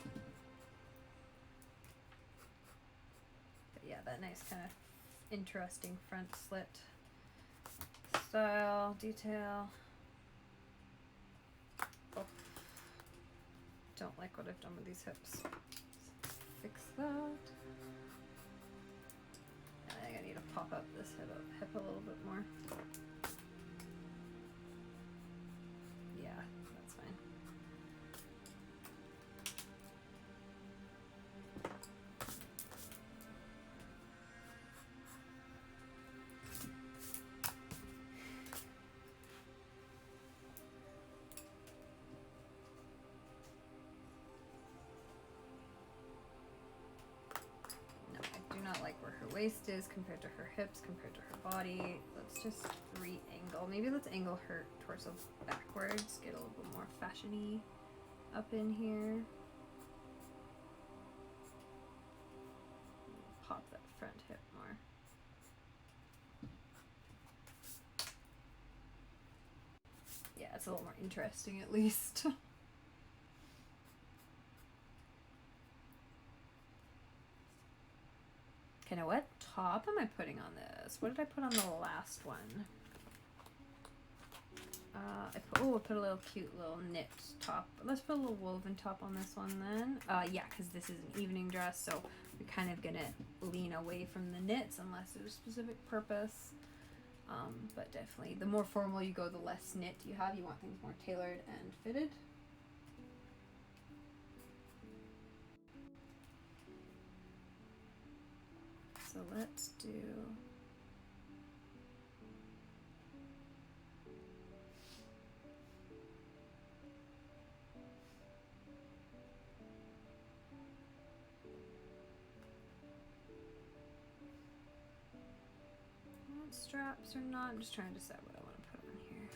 Okay. But yeah, that nice kind of interesting front slit style, detail. Oh. Don't like what I've done with these hips. Fix that. I think I need to pop up this hip a little bit more. Yeah, that's fine. Waist is compared to her hips, compared to her body. Let's just re-angle. Maybe let's angle her torso backwards, get a little bit more fashion-y up in here. Pop that front hip more. Yeah, it's a little more interesting at least. Okay, now what top am I putting on this? What did I put on the last one? I put a little cute little knit top. Let's put a little woven top on this one then. Yeah, because this is an evening dress, so we're kind of gonna lean away from the knits unless there's a specific purpose. But definitely, the more formal you go, the less knit you have. You want things more tailored and fitted. So let's do... straps or not. I'm just trying to decide what I want to put on here.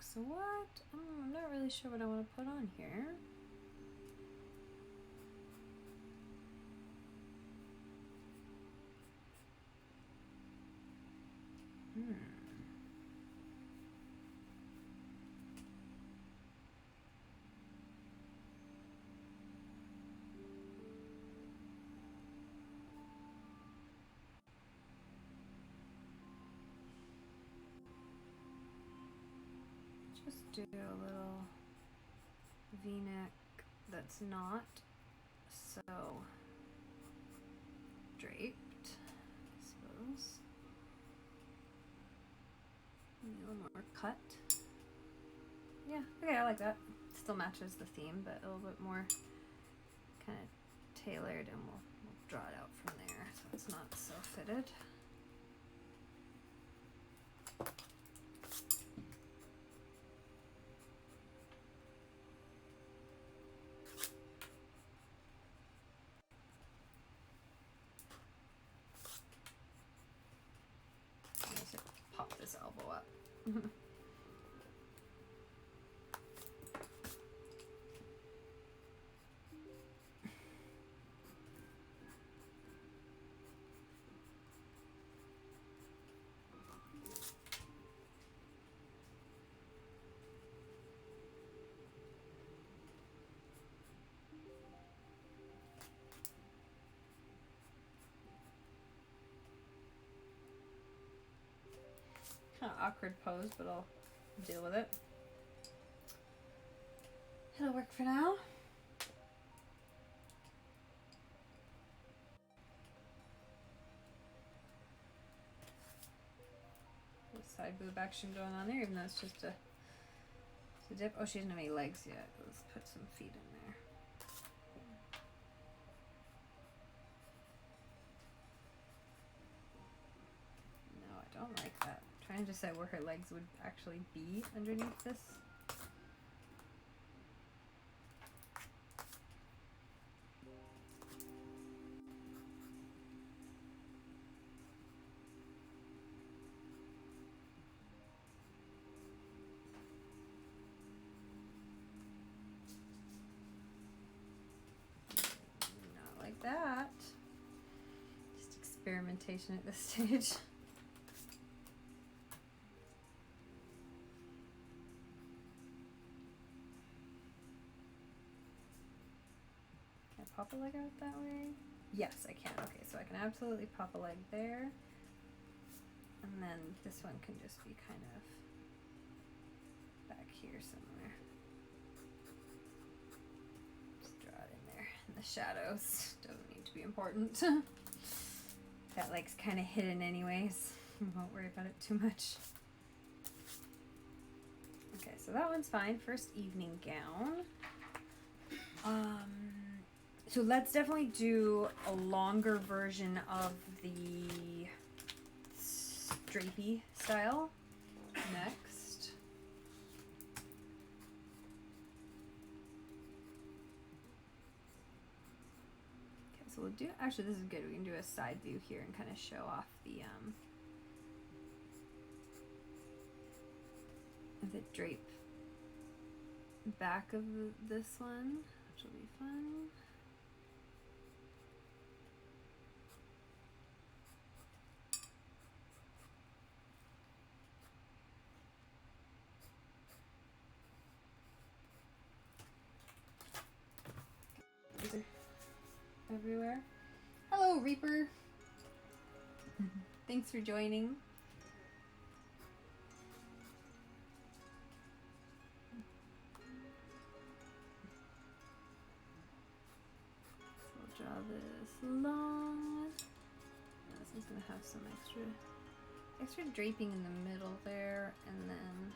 So what? I'm not really sure what I want to put on here. Just do a little V-neck that's not so draped, I suppose. Maybe a little more cut. Yeah, okay, I like that. Still matches the theme, but a little bit more kind of tailored, and we'll draw it out from there so it's not so fitted. Pop this elbow up. Kind of awkward pose, but I'll deal with it. It'll work for now. Side boob action going on there, even though it's just a dip. Oh, she doesn't have any legs yet. Let's put some feet in there. No, I don't like that. I'm trying to decide where her legs would actually be underneath this. That. Just experimentation at this stage. Can I pop a leg out that way? Yes, I can. Okay, so I can absolutely pop a leg there. And then this one can just be kind of back here somewhere. Just draw it in there. In the shadows. Doesn't need to be important. That leg's kind of hidden anyways. Won't worry about it too much. Okay, so that one's fine. First evening gown. So let's definitely do a longer version of the drapey style next. Okay, so we'll do, actually this is good, we can do a side view here and kind of show off the drape back of this one, which will be fun. These are everywhere. Hello, Reaper. Thanks for joining. Draw this long. This is gonna have some extra draping in the middle there, and then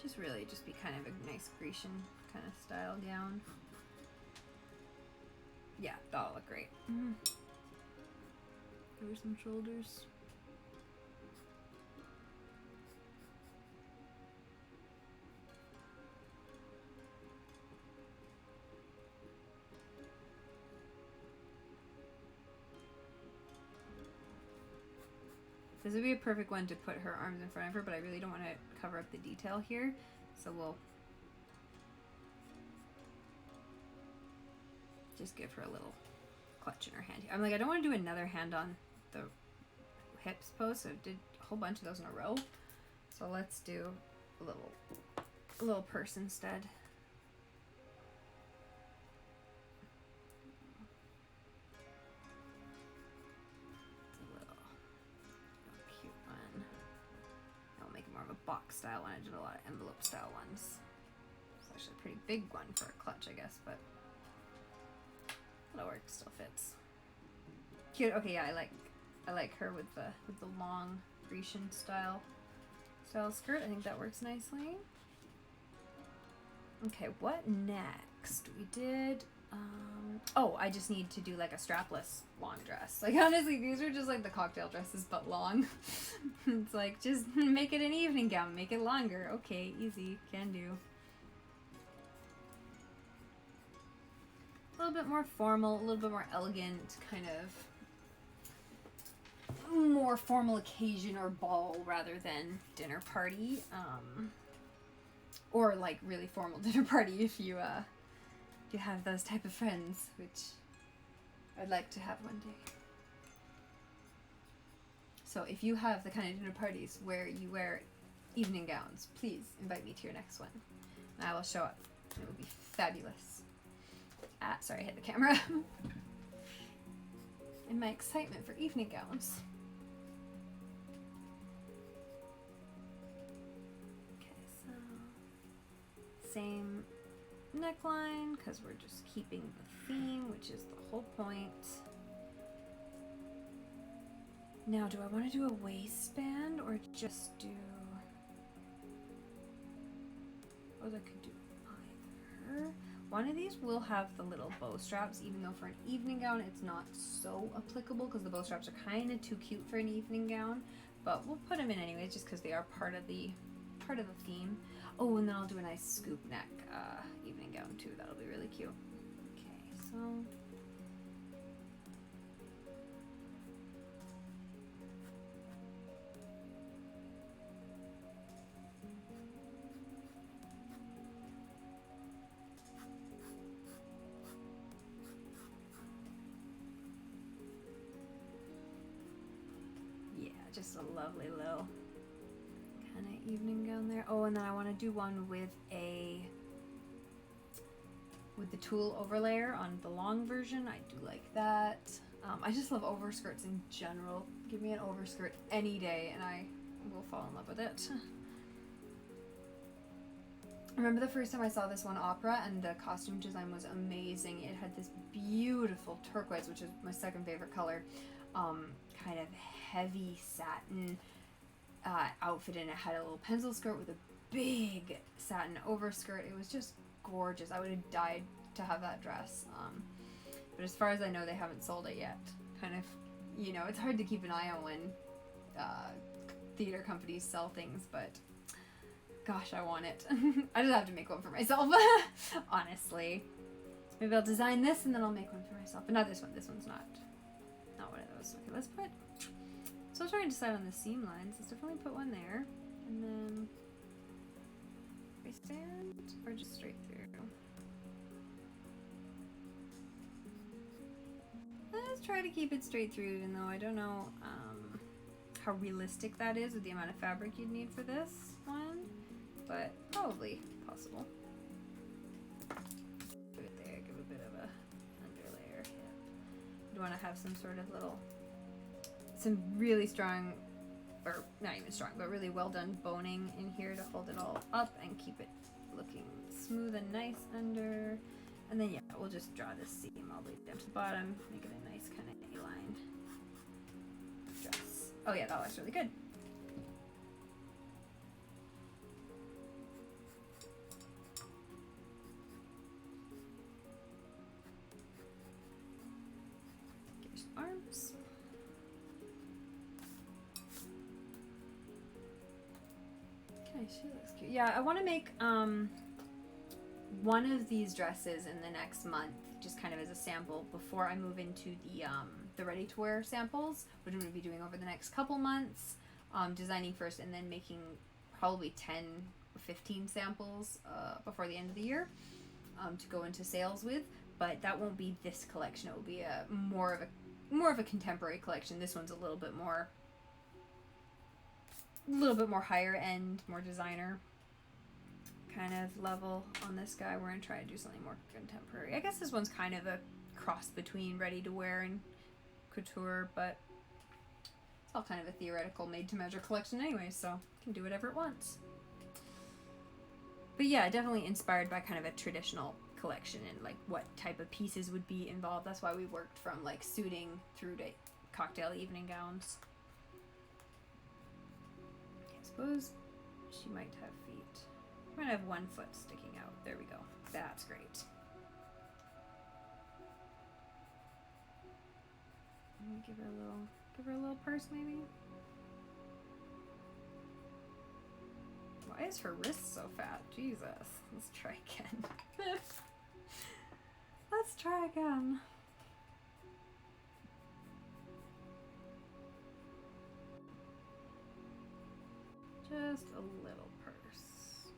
just really just be kind of a nice Grecian kind of style gown. Yeah, that'll look great. Over some shoulders. This would be a perfect one to put her arms in front of her, but I really don't want to cover up the detail here. So we'll just give her a little clutch in her hand. I'm like, I don't want to do another hand on the hips pose, so I did a whole bunch of those in a row. So let's do a little purse instead. Box style one. I did a lot of envelope style ones. It's actually a pretty big one for a clutch, I guess, but it'll work. Still fits. Cute. Okay, yeah, I like her with the long Grecian style skirt. I think that works nicely. Okay, what next? We did. Oh, I just need to do like a strapless long dress. Like honestly, these are just like the cocktail dresses but long. It's like just make it an evening gown, make it longer. Okay, easy, can do. A little bit more formal, a little bit more elegant, kind of more formal occasion or ball rather than dinner party. Or like really formal dinner party if you have those type of friends, which I'd like to have one day. So if you have the kind of dinner parties where you wear evening gowns, please invite me to your next one. And I will show up. It will be fabulous. Sorry, I hit the camera. In my excitement for evening gowns. Okay, so same neckline, because we're just keeping the theme, which is the whole point. Now, do I want to do a waistband or just do... Or I could do either. One of these will have the little bow straps, even though for an evening gown it's not so applicable because the bow straps are kind of too cute for an evening gown. But we'll put them in anyways, just because they are part of the theme. Oh, and then I'll do a nice scoop neck evening gown too. That'll be really cute. Okay, so yeah, just a lovely little kind of evening gown there. Oh, and then I want to do one with the tulle overlayer on the long version. I do like that. I just love overskirts in general. Give me an overskirt any day and I will fall in love with it. I remember the first time I saw this one opera and the costume design was amazing. It had this beautiful turquoise, which is my second favorite color, kind of heavy satin outfit, and it had a little pencil skirt with a big satin overskirt. It was just gorgeous. I would have died to have that dress. But as far as I know, they haven't sold it yet. Kind of, you know, it's hard to keep an eye on when theater companies sell things, but gosh, I want it. I just have to make one for myself, honestly. Maybe I'll design this and then I'll make one for myself. But not this one. This one's not one of those. Okay, let's put... So I was trying to decide on the seam lines. Let's definitely put one there. And then... waistband or just straight through? Let's try to keep it straight through, even though I don't know how realistic that is with the amount of fabric you'd need for this one. But probably possible. Give it there, give a bit of a underlayer. Yeah. You want to have some sort of little, some really strong, or not even strong, but really well done boning in here to hold it all up and keep it looking smooth and nice under. And then yeah, we'll just draw this seam all the way down to the bottom, make it a nice kind of A-line dress. Oh yeah, that looks really good. Here's the arms. Okay, she looks cute. Yeah, I want to make one of these dresses in the next month, just kind of as a sample before I move into the ready-to-wear samples, which I'm going to be doing over the next couple months, designing first and then making probably 10 or 15 samples before the end of the year to go into sales with. But that won't be this collection. It will be more of a contemporary collection. This one's a little bit more higher end, more designer kind of level on this guy. We're gonna try to do something more contemporary. I guess this one's kind of a cross between ready to wear and couture, but it's all kind of a theoretical made to measure collection anyway, so it can do whatever it wants. But yeah, definitely inspired by kind of a traditional collection and like what type of pieces would be involved. That's why we worked from like suiting through to cocktail evening gowns. I suppose she might have feet. I'm gonna have one foot sticking out. There we go. That's great. Give her a little purse maybe. Why is her wrist so fat? Jesus. Let's try again. Let's try again. Just a little purse.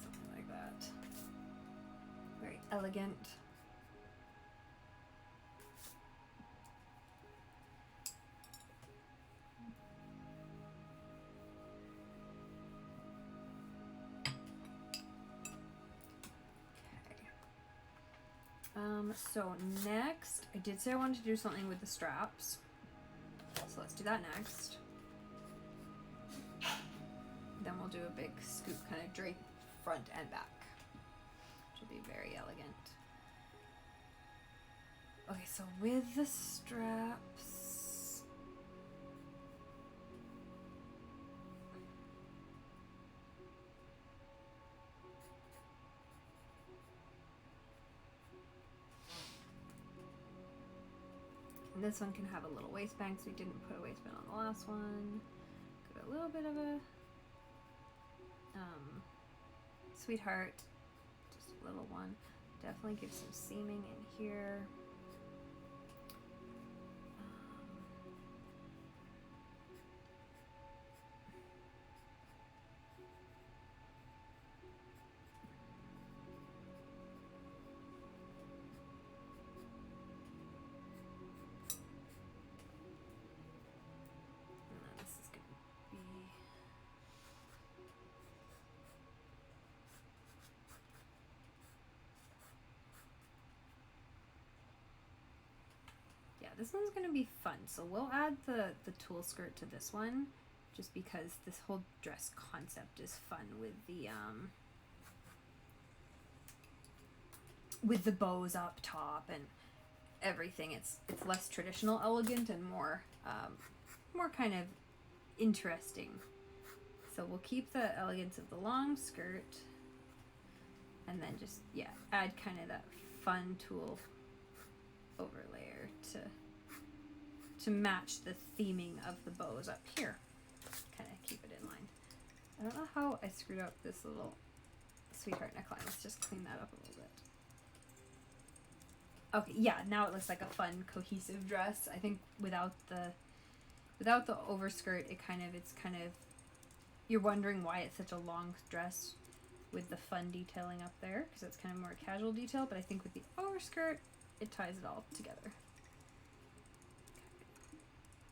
Something like that. Very elegant. So next, I did say I wanted to do something with the straps. So let's do that next. Then we'll do a big scoop kind of drape front and back, which will be very elegant. Okay, so with the straps, and this one can have a little waistband, so we didn't put a waistband on the last one. Got a little bit of a sweetheart, just a little one. Definitely give some seaming in here. This one's gonna be fun, so we'll add the tulle skirt to this one, just because this whole dress concept is fun with the bows up top, everything. It's less traditional elegant and more more kind of interesting. So we'll keep the elegance of the long skirt, and then just, yeah, add kind of that fun tulle overlayer to match the theming of the bows up here. Kind of keep it in line. I don't know how I screwed up this little sweetheart neckline. Let's just clean that up a little bit. Okay, yeah, now it looks like a fun, cohesive dress. I think without the overskirt, it's kind of, you're wondering why it's such a long dress with the fun detailing up there, because it's kind of more casual detail, but I think with the overskirt, it ties it all together.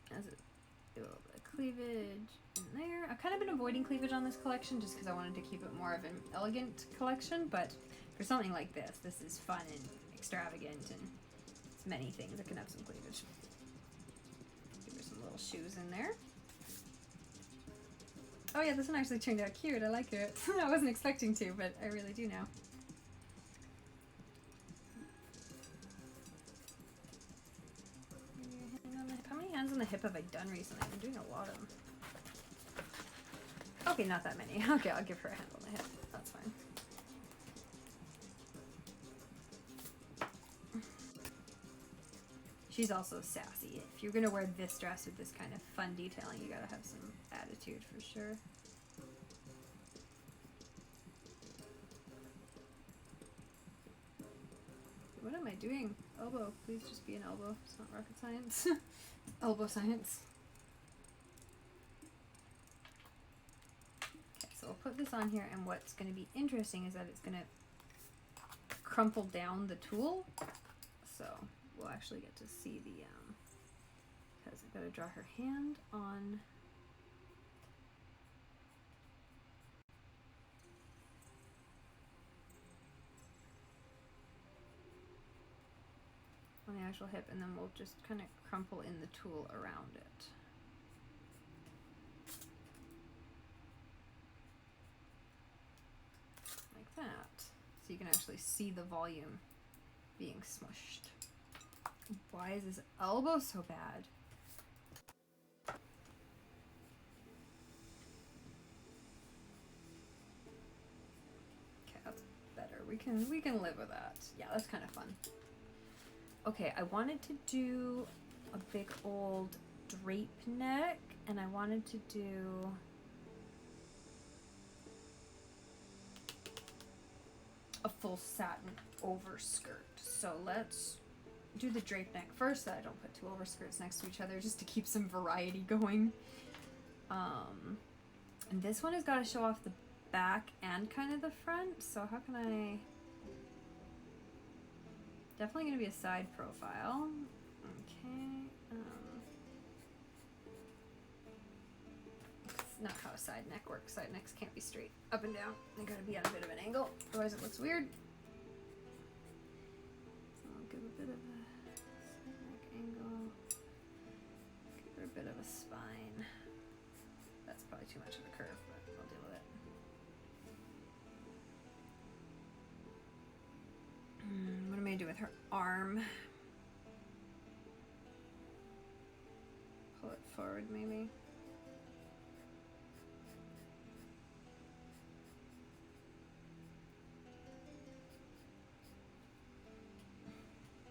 Okay. As a little bit of cleavage in there. I've kind of been avoiding cleavage on this collection just because I wanted to keep it more of an elegant collection, but for something like this is fun and extravagant, and it's many things that can have some cleavage. Give her some little shoes in there. Oh yeah, this one actually turned out cute. I like it. I wasn't expecting to, but I really do now. How many hands on the hip have I done recently? I've been doing a lot of them. Okay, not that many. Okay, I'll give her a hand on the hip. That's fine. She's also sassy. If you're gonna wear this dress with this kind of fun detailing, you gotta have some attitude for sure. What am I doing? Elbow. Please just be an elbow. It's not rocket science. Elbow science. Okay, so I'll put this on here, and what's going to be interesting is that it's going to crumple down the tulle. So we'll actually get to see the, because I've got to draw her hand on the actual hip, and then we'll just kind of crumple in the tulle around it. Like that. So you can actually see the volume being smushed. Why is this elbow so bad? Okay, that's better. We can live with that. Yeah, that's kind of fun. Okay, I wanted to do a big old drape neck, and I wanted to do a full satin overskirt. So let's do the drape neck first, so that I don't put two overskirts next to each other, just to keep some variety going. And this one has got to show off the back and kind of the front, so how can I... Definitely going to be a side profile. Okay. It's not how a side neck works. Side necks can't be straight up and down. They got to be at a bit of an angle, otherwise it looks weird. So I'll give a bit of a side neck angle. Give her a bit of a spine. That's probably too much of a curve, but I'll deal with it. What am I gonna do with her arm? Pull it forward, maybe.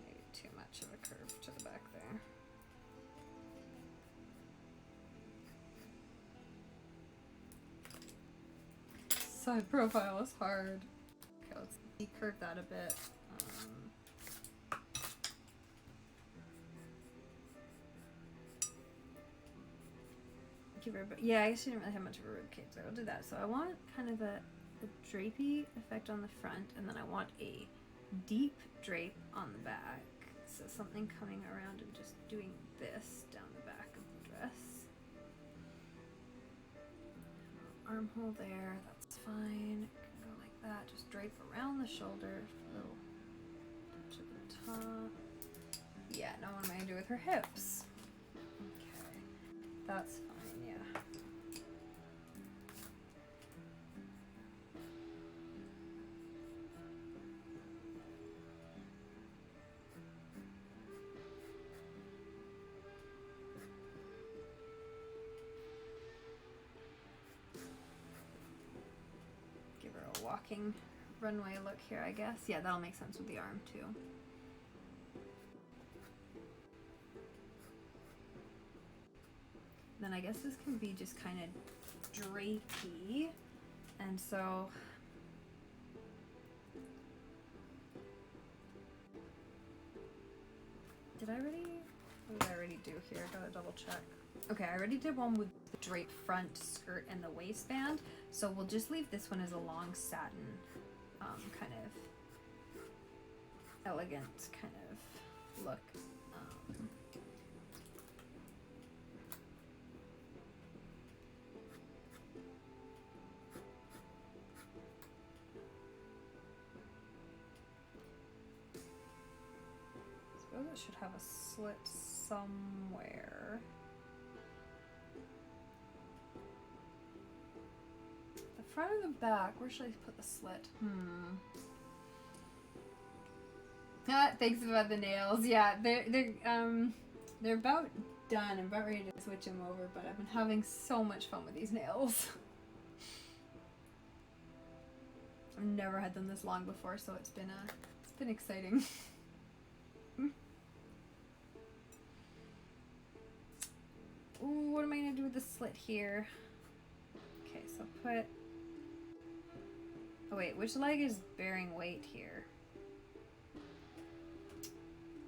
Maybe too much of a curve to the back there. Side profile is hard. Okay, let's decurve that a bit. Give her, yeah, I guess she didn't really have much of a rib cage, so I'll do that. So I want kind of a drapey effect on the front, and then I want a deep drape on the back. So something coming around and just doing this down the back of the dress. Armhole there, that's fine. Can go like that. Just drape around the shoulder, a little touch at the top. Yeah, now what am I gonna do with her hips? Okay, that's fine. Yeah. walking runway look here, I guess. Yeah, that'll make sense with the arm too. Then I guess this can be just kind of drapey, and so what did I already do here? Gotta double check. Okay, I already did one with the drape front skirt and the waistband, so we'll just leave this one as a long satin, kind of elegant kind of look. I suppose it should have a slit somewhere. The front or the back? Where should I put the slit? Thanks about the nails. Yeah, they're about done. I'm about ready to switch them over, but I've been having so much fun with these nails. I've never had them this long before, so it's been exciting. Ooh, what am I gonna do with the slit here? Okay, so put. Oh wait, which leg is bearing weight here?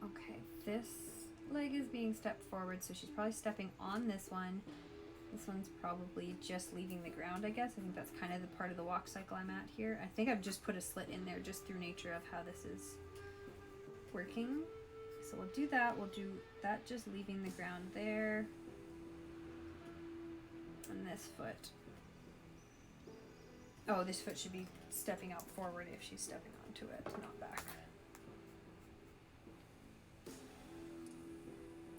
Okay, this leg is being stepped forward, so she's probably stepping on this one. This one's probably just leaving the ground, I guess. I think that's kind of the part of the walk cycle I'm at here. I think I've just put a slit in there just through nature of how this is working. So we'll do that. We'll do that just leaving the ground there. And this foot. Oh, this foot should be stepping out forward if she's stepping onto it, not back.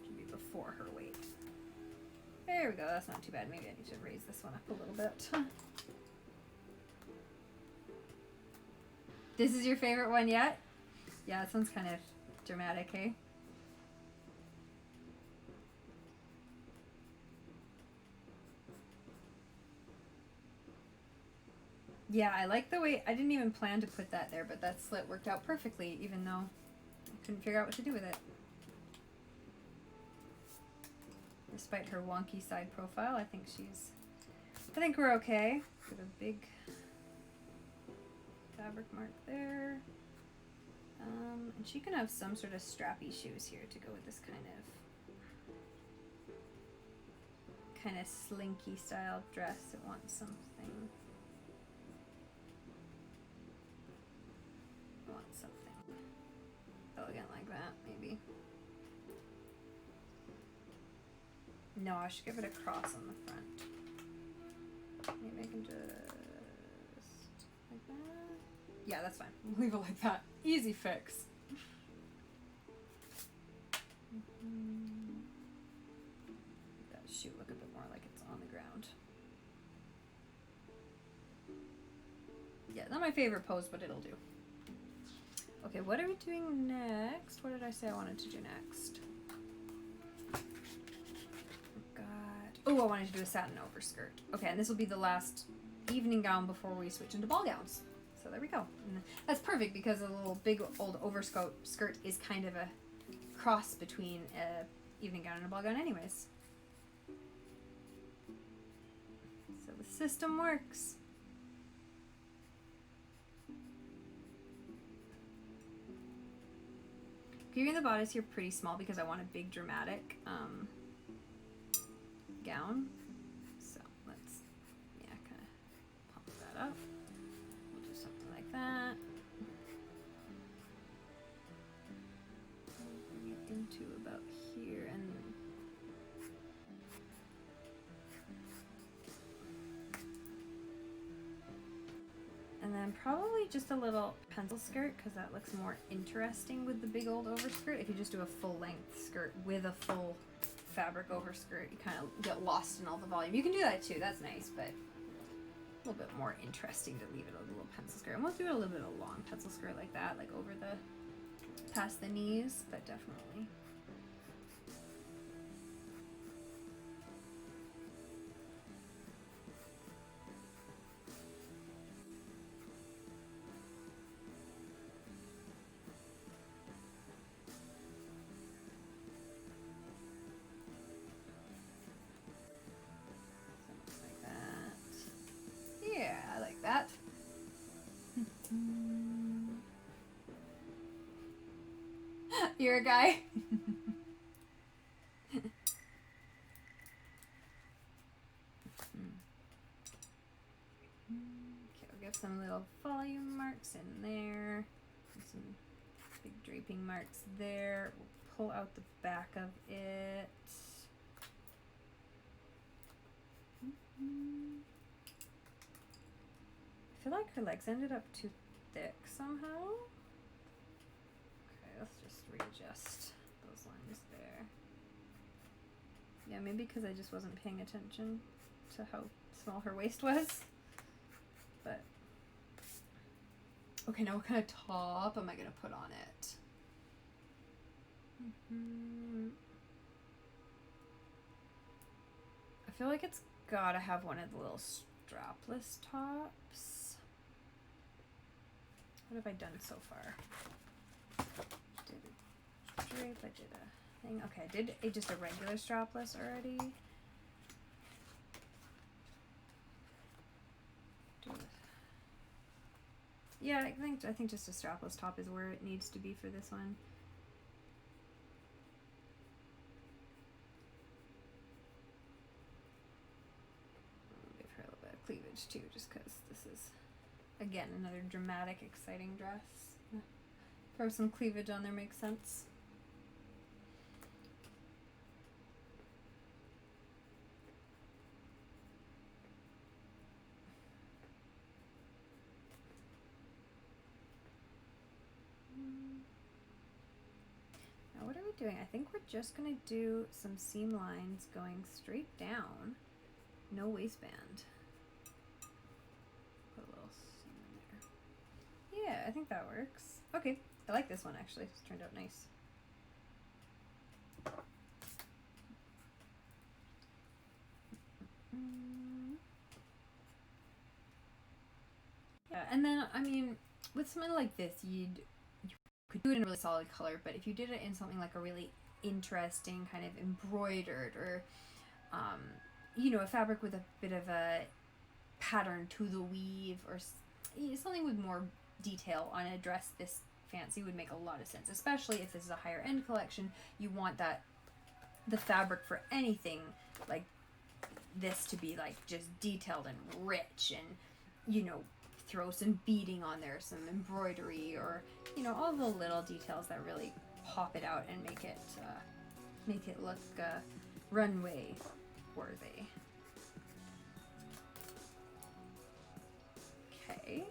Should be before her weight. There we go, that's not too bad. Maybe I need to raise this one up a little bit. This is your favorite one yet? Yeah, this one's kind of dramatic, eh? Yeah, I like the way, I didn't even plan to put that there, but that slit worked out perfectly, even though I couldn't figure out what to do with it. Despite her wonky side profile, I think we're okay. Put a big fabric mark there. And she can have some sort of strappy shoes here to go with this kind of slinky style dress. It wants something. Elegant like that, maybe. No, I should give it a cross on the front. Maybe I can just like that. Yeah, that's fine. Leave it like that. Easy fix. That shoe look a bit more like it's on the ground. Yeah, not my favorite pose, but it'll do. Okay, what are we doing next? What did I say I wanted to do next? Oh, I wanted to do a satin overskirt. Okay, and this will be the last evening gown before we switch into ball gowns. So there we go. And that's perfect because a little big old overskirt is kind of a cross between a evening gown and a ball gown anyways. So the system works. Keeping the bodice here pretty small because I want a big dramatic gown. So let's, yeah, kind of pump that up. We'll do something like that. Bring it into about here and then probably just a little pencil skirt because that looks more interesting with the big old overskirt. If you just do a full length skirt with a full fabric overskirt, you kind of get lost in all the volume. You can do that too, that's nice, but a little bit more interesting to leave it a little pencil skirt. And we'll do a little bit of a long pencil skirt like that, like over the, past the knees, but definitely. You're a guy. Okay, we'll get some little volume marks in there. Some big draping marks there. We'll pull out the back of it. I feel like her legs ended up too thick somehow. Okay, let's just readjust those lines there. Yeah, maybe because I just wasn't paying attention to how small her waist was. But okay, now what kind of top am I gonna put on it? I feel like it's gotta have one of the little strapless tops. What have I done so far? Did a drape, I did a thing. Okay, I did just a regular strapless already. Yeah, I think just a strapless top is where it needs to be for this one. I'll give her a little bit of cleavage too, just because this is, again, another dramatic, exciting dress. Throw some cleavage on there makes sense. Now what are we doing? I think we're just going to do some seam lines going straight down. No waistband. Put a little seam in there. Yeah, I think that works. Okay, I like this one actually. It's turned out nice. Yeah, and then, I mean, with something like this, you could do it in a really solid color, but if you did it in something like a really interesting kind of embroidered or, you know, a fabric with a bit of a pattern to the weave or something with more detail on a dress this fancy would make a lot of sense, especially if this is a higher end collection. You want that, the fabric for anything like this to be like just detailed and rich and, you know, throw some beading on there, some embroidery, or, you know, all the little details that really pop it out and make it look runway worthy. Okay,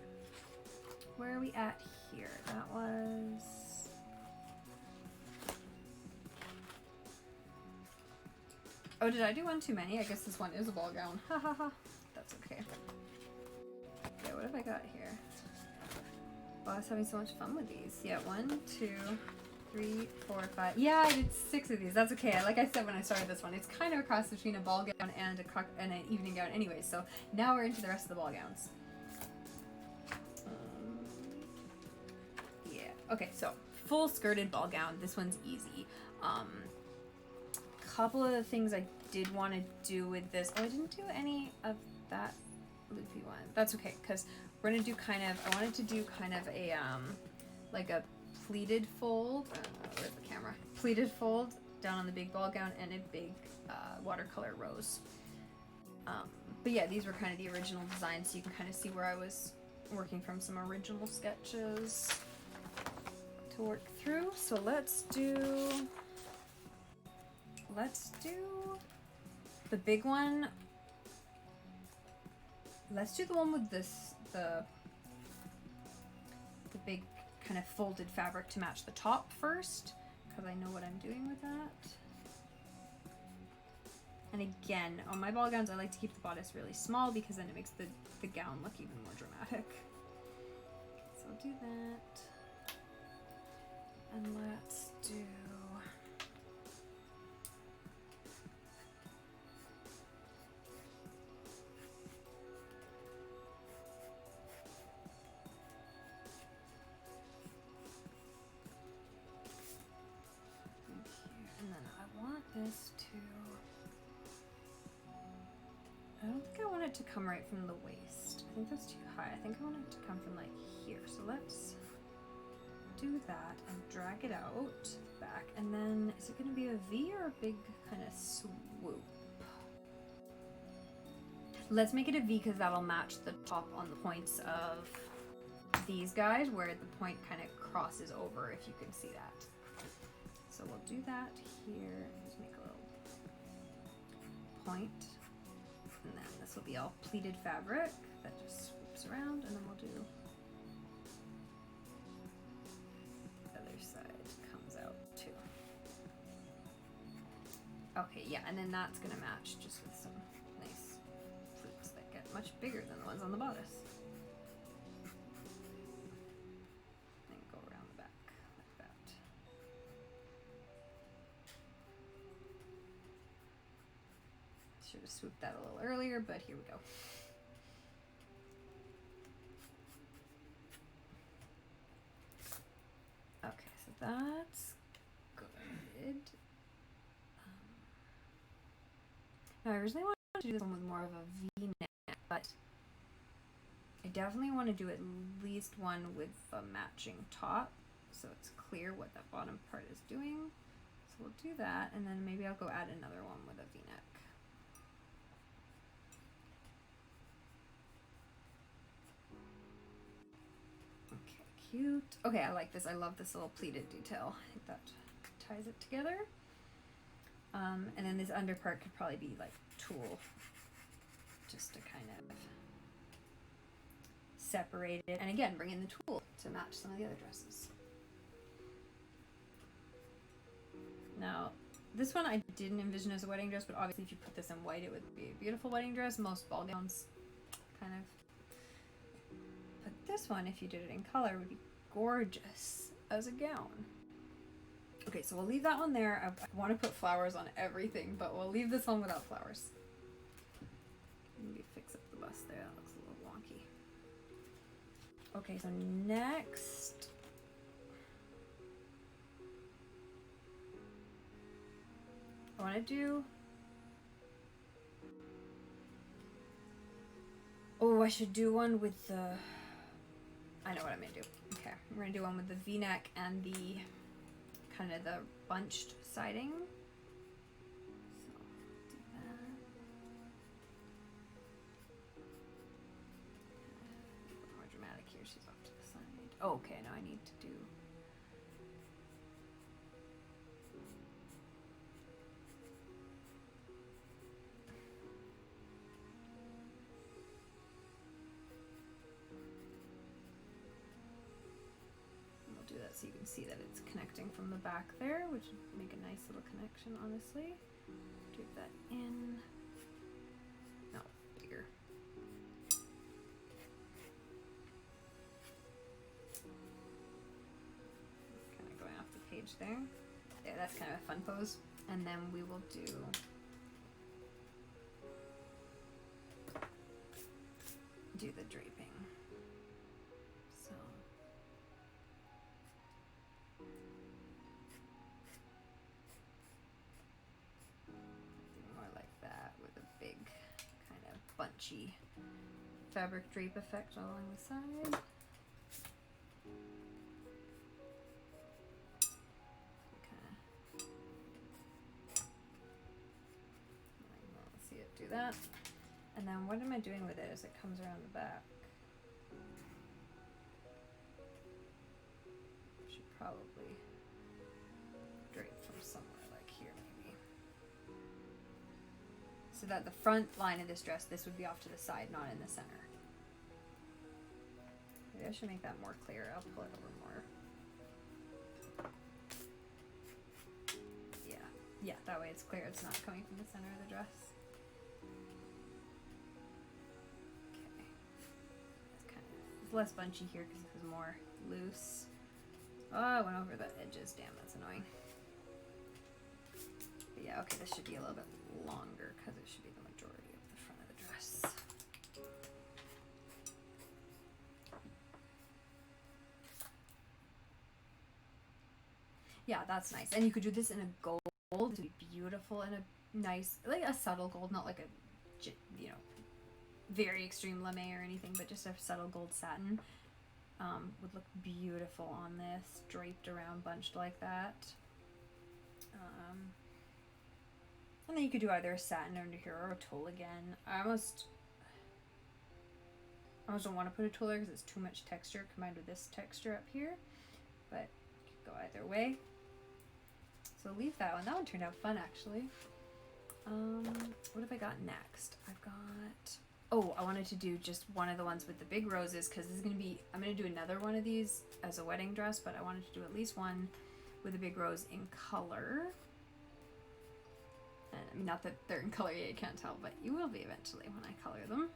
where are we at here? That was, oh, did I do one too many? I guess this one is a ball gown. Ha ha ha. That's okay. Okay, what have I got here? Oh, I was having so much fun with these. Yeah, 1, 2, 3, 4, 5. Yeah, I did 6 of these. That's okay. Like I said when I started this one, it's kind of a cross between a ball gown and an evening gown anyway. So now we're into the rest of the ball gowns. Yeah. Okay, so full skirted ball gown. This one's easy. Couple of the things I did want to do with this. Oh, I didn't do any of that loopy one. That's okay, because we're gonna do kind of, I wanted to do kind of a like a pleated fold. Where's the camera? Pleated fold down on the big ball gown and a big watercolor rose. But yeah, these were kind of the original designs, so you can kind of see where I was working from some original sketches to work through. So let's do the big one. Let's do the one with this, the big kind of folded fabric to match the top first, because I know what I'm doing with that. And again, on my ball gowns, I like to keep the bodice really small because then it makes the gown look even more dramatic. So I'll do that. And let's do... this to, I don't think I want it to come right from the waist. I think that's too high. I think I want it to come from like here. So let's do that and drag it out back, and then is it going to be a V or a big kind of swoop? Let's make it a V because that'll match the top on the points of these guys where the point kind of crosses over, if you can see that. So we'll do that here. Just make a little point, and then this will be all pleated fabric that just swoops around, and then we'll do the other side comes out too. Okay, yeah, and then that's gonna match just with some nice flutes that get much bigger than the ones on the bodice. And go around the back like that. Should have swooped that a little earlier, but here we go. Okay, so that's good. Now I originally wanted to do this one with more of a V-neck, but I definitely want to do at least one with a matching top, so it's clear what that bottom part is doing. So we'll do that, and then maybe I'll go add another one with a V-neck. Cute. Okay, I like this. I love this little pleated detail. I think that ties it together. And then this under part could probably be like tulle, just to kind of separate it. And again, bring in the tulle to match some of the other dresses. Now, this one I didn't envision as a wedding dress, but obviously if you put this in white, it would be a beautiful wedding dress. Most ball gowns kind of. But this one, if you did it in color, would be gorgeous as a gown. Okay, so we'll leave that one there. I want to put flowers on everything, but we'll leave this one without flowers. Maybe fix up the bust there. That looks a little wonky. Okay, so next, I want to do... Oh, I should do one with the... I know what I'm going to do. Okay, we're going to do one with the V-neck and the kind of the bunched siding. So, do that. A little more dramatic here. She's off to the side. Oh, okay, now I need to do... do that so you can see that it's connecting from the back there, which would make a nice little connection, honestly. Do that in. No, bigger. Kind of going off the page there. Yeah, that's kind of a fun pose. And then we will do the draping. Bunchy fabric drape effect along the side. Let's see it do that. And then what am I doing with it as it comes around the back? Should probably drape from somewhere like here maybe. So that the front line of this dress, this would be off to the side, not in the center. Maybe I should make that more clear. I'll pull it over more. Yeah, that way it's clear it's not coming from the center of the dress. Okay. It's less bunchy here because this is more loose. Oh, I went over the edges. Damn, that's annoying. But yeah, okay, this should be a little bit longer because it should be the majority of the front of the dress. Yeah, that's nice. And you could do this in a gold. It would be beautiful in a nice, like a subtle gold, not like a, you know, very extreme lame or anything, but just a subtle gold satin. would look beautiful on this, draped around, bunched like that. And then you could do either a satin under here or a tulle again. I almost don't want to put a tulle there because it's too much texture combined with this texture up here, but you could go either way. So leave that one. That one turned out fun actually. What have I got next? I've got, oh, I wanted to do just one of the ones with the big roses because this is going to be, I'm going to do another one of these as a wedding dress, but I wanted to do at least one with a big rose in color. And I mean, not that they're in color yet, you can't tell, but you will be eventually when I color them.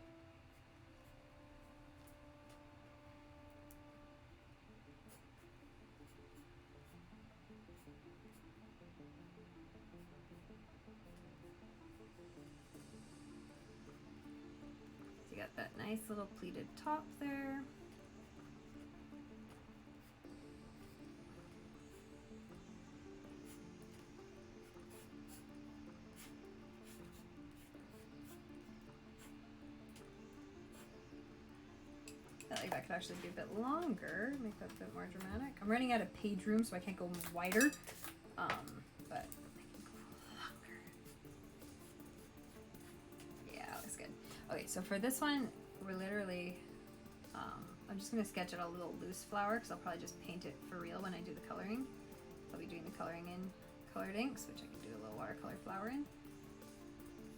Got that nice little pleated top there. I feel like that could actually be a bit longer, make that a bit more dramatic. I'm running out of page room, so I can't go wider, but I can go longer. Yeah, that looks good. Okay, so for this one, we're literally, I'm just going to sketch out a little loose flower because I'll probably just paint it for real when I do the coloring. I'll be doing the coloring in colored inks, which I can do a little watercolor flower in.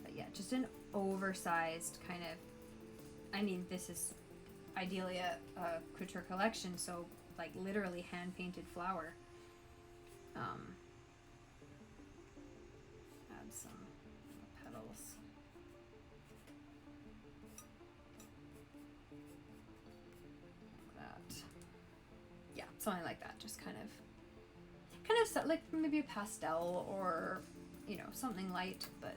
But yeah, just an oversized kind of, I mean, this is ideally a couture collection, so like literally hand-painted flower. Add some petals. Yeah, something like that. Just kind of like maybe a pastel or, you know, something light, but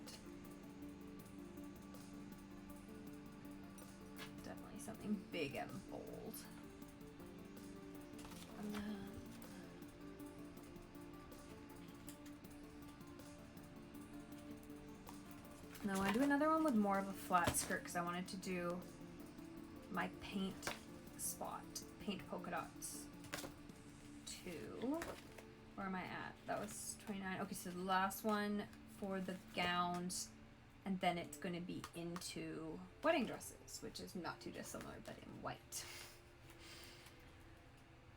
definitely something big and bold. And then I want to do another one with more of a flat skirt because I wanted to do my paint spot, paint polka dots. Where am I at? That was 29. Okay, so the last one for the gowns, and then it's going to be into wedding dresses, which is not too dissimilar, but in white.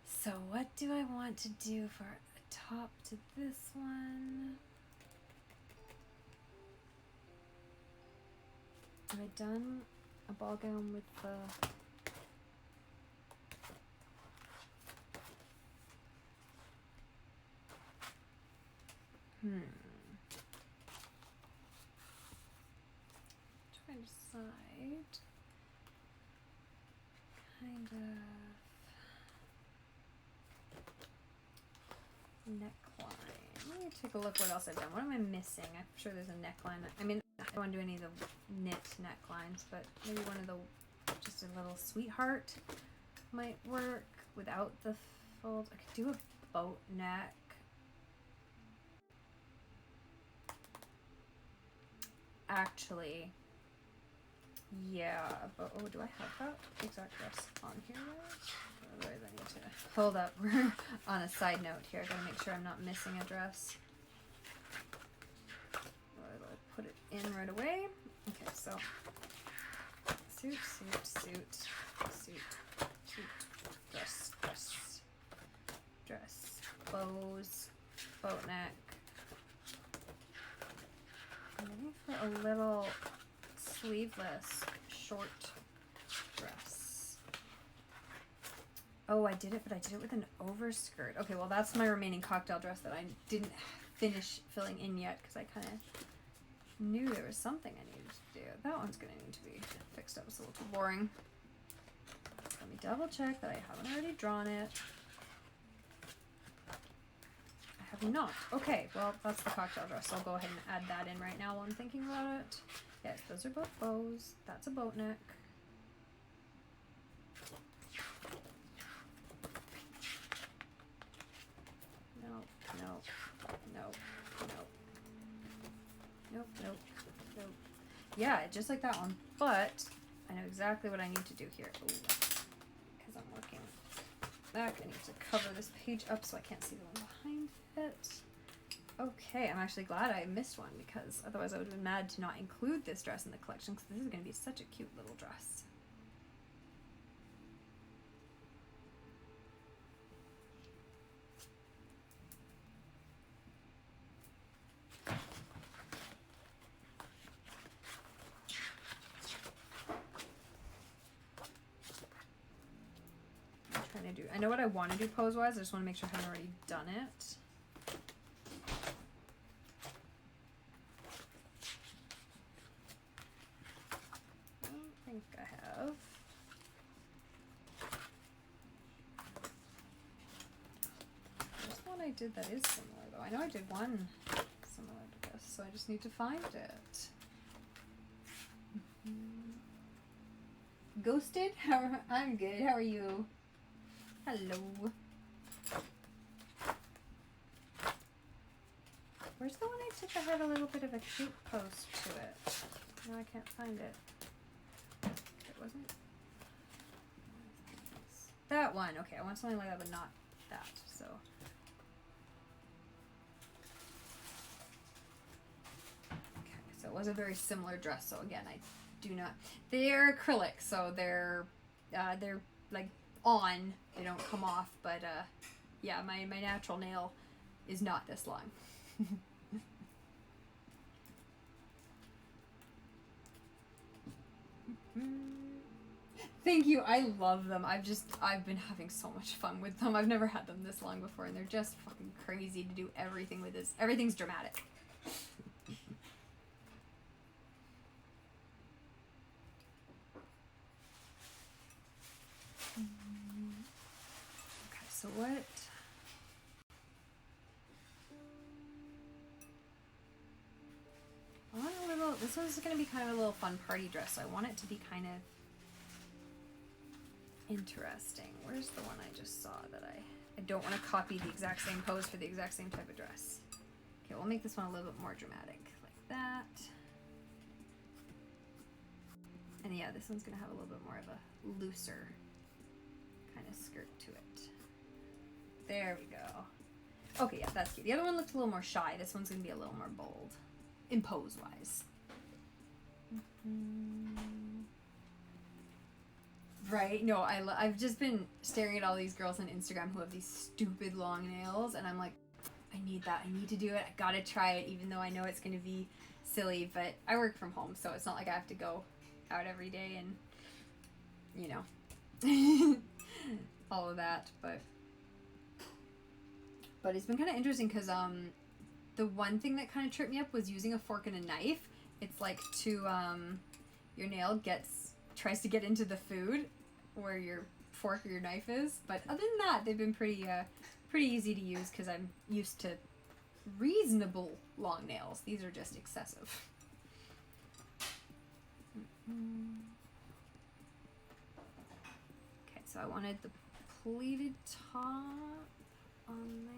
So what do I want to do for a top to this one? Have I done a ball gown with the... Trying to decide. Kind of neckline. Let me take a look what else I've done. What am I missing? I'm sure there's a neckline. I mean, I don't want to do any of the knit necklines, but maybe one of the, just a little sweetheart might work without the fold. I could do a boat neck. Actually, yeah, but oh, do I have that exact dress on here yet? Otherwise I need to hold up. We're on a side note here. I gotta make sure I'm not missing a dress. I'll put it in right away. Okay, so suit, dress, bows, boat neck. Maybe for a little sleeveless short dress. Oh, I did it, but I did it with an overskirt. Okay, well that's my remaining cocktail dress that I didn't finish filling in yet because I kind of knew there was something I needed to do. That one's going to need to be fixed up. It's a little too boring. Let me double check that I haven't already drawn it. I have not. Okay, well, that's the cocktail dress. So I'll go ahead and add that in right now while I'm thinking about it. Yes, those are both bows. That's a boat neck. Nope. Yeah, just like that one. But I know exactly what I need to do here. Ooh, because I'm working back. I need to cover this page up so I can't see the one behind it. Okay, I'm actually glad I missed one because otherwise I would have been mad to not include this dress in the collection because this is going to be such a cute little dress. I know what I want to do pose-wise, I just want to make sure I haven't already done it. I don't think I have. There's one I did that is similar though. I know I did one similar to this, so I just need to find it. Ghosted? I'm good. How are you? Hello. Where's the one I took that had a little bit of a cute pose to it? No, I can't find it. It wasn't. That one. Okay, I want something like that, but not that. So. Okay, so it was a very similar dress. So again, I do not. They're acrylic, so they're like on. They don't come off, but yeah, my natural nail is not this long. Thank you. I love them. I've been having so much fun with them. I've never had them this long before, and they're just fucking crazy to do everything with this. Everything's dramatic. So what? I want a little, this one's going to be kind of a little fun party dress, so I want it to be kind of interesting. Where's the one I just saw that I don't want to copy the exact same pose for the exact same type of dress. Okay, we'll make this one a little bit more dramatic, like that. And yeah, this one's going to have a little bit more of a looser kind of skirt to it. There we go. Okay, yeah, that's cute. The other one looked a little more shy. This one's going to be a little more bold, in pose-wise. Right? No, I've just been staring at all these girls on Instagram who have these stupid long nails, and I'm like, I need that. I need to do it. I gotta try it, even though I know it's going to be silly, but I work from home, so it's not like I have to go out every day and, you know, all of that, but it's been kind of interesting because the one thing that kind of tripped me up was using a fork and a knife. It's like your nail tries to get into the food where your fork or your knife is, but other than that, they've been pretty easy to use because I'm used to reasonable long nails. These are just excessive. Okay, so I wanted the pleated top on there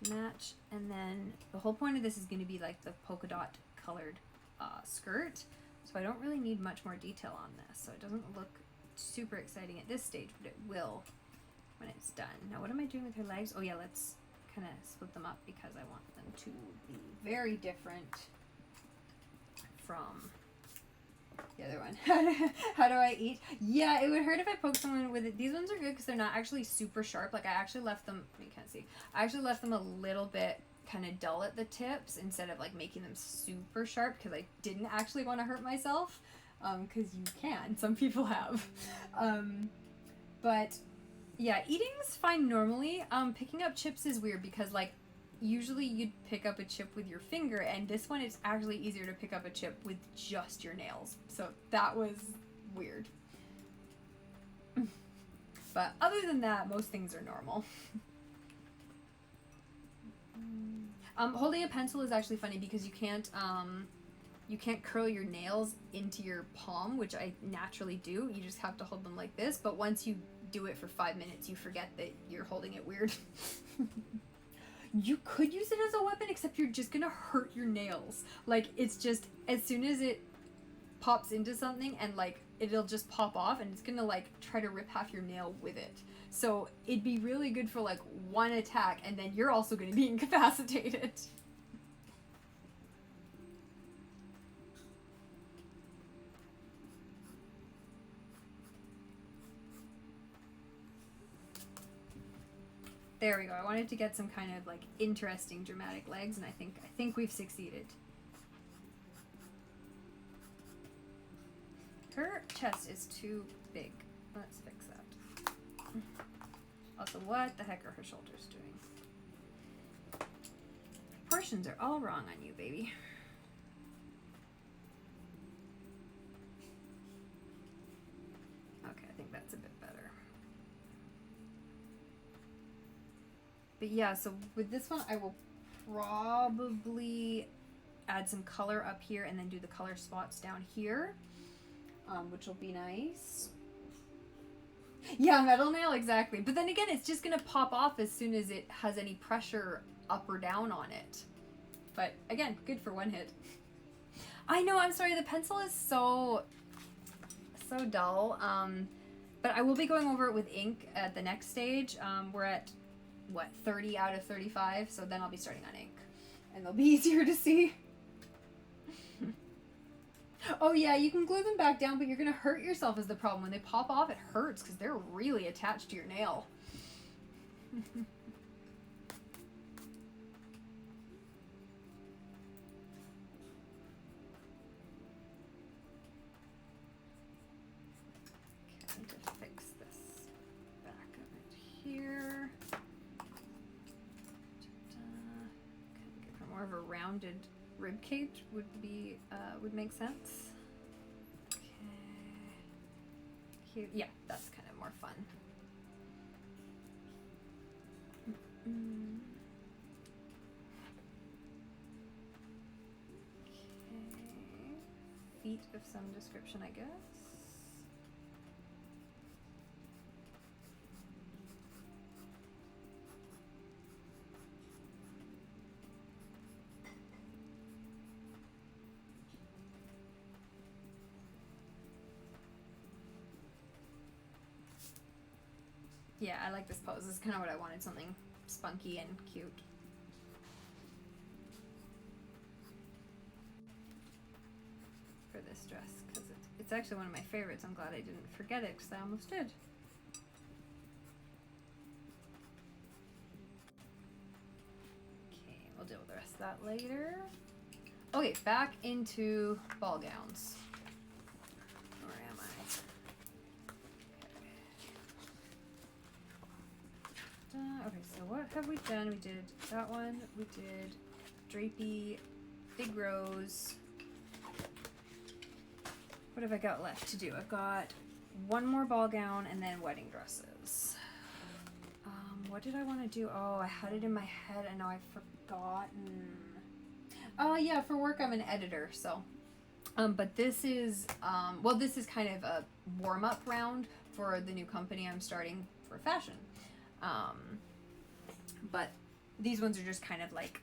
to match, and then the whole point of this is going to be like the polka dot colored skirt, so I don't really need much more detail on this, so it doesn't look super exciting at this stage, but it will when it's done. Now what am I doing with her legs? Oh yeah, let's kind of split them up because I want them to be very different from the other one. How do I eat? Yeah, it would hurt if I poked someone with it. These ones are good because they're not actually super sharp. Like I actually left them, you can't see, I actually left them a little bit kind of dull at the tips instead of like making them super sharp because I didn't actually want to hurt myself, because you can, some people have. But yeah, eating's fine normally. Picking up chips is weird because like usually you'd pick up a chip with your finger, and this one it's actually easier to pick up a chip with just your nails. So that was weird. But other than that, most things are normal. Holding a pencil is actually funny because you can't curl your nails into your palm, which I naturally do. You just have to hold them like this. But once you do it for 5 minutes, you forget that you're holding it weird. You could use it as a weapon, except you're just gonna hurt your nails. Like, it's just, as soon as it pops into something and like it'll just pop off and it's gonna like try to rip half your nail with it. So it'd be really good for like one attack and then you're also gonna be incapacitated. There we go. I wanted to get some kind of like interesting dramatic legs, and I think we've succeeded. Her chest is too big. Let's fix that. Also, what the heck are her shoulders doing? Proportions are all wrong on you, baby. Okay, I think that's a bit better. But yeah, so with this one, I will probably add some color up here and then do the color spots down here, which will be nice. Yeah, metal nail, exactly. But then again, it's just going to pop off as soon as it has any pressure up or down on it. But again, good for one hit. I know, I'm sorry, the pencil is so dull. But I will be going over it with ink at the next stage. We're at what, 30 out of 35, so then I'll be starting on ink and they'll be easier to see. Oh yeah, you can glue them back down, but you're gonna hurt yourself is the problem. When they pop off, it hurts because they're really attached to your nail. Okay, I need to fix this back of it here. More of a rounded rib cage would make sense. Okay. Here, yeah, that's kind of more fun. Okay. Feet of some description, I guess. Yeah, I like this pose. This is kind of what I wanted, something spunky and cute. For this dress, because it's actually one of my favorites. I'm glad I didn't forget it, because I almost did. Okay, we'll deal with the rest of that later. Okay, back into ball gowns. Where am I? Okay, so what have we done? We did that one. We did drapey, big rose. What have I got left to do? I've got one more ball gown and then wedding dresses. What did I want to do? Oh, I had it in my head and now I've forgotten. Oh yeah, for work I'm an editor, so. But this is, well, this is kind of a warm-up round for the new company I'm starting for fashion. But these ones are just kind of like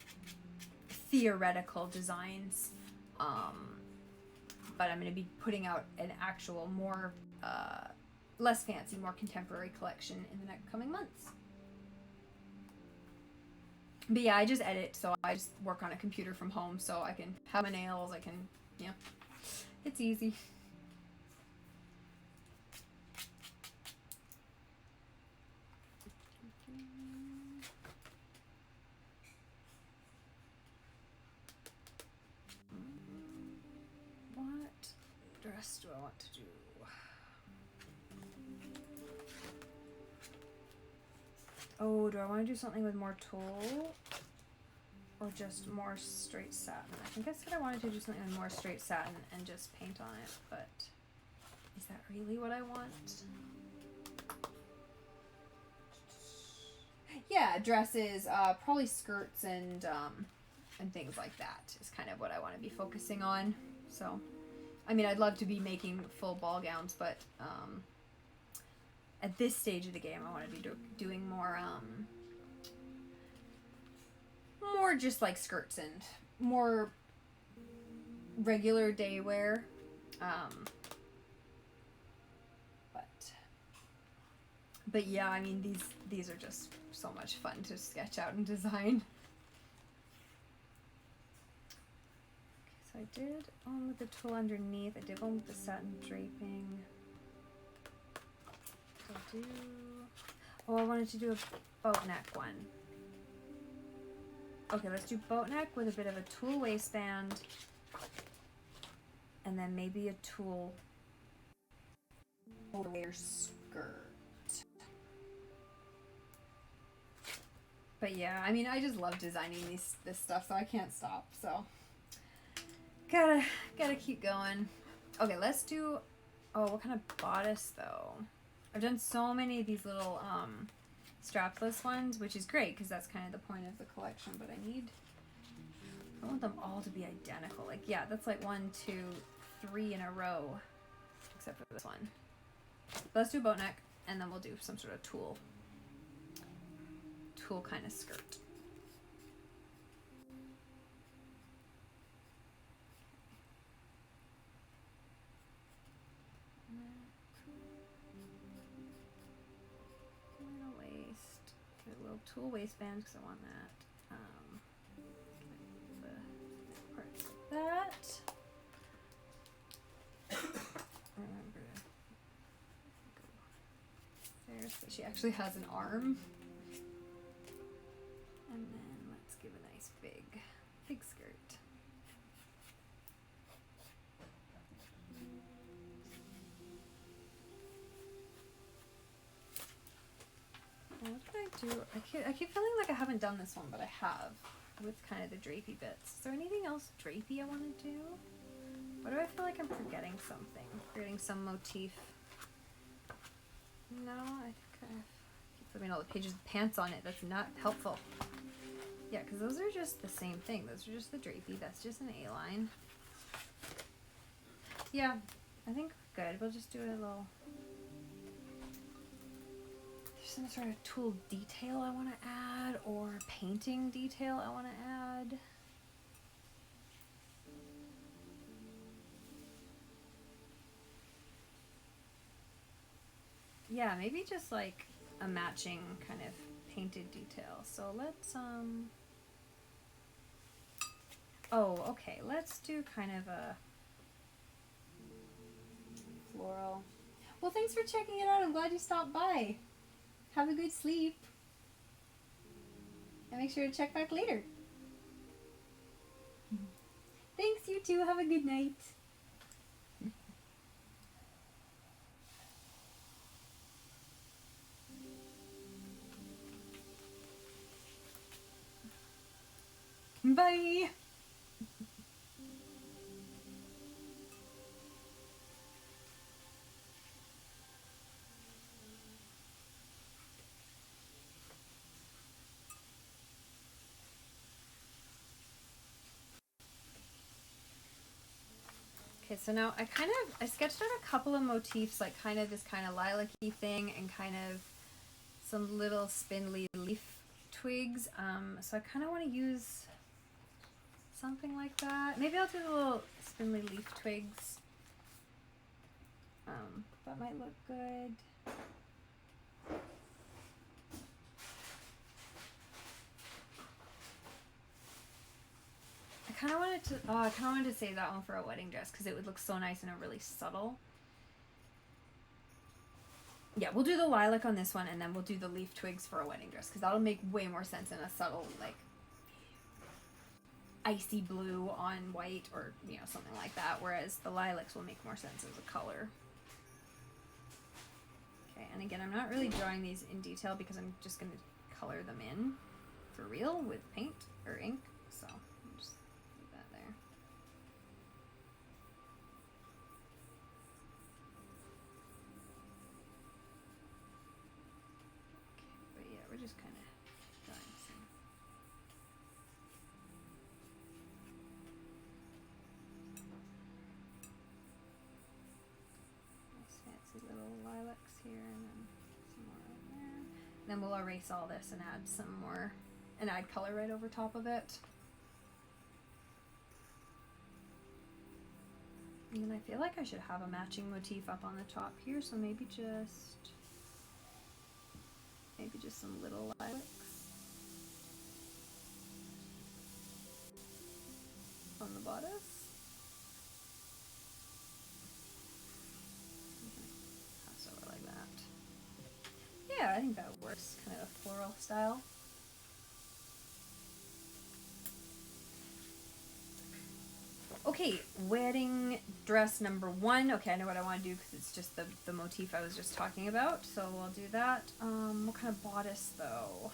theoretical designs. But I'm going to be putting out an actual more, less fancy, more contemporary collection in the next coming months. But yeah, I just edit, so I just work on a computer from home, so I can have my nails, I can, yeah, it's easy. What dress do I want to do? Oh, do I want to do something with more tulle? Or just more straight satin? I think I said I wanted to do something with more straight satin and just paint on it, but is that really what I want? Yeah, dresses, probably skirts and things like that is kind of what I want to be focusing on. So, I mean, I'd love to be making full ball gowns, but at this stage of the game, I want to be doing more, more just like skirts and more regular day wear. But yeah, I mean, these are just so much fun to sketch out and design. So I did one with the tulle underneath. I did one with the satin draping. So I'll do... Oh, I wanted to do a boat neck one. Okay, let's do boat neck with a bit of a tulle waistband. And then maybe a tulle overlayer skirt. But yeah, I mean, I just love designing this stuff, so I can't stop. So gotta keep going. Okay, let's do. Oh, what kind of bodice though? I've done so many of these little strapless ones, which is great because that's kind of the point of the collection. But I want them all to be identical. Like, yeah, that's like 1, 2, 3 in a row, except for this one. But let's do a boat neck, and then we'll do some sort of tulle kind of skirt. Little waist, get a little tulle waistband because I want that. The parts of that. Remember to go there so she actually has an arm. And then let's give a nice big skirt. Now what did I do? I keep feeling like I haven't done this one, but I have with kind of the drapey bits. Is there anything else drapey I want to do? What do I feel like I'm forgetting something? Forgetting some motif. No, I think I keep flipping all the pages with pants on it. That's not helpful. Yeah, because those are just the same thing. Those are just the drapey. That's just an A-line. Yeah, I think we're good. We'll just do a little... There's some sort of tulle detail I want to add, or painting detail I want to add. Yeah, maybe just like a matching kind of painted detail. So let's oh, okay, let's do kind of a floral. Well, thanks for checking it out. I'm glad you stopped by. Have a good sleep. And make sure to check back later. Thanks, you too. Have a good night. Bye. Okay, so now I sketched out a couple of motifs, like kind of this kind of lilac-y thing and kind of some little spindly leaf twigs. So I kind of want to use something like that. Maybe I'll do the little spindly leaf twigs. That might look good. I kind of wanted to save that one for a wedding dress because it would look so nice and a really subtle. Yeah, we'll do the lilac on this one, and then we'll do the leaf twigs for a wedding dress because that'll make way more sense in a subtle, like, icy blue on white or, you know, something like that, whereas the lilacs will make more sense as a color. Okay, and again, I'm not really drawing these in detail because I'm just going to color them in for real with paint or ink, so I'll just leave that there. Okay, but yeah, we're just kind of drawing some. Nice fancy little lilacs here, and then some more right there. Then we'll erase all this and add some more, and add color right over top of it. And then I feel like I should have a matching motif up on the top here, so maybe just Maybe just some little lilacs on the bodice. Pass over like that. Yeah, I think that works. Kind of a floral style. Okay, wedding dress number 1. Okay, I know what I want to do because it's just the motif I was just talking about. So we'll do that. What kind of bodice though?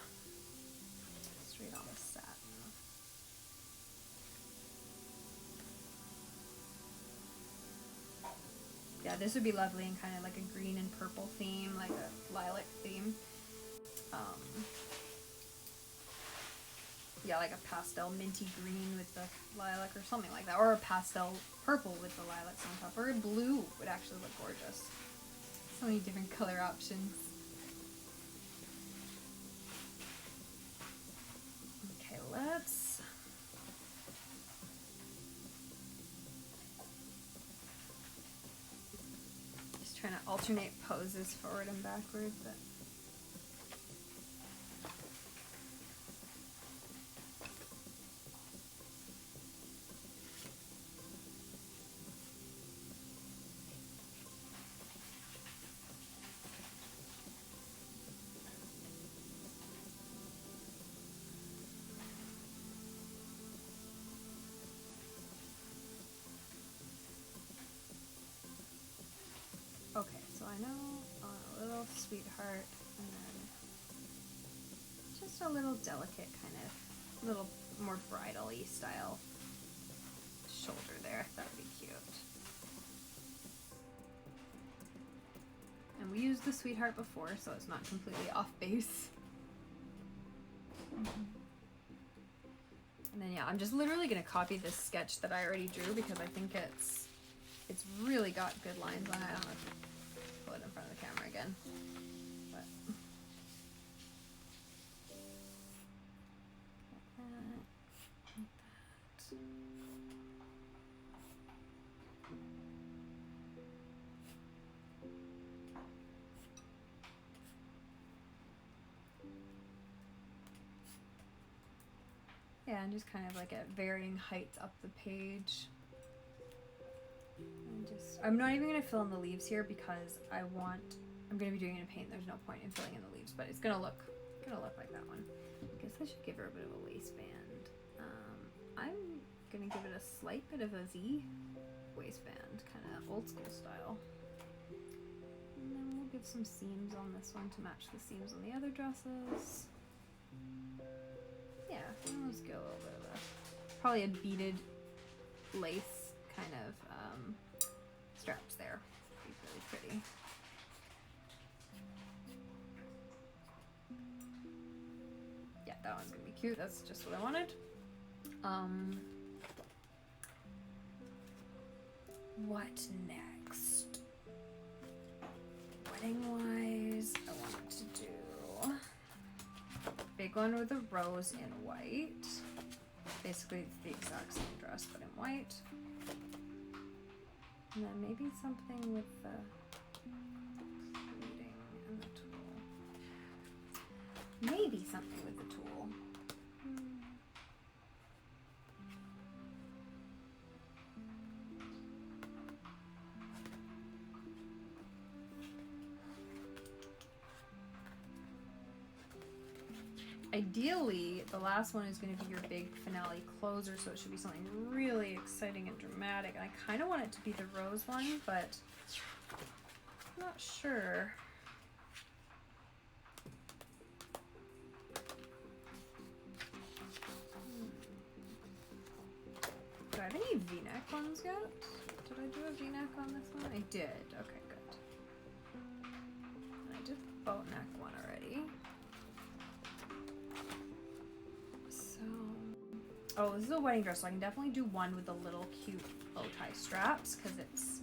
Straight on the satin. Yeah, this would be lovely in kind of like a green and purple theme, like a lilac theme. Yeah, like a pastel minty green with the lilac or something like that. Or a pastel purple with the lilacs on top. Or a blue would actually look gorgeous. So many different color options. Okay, let's... just trying to alternate poses forward and backward, but... Okay, so I know on a little sweetheart, and then just a little delicate kind of, little more bridal-y style shoulder there. That would be cute. And we used the sweetheart before, so it's not completely off base. And then yeah, I'm just literally gonna copy this sketch that I already drew because I think it's really got good lines on it. I don't know if you pull it in front of the camera again. But yeah, and just kind of like at varying heights up the page. And just, I'm not even going to fill in the leaves here because I'm going to be doing it in paint. There's no point in filling in the leaves, but it's going to look like that one. I guess I should give her a bit of a waistband. I'm going to give it a slight bit of a V waistband, kind of old school style. And then we'll give some seams on this one to match the seams on the other dresses. Yeah, let's go a little bit of a, probably a beaded lace kind of straps there. Be really pretty. Yeah, that one's gonna be cute. That's just what I wanted. What next? Wedding wise, I wanted to do big one with a rose in white. Basically it's the exact same dress but in white. And then maybe something with the pleating and the tulle. Maybe something with the tulle. Ideally, the last one is going to be your big finale closer, so it should be something really exciting and dramatic. And I kind of want it to be the rose one, but I'm not sure. Do I have any V-neck ones yet? Did I do a V-neck on this one? I did. Okay, good. And I did the boat neck one already. Oh, this is a wedding dress, so I can definitely do one with the little cute bow tie straps, because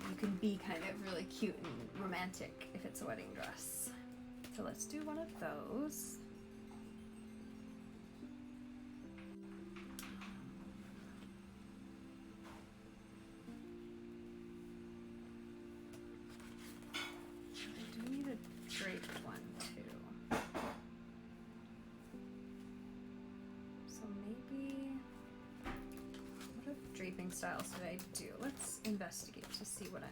you can be kind of really cute and romantic if it's a wedding dress. So let's do one of those. I do need a draped one draping styles did I do? Let's investigate to see what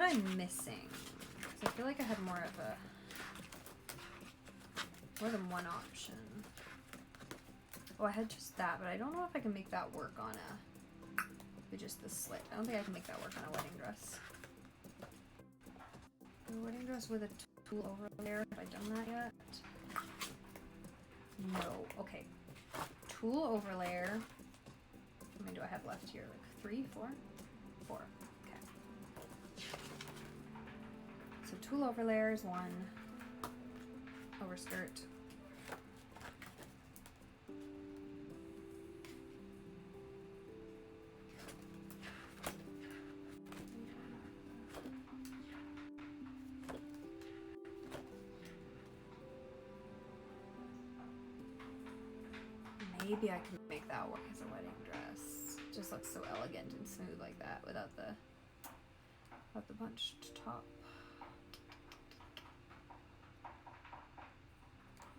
I'm missing. Because I feel like I had more than one option. Oh, I had just that, but I don't know if I can make that work on with just the slit. I don't think I can make that work on a wedding dress. A wedding dress with a tulle over there. Have I done that yet? No. Okay. Tulle over layer. How many do I have left here? Like 3, 4? 4. Okay. So tulle over layer is 1. Overskirt. Maybe I can make that work as a wedding dress. It just looks so elegant and smooth like that without the bunched top.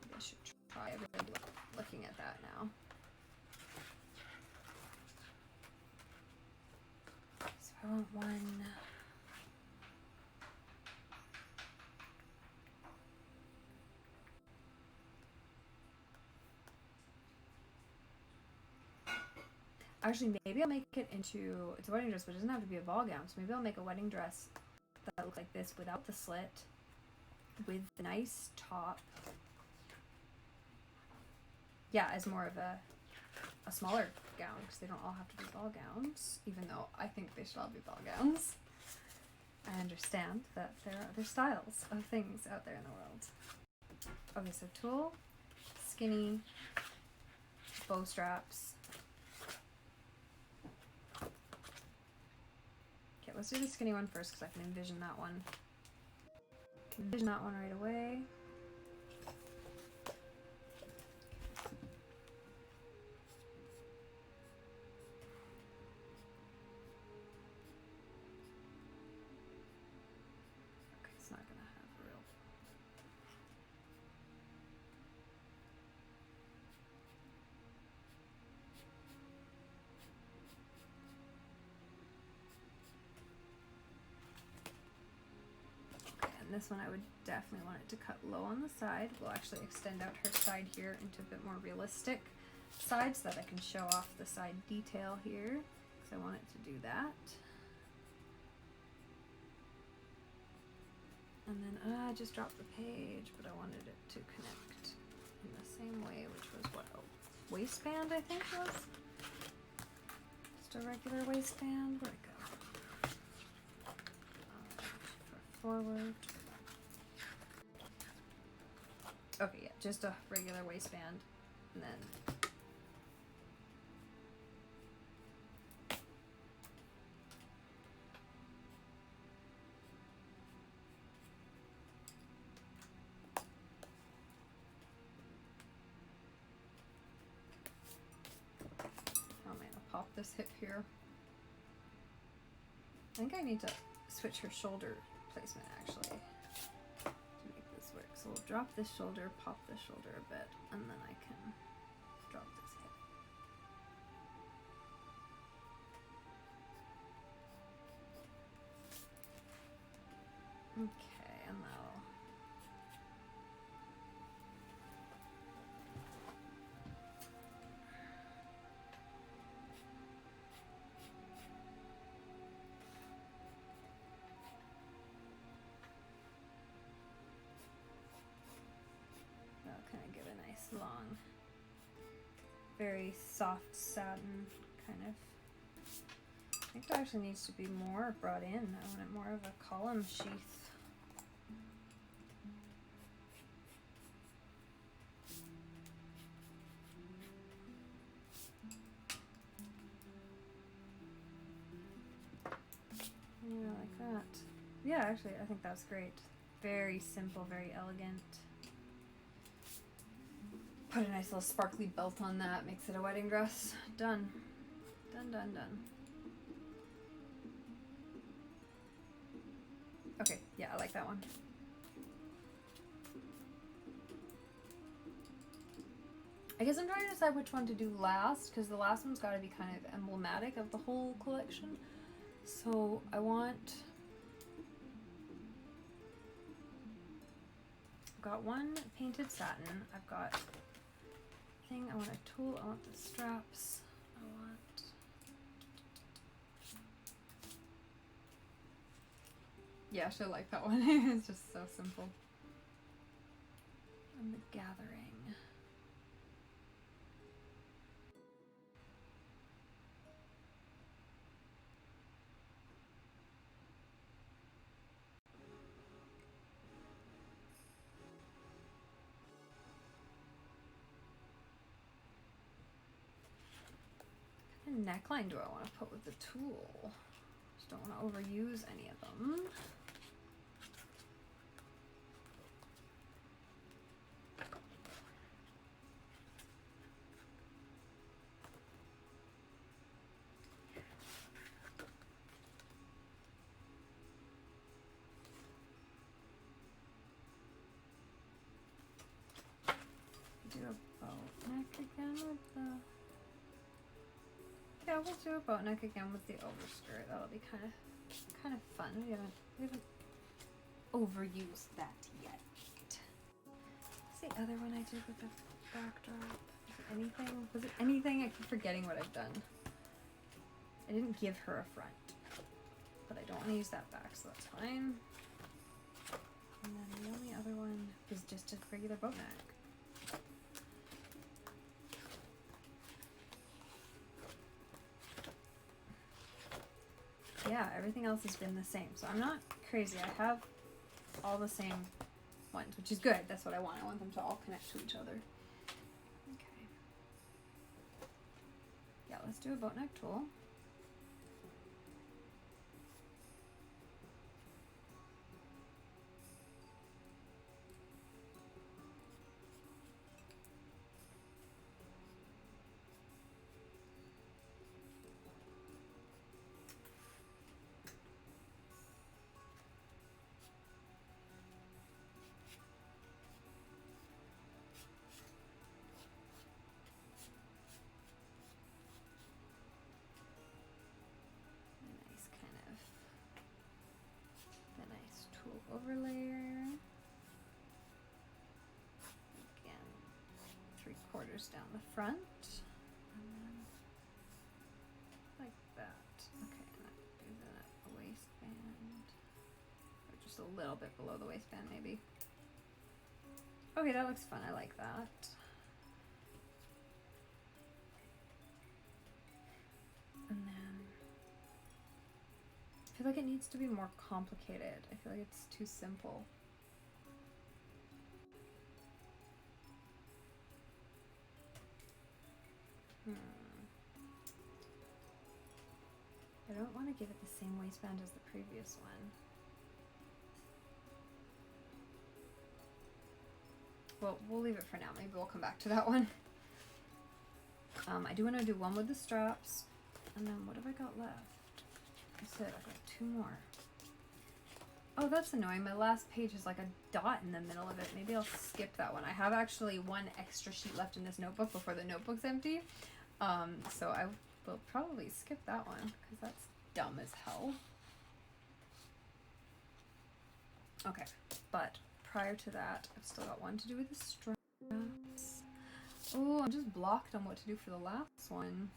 Maybe I should try really looking at that now. So I want one. Actually, maybe I'll make it into, it's a wedding dress, but it doesn't have to be a ball gown. So maybe I'll make a wedding dress that looks like this without the slit, with the nice top. Yeah, as more of a smaller gown, because they don't all have to be ball gowns, even though I think they should all be ball gowns. I understand that there are other styles of things out there in the world. Okay, so tulle, skinny, bow straps. Okay, let's do the skinny one first because I can envision that one. Envision that one right away. Okay, it's not gonna have a real. This one I would definitely want it to cut low on the side. We'll actually extend out her side here into a bit more realistic side so that I can show off the side detail here, because I want it to do that. And then I just dropped the page, but I wanted it to connect in the same way, which was what, a waistband I think was? Just a regular waistband. Where'd it go? Forward. Okay, yeah, just a regular waistband, and then oh man, I'll pop this hip here. I think I need to switch her shoulder placement actually. So we'll drop this shoulder, pop this shoulder a bit, and then I can drop this hip. Okay, and that'll kind of give a nice long, very soft satin kind of. I think that actually needs to be more brought in. I want it more of a column sheath. Yeah, like that. Yeah, actually, I think that's great. Very simple, very elegant. Put a nice little sparkly belt on that, makes it a wedding dress. Done. Done, done, done. Okay, yeah, I like that one. I guess I'm trying to decide which one to do last, because the last one's got to be kind of emblematic of the whole collection. So I want... I've got one painted satin. I've got thing. I want a tool. I want the straps. I want... Yeah, I should like that one. It's just so simple. And the gathering. What kind of neckline do I want to put with the tool? Just don't want to overuse any of them. Do a boat neck again with the... Yeah, we'll do a boat neck again with the overskirt. That'll be kind of fun. We haven't overused that yet. What's the other one I did with the backdrop? Was it anything? I keep forgetting what I've done. I didn't give her a front, but I don't want to use that back, so that's fine. And then the only other one is just a regular boat neck. Yeah, everything else has been the same, so I'm not crazy. I have all the same ones, which is good. That's what I want. I want them to all connect to each other. Okay. Yeah, let's do a boat neck tool. Overlayer. Again, 3/4 down the front. And then like that. Okay, and I do the waistband. Or just a little bit below the waistband, maybe. Okay, that looks fun. I like that. And then I feel like it needs to be more complicated. I feel like it's too simple. I don't want to give it the same waistband as the previous one. Well, we'll leave it for now. Maybe we'll come back to that one. I do want to do one with the straps. And then what have I got left? That's it. I've got 2 more. Oh, that's annoying. My last page is like a dot in the middle of it. Maybe I'll skip that one. I have actually one extra sheet left in this notebook before the notebook's empty. So I will probably skip that one because that's dumb as hell. Okay, but prior to that, I've still got one to do with the straps. Oh, I'm just blocked on what to do for the last one.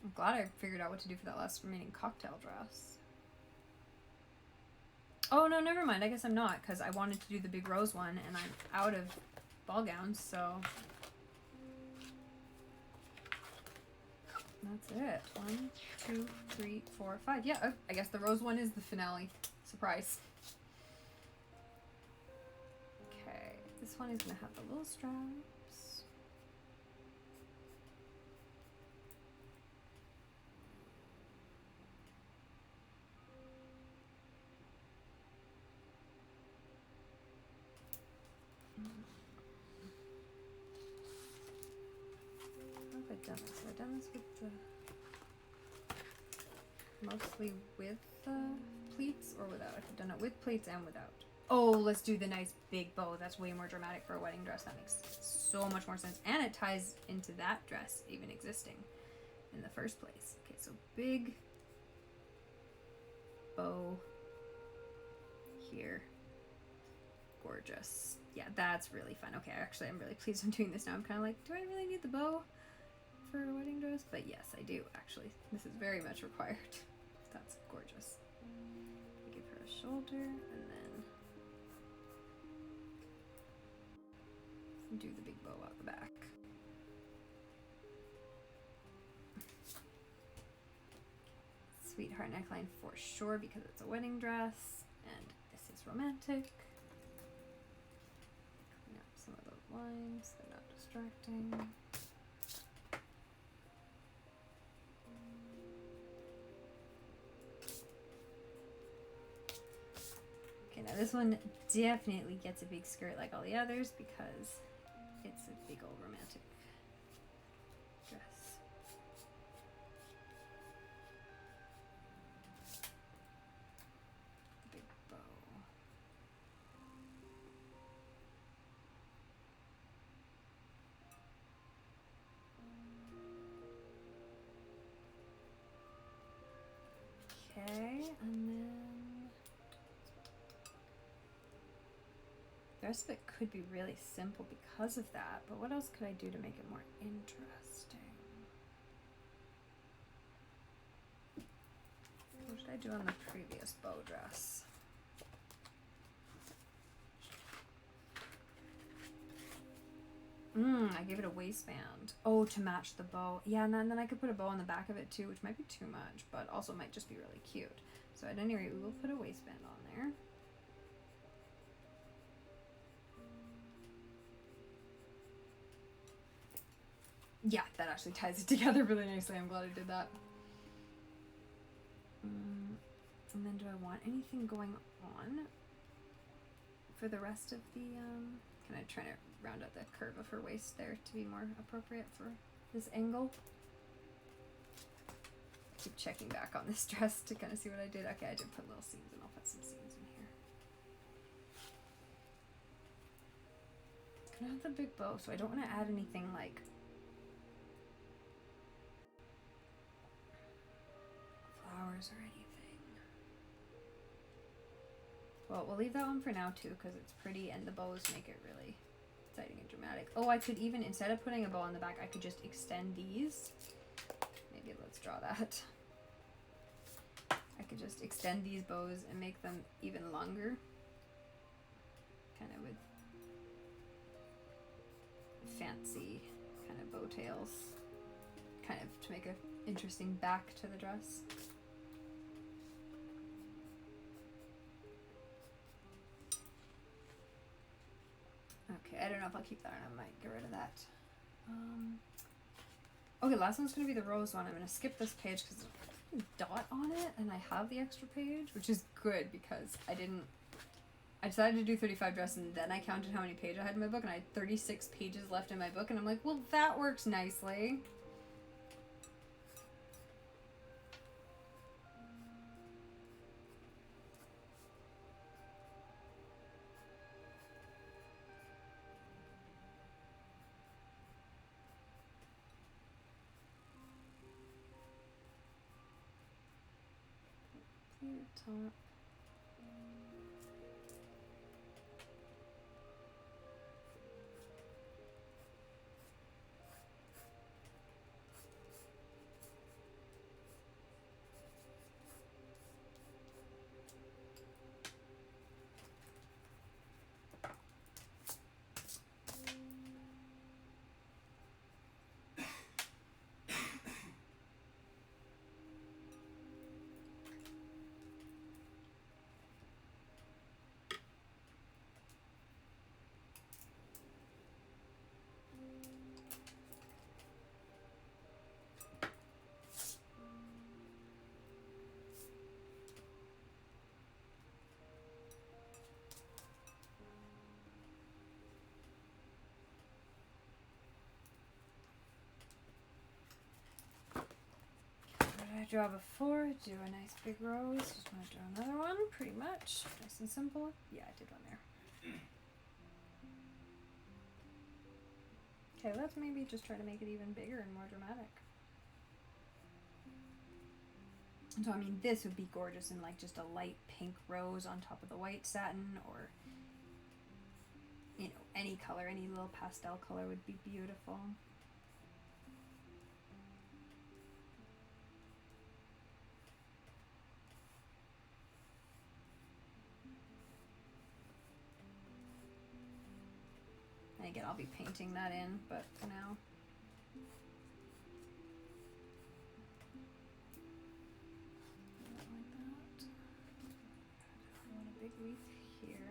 I'm glad I figured out what to do for that last remaining cocktail dress. Oh, no, never mind. I guess I'm not, because I wanted to do the big rose one, and I'm out of ball gowns, so... That's it. 1, 2, 3, 4, 5. Yeah, I guess the rose one is the finale. Surprise. Okay, this one is going to have the little straps. Done this. Have I done this with the mostly with the pleats or without? I've done it with pleats and without. Oh, let's do the nice big bow. That's way more dramatic for a wedding dress. That makes so much more sense, and it ties into that dress even existing in the first place. Okay, so big bow here. Gorgeous. Yeah, that's really fun. Okay, actually, I'm really pleased I'm doing this now. I'm kind of like, do I really need the bow for a wedding dress? But yes, I do, actually. This is very much required. That's gorgeous. Give her a shoulder, and then do the big bow out the back. Sweetheart neckline for sure, because it's a wedding dress, and this is romantic. Clean up some of those lines, they're not distracting. Okay, now this one definitely gets a big skirt like all the others because it's a big old romantic dress. Big bow. Okay, and then the rest of it could be really simple because of that, but what else could I do to make it more interesting? What did I do on the previous bow dress? I gave it a waistband. Oh, to match the bow. Yeah, and then I could put a bow on the back of it too, which might be too much, but also might just be really cute. So at any rate, we will put a waistband on there. Yeah, that actually ties it together really nicely. I'm glad I did that. And then do I want anything going on for the rest of the, can I try to round out the curve of her waist there to be more appropriate for this angle? Keep checking back on this dress to kind of see what I did. Okay, I did put little seams, and I'll put some seams in here. It's gonna have the big bow, so I don't want to add anything like flowers or anything. Well, we'll leave that one for now too, because it's pretty and the bows make it really exciting and dramatic. Oh, I could even, instead of putting a bow on the back, I could just extend these. Maybe let's draw that. I could just extend these bows and make them even longer. Kind of with fancy kind of bow tails. Kind of to make an interesting back to the dress. Okay, I don't know if I'll keep that or I might get rid of that. Okay, last one's going to be the rose one. I'm going to skip this page because there's a dot on it and I have the extra page, which is good because I decided to do 35 dress and then I counted how many pages I had in my book and I had 36 pages left in my book and I'm like, well, that works nicely. Top. I draw before, do a nice big rose, just want to draw another one, pretty much, nice and simple. Yeah, I did one there. Okay, let's maybe just try to make it even bigger and more dramatic. So I mean, this would be gorgeous in like just a light pink rose on top of the white satin, or you know, any color, any little pastel color would be beautiful. And again, I'll be painting that in, but for now. Like that. I want a big leaf here.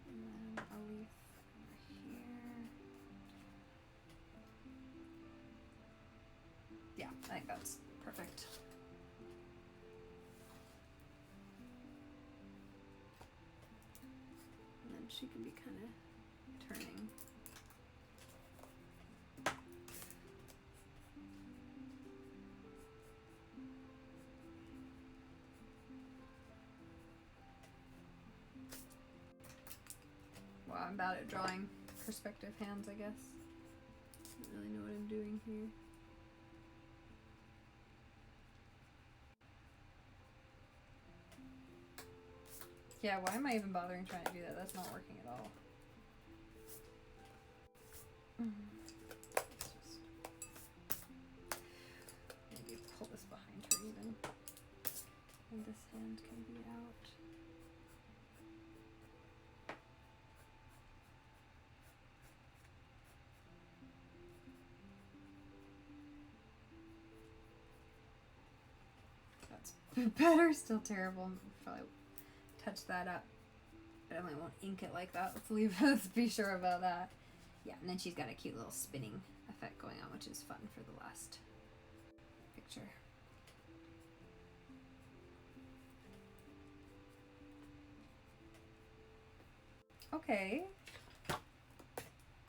And then a leaf over here. Yeah, I think that's perfect. And then she can be kind of turning. Wow, I'm bad at drawing perspective hands, I guess. Don't really know what I'm doing here. Yeah, why am I even bothering trying to do that? That's not working at all. Let's just maybe pull this behind her even. And this hand can be out. That's better, still terrible. Probably touch that up. But I might won't ink it like that. Let's be sure about that. Yeah, and then she's got a cute little spinning effect going on, which is fun for the last picture. Okay.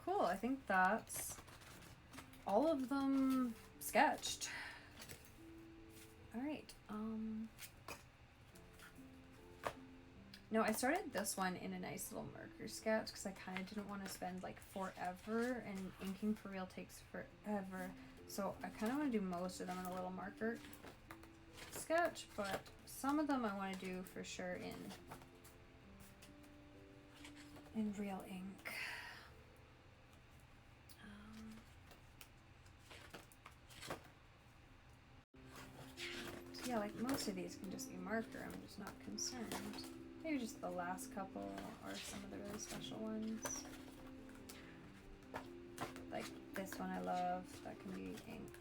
Cool, I think that's all of them sketched. Alright, no, I started this one in a nice little marker sketch because I kind of didn't want to spend like forever, and inking for real takes forever. So I kind of want to do most of them in a little marker sketch, but some of them I want to do for sure in real ink. Yeah, like most of these can just be marker. I'm just not concerned. Maybe just the last couple or some of the really special ones. Like this one I love. That can be ink.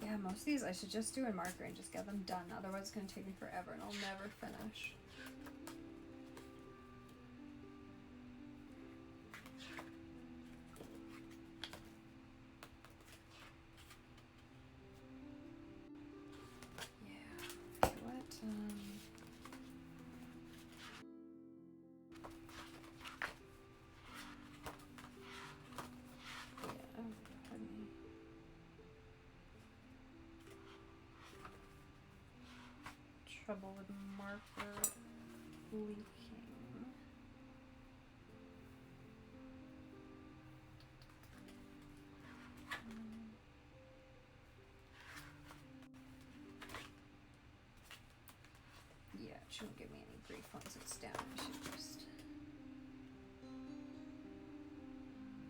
Yeah, most of these I should just do in marker and just get them done. Otherwise it's going to take me forever and I'll never finish. Trouble with marker leaking. Yeah, it shouldn't give me any grief once it's down. I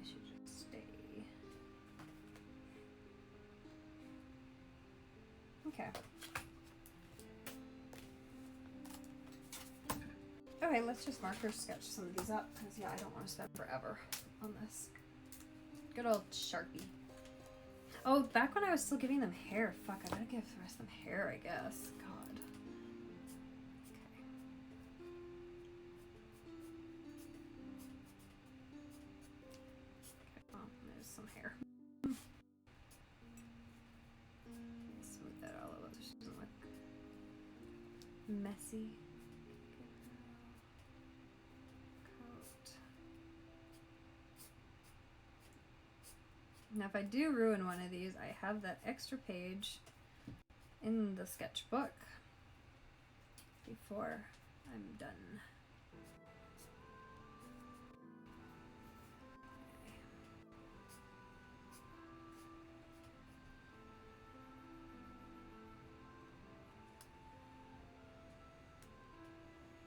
should just stay. Okay. Okay, let's just marker sketch some of these up, because yeah, I don't want to spend forever on this. Good old Sharpie. Oh, back when I was still giving them hair. Fuck, I gotta give the rest of them hair, I guess. God. Okay. Okay, oh, there's some hair. Smooth that all over so she doesn't look messy. Now if I do ruin one of these, I have that extra page in the sketchbook before I'm done.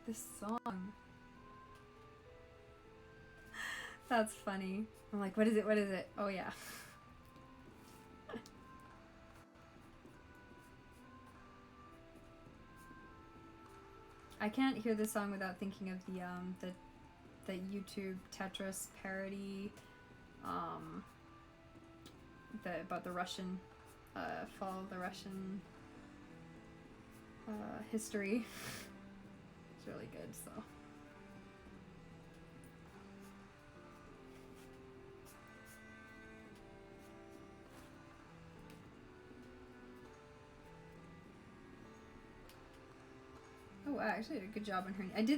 This song. That's funny. I'm like, what is it? What is it? Oh yeah. I can't hear this song without thinking of the YouTube Tetris parody, about the Russian fall of the Russian history. It's really good. So. Oh, I actually did a good job on her. I drew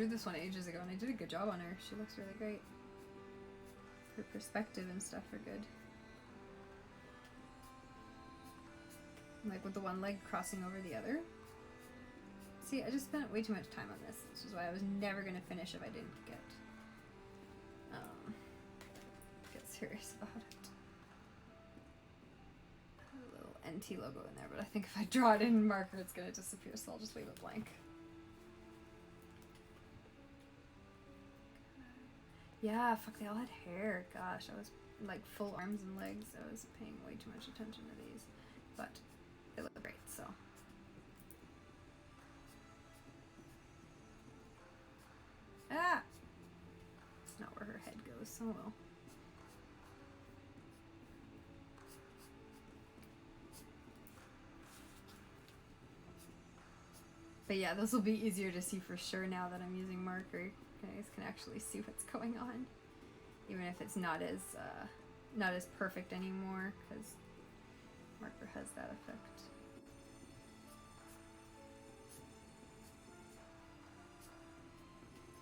this one ages ago, and I did a good job on her. She looks really great. Her perspective and stuff are good. Like with the one leg crossing over the other. See, I just spent way too much time on this. This is why I was never going to finish if I didn't get serious about it. A little NT logo in there, but I think if I draw it in marker, it's going to disappear, so I'll just leave it blank. Yeah, fuck, they all had hair. Gosh, I was like full arms and legs. I was paying way too much attention to these, but they look great, so. Ah! It's not where her head goes, so well. But yeah, this will be easier to see for sure now that I'm using marker. You guys can actually see what's going on, even if it's not as perfect anymore, because marker has that effect.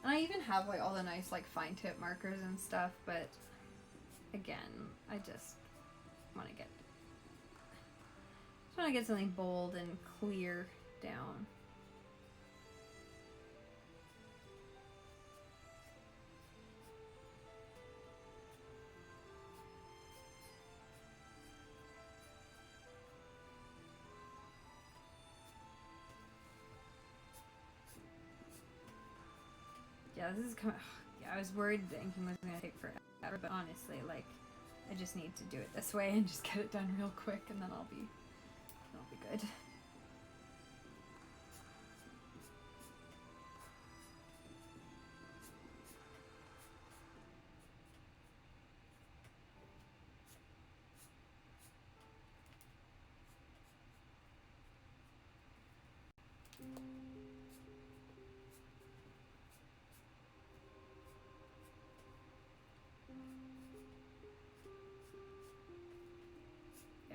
And I even have like all the nice like fine tip markers and stuff, but again, I just want to get something bold and clear down. Yeah, this is kind of, yeah, I was worried the inking was going to take forever, but honestly, like, I just need to do it this way and just get it done real quick, and then I'll be good.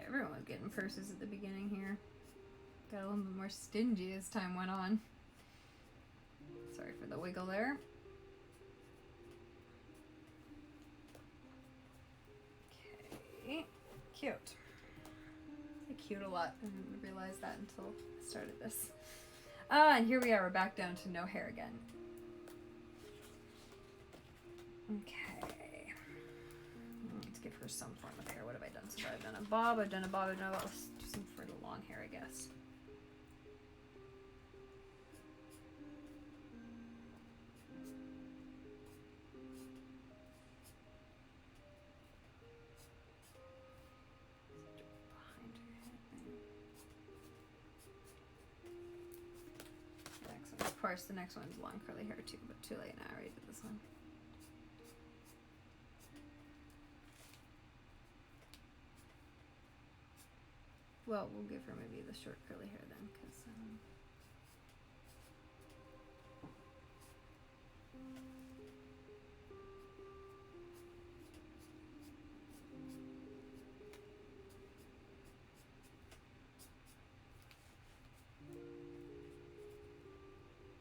Everyone was getting purses at the beginning here. Got a little bit more stingy as time went on. Sorry for the wiggle there. Okay, cute. I say cute a lot. I didn't realize that until I started this. And here we are. We're back down to no hair again. Okay. Let's give her some form of hair. What have I done so far? I've done a bob, I've done a bob, I've done a bob. Let's do some for the long hair, I guess. Next one, of course, the next one's long curly hair too, but too late now. I already did this one. Well, we'll give her maybe the short curly hair then, because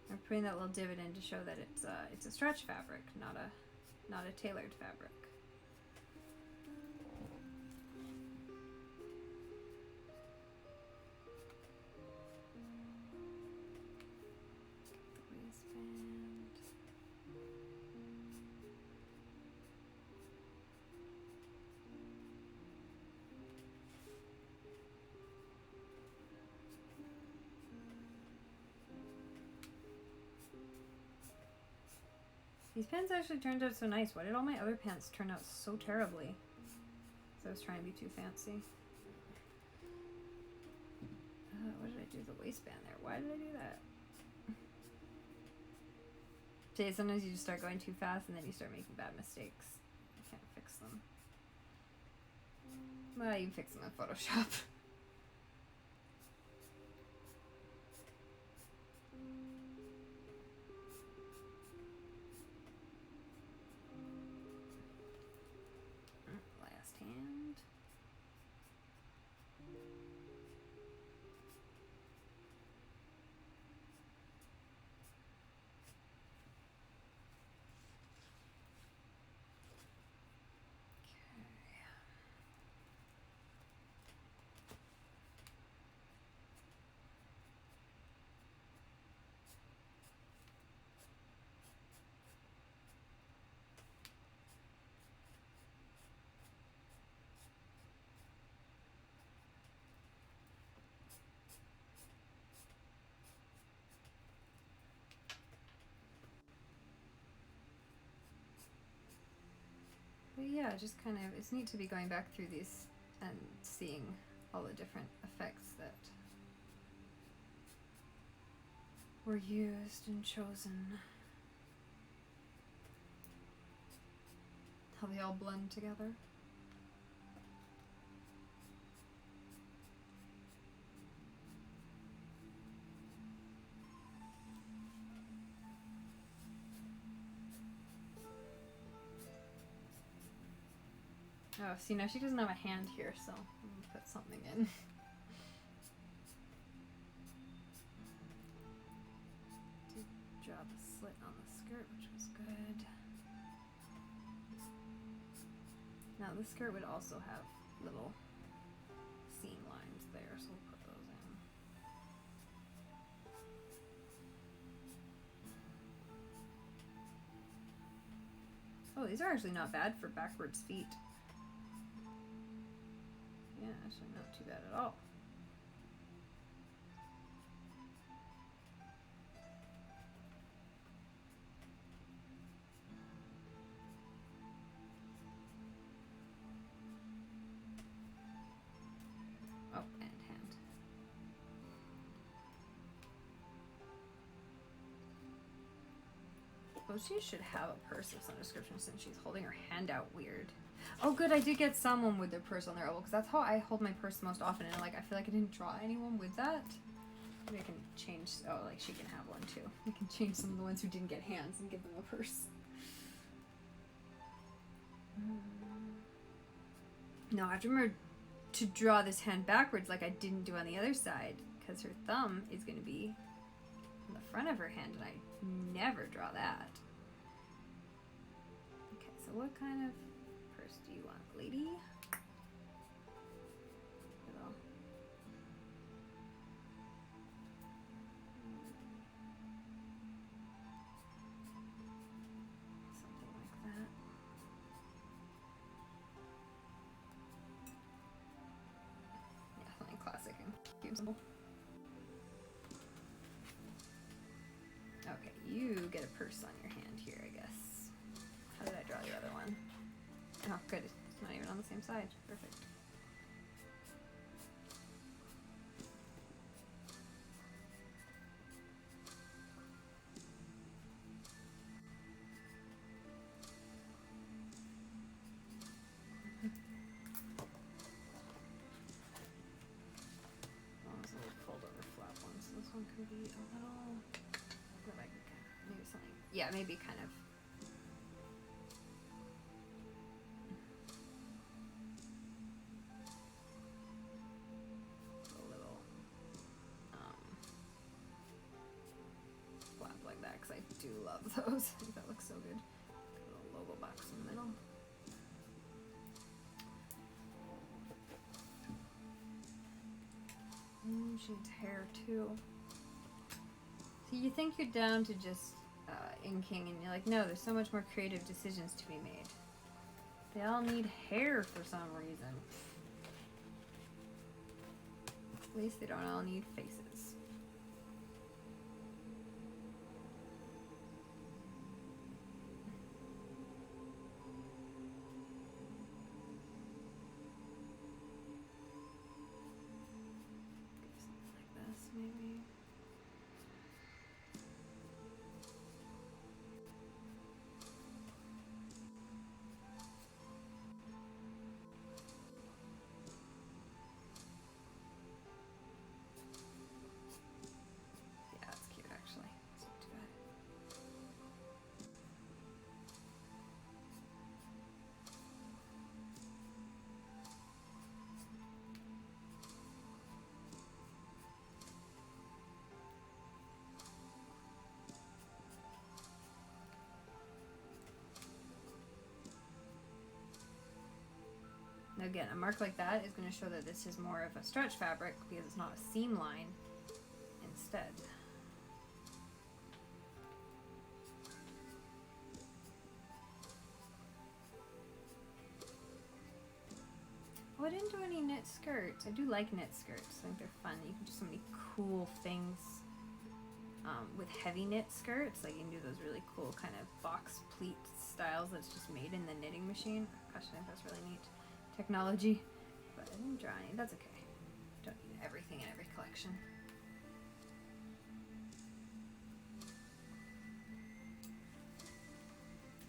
I'm putting that little divot in to show that it's a stretch fabric, not a tailored fabric. These pants actually turned out so nice. Why did all my other pants turn out so terribly? So I was trying to be too fancy. What did I do to the waistband there? Why did I do that? Jay, sometimes you just start going too fast and then you start making bad mistakes. You can't fix them. Well, you can fix them in Photoshop. Last hand. But yeah, just kind of, it's neat to be going back through these and seeing all the different effects that were used and chosen. How they all blend together. Oh, see, now she doesn't have a hand here, so I'm gonna put something in. Did drop a slit on the skirt, which was good. Now this skirt would also have little seam lines there, so we'll put those in. Oh, these are actually not bad for backwards feet. Yeah, actually not too bad at all. Oh, and hand. Oh, she should have a purse of some description since she's holding her hand out weird. Oh good, I did get someone with their purse on their elbow because that's how I hold my purse most often, and like I feel like I didn't draw anyone with that. Maybe I can change, oh like she can have one too. We can change some of the ones who didn't get hands and give them a purse. No, I have to remember to draw this hand backwards like I didn't do on the other side because her thumb is going to be on the front of her hand and I never draw that. Okay, so what kind of purse do you want, lady? Little. Something like that. Yeah, something classic and cute. Okay, you get a purse on your hand here, I guess. How did I draw the other one? Oh, good. It's not even on the same side. Perfect. Oh, it's a little fold over flap one, so this one could be a little... Like maybe something... Yeah, maybe kind of... flap like that because I do love those. I think that looks so good. Got a little logo box in the middle. She needs hair too. So you think you're down to just inking and you're like, no, there's so much more creative decisions to be made. They all need hair for some reason. At least they don't all need faces. again, a mark like that is going to show that this is more of a stretch fabric because it's not a seam line instead. Oh, I didn't do any knit skirts. I do like knit skirts. I think they're fun. You can do so many cool things with heavy knit skirts. Like you can do those really cool kind of box pleat styles that's just made in the knitting machine. Gosh, I think that's really neat technology. But I didn't draw any. That's okay. Don't need everything in every collection.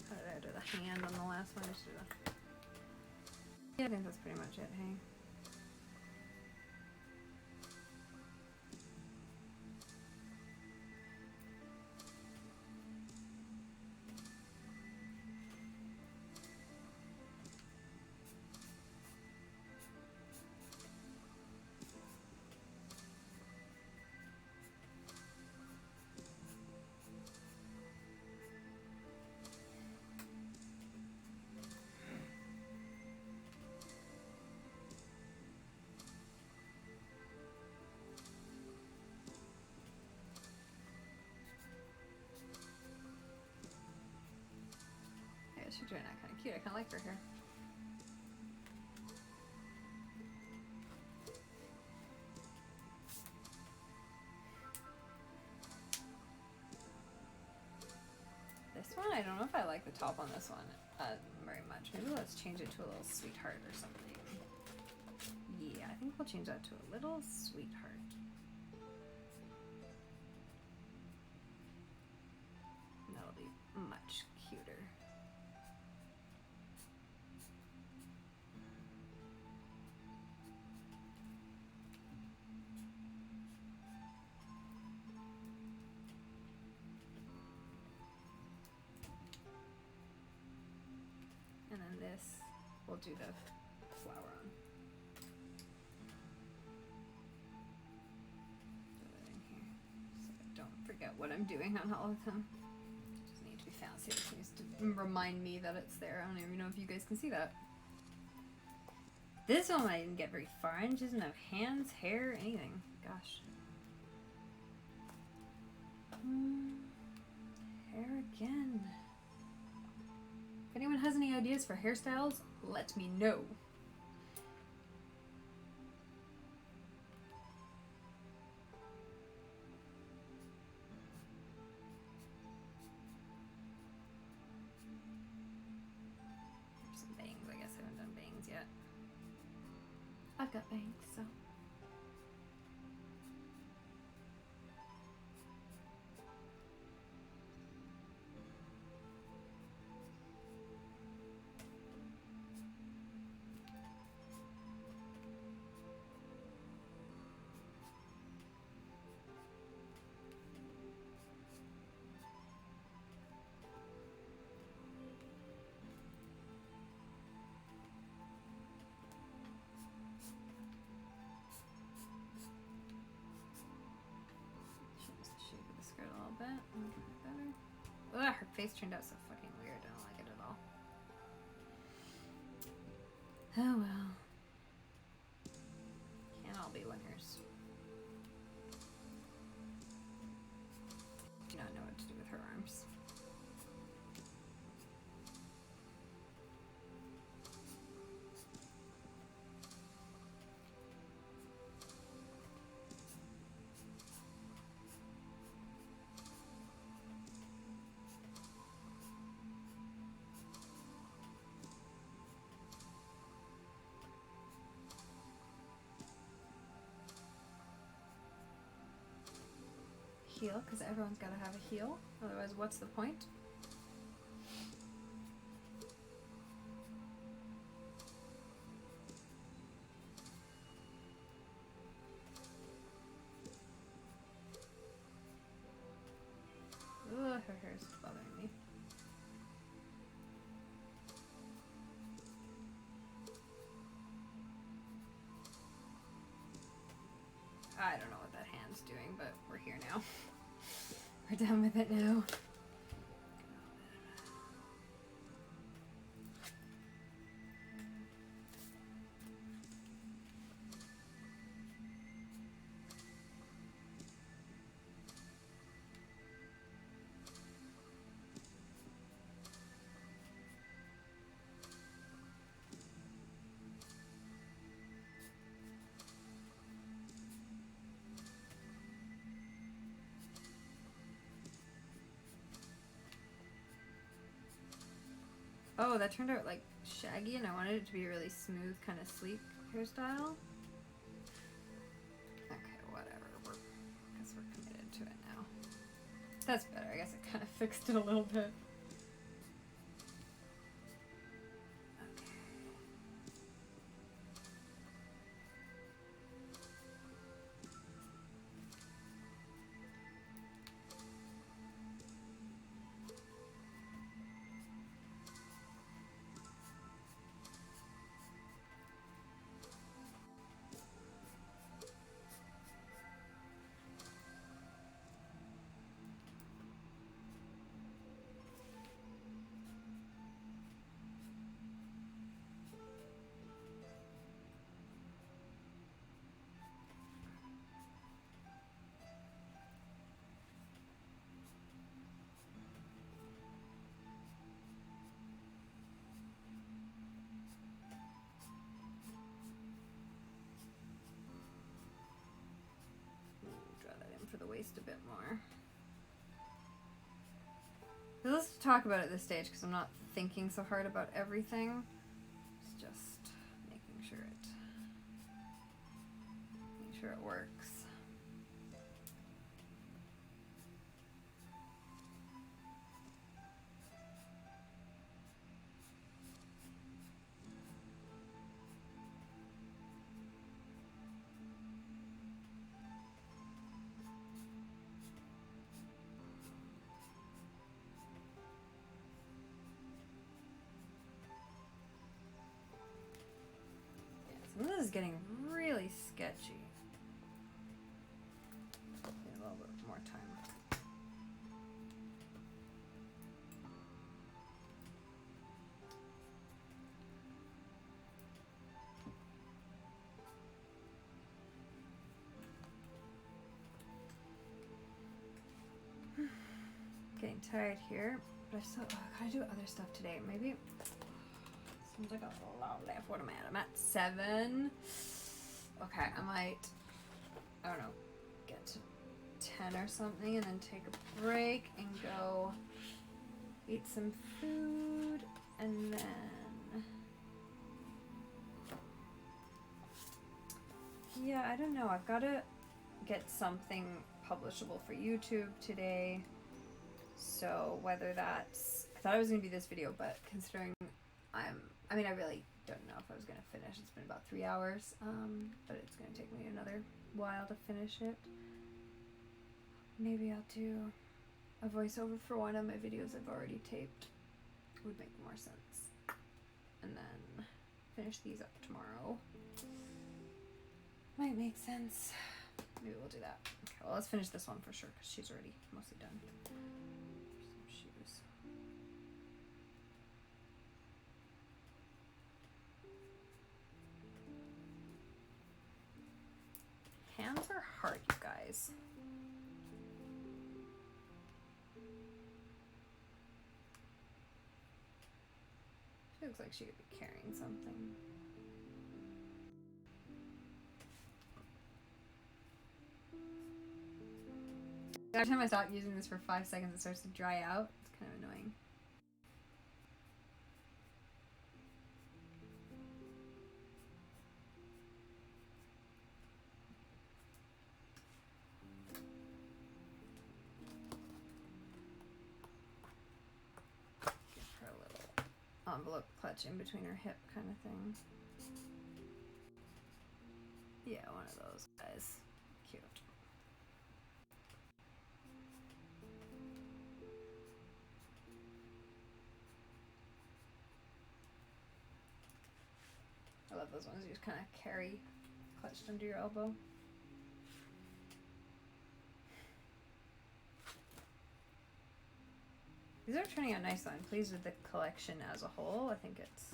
How did I do the hand on the last one? Just do the... Yeah, I think that's pretty much it, hey? She's doing that kind of cute. I kind of like her hair. This one, I don't know if I like the top on this one very much. Maybe let's change it to a little sweetheart or something. Yeah, I think we'll change that to a little sweetheart. That'll be much cuter. And then this, we'll do the flower on. Put it in here so I don't forget what I'm doing on all of them. It just need to be fancy. It just needs to remind me that it's there. I don't even know if you guys can see that. This one I didn't get very far in. It doesn't have hands, hair, anything. Gosh. Hair again. If anyone has any ideas for hairstyles, let me know. Some bangs, I guess I haven't done bangs yet. I've got bangs, so. A little bit. Better. Ugh, her face turned out so fucking weird. I don't like it at all. Oh well. Can't all be winners. Do not know what to do with her arms. Heel, because everyone's got to have a heel. Otherwise, what's the point? Ugh, her hair's bothering me. I don't know what that hand's doing, but we're here now. We're done with it now. Oh, that turned out like shaggy, and I wanted it to be a really smooth, kind of sleek hairstyle. Okay, whatever. I guess we're committed to it now. That's better. I guess it kind of fixed it a little bit. Draw that in for the waist a bit more. Let's talk about it at this stage because I'm not thinking so hard about everything. It's just making sure it works. This is getting really sketchy. Need a little bit more time. Getting tired here, but I still gotta do other stuff today. Maybe. Seems like a lot left. What am I at? I'm at 7. Okay, I might, I don't know, get to 10 or something and then take a break and go eat some food and then, yeah, I don't know. I've got to get something publishable for YouTube today. So whether that's, I thought it was going to be this video, but considering I mean, I really don't know if I was going to finish. It's been about 3 hours, but it's going to take me another while to finish it. Maybe I'll do a voiceover for one of my videos I've already taped. Would make more sense. And then finish these up tomorrow. Might make sense. Maybe we'll do that. Okay, well, let's finish this one for sure because she's already mostly done. Some shoes. Hands are hard, you guys. She looks like she could be carrying something. Every time I stop using this for 5 seconds, it starts to dry out. It's kind of annoying. Give her a little envelope clutch in between her hip kind of thing. Yeah, one of those guys. Cute. I love those ones you just kind of carry clutched under your elbow. These are turning out nice though. I'm pleased with the collection as a whole. I think it's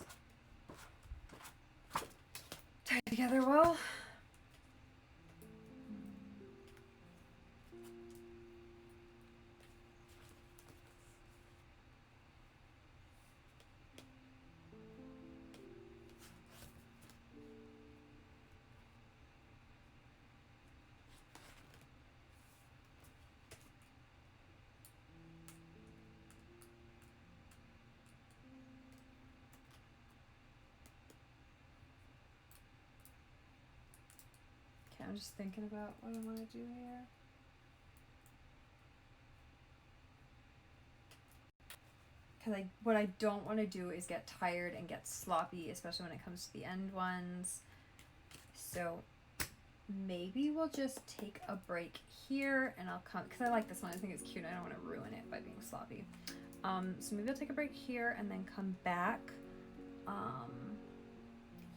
tied together well. I'm just thinking about what I want to do here. Because what I don't want to do is get tired and get sloppy, especially when it comes to the end ones. So maybe we'll just take a break here and I'll come, because I like this one. I think it's cute. I don't want to ruin it by being sloppy. So maybe I'll take a break here and then come back.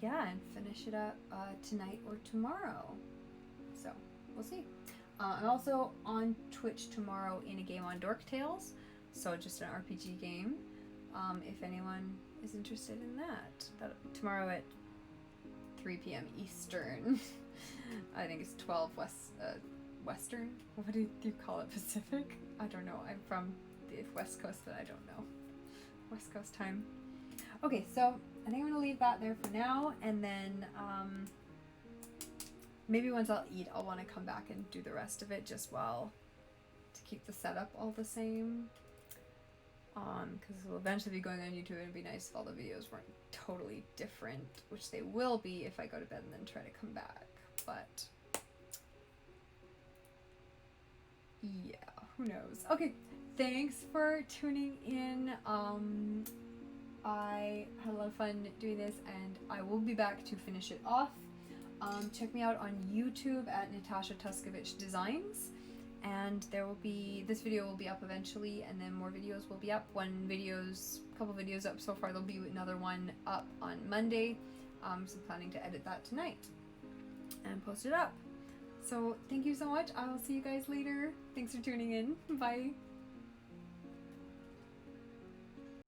Yeah, and finish it up tonight or tomorrow. So we'll see. I'm also on Twitch tomorrow in a game on Dork Tales. So just an RPG game. If anyone is interested in that tomorrow at 3 p.m. Eastern. I think it's 12 Western. What do you call it? Pacific? I don't know. I'm from the West Coast, but I don't know. West Coast time. Okay, so I think I'm gonna leave that there for now, and then maybe once I'll eat, I'll want to come back and do the rest of it just to keep the setup all the same. Because we'll eventually be going on YouTube, and it'd be nice if all the videos weren't totally different, which they will be if I go to bed and then try to come back. But yeah, who knows? Okay, thanks for tuning in. I had a lot of fun doing this, and I will be back to finish it off. Check me out on YouTube at Natasha Tuskovich Designs, and this video will be up eventually, and then more videos will be up. Couple videos up so far. There'll be another one up on Monday. So I'm planning to edit that tonight and post it up. So thank you so much. I will see you guys later. Thanks for tuning in. Bye.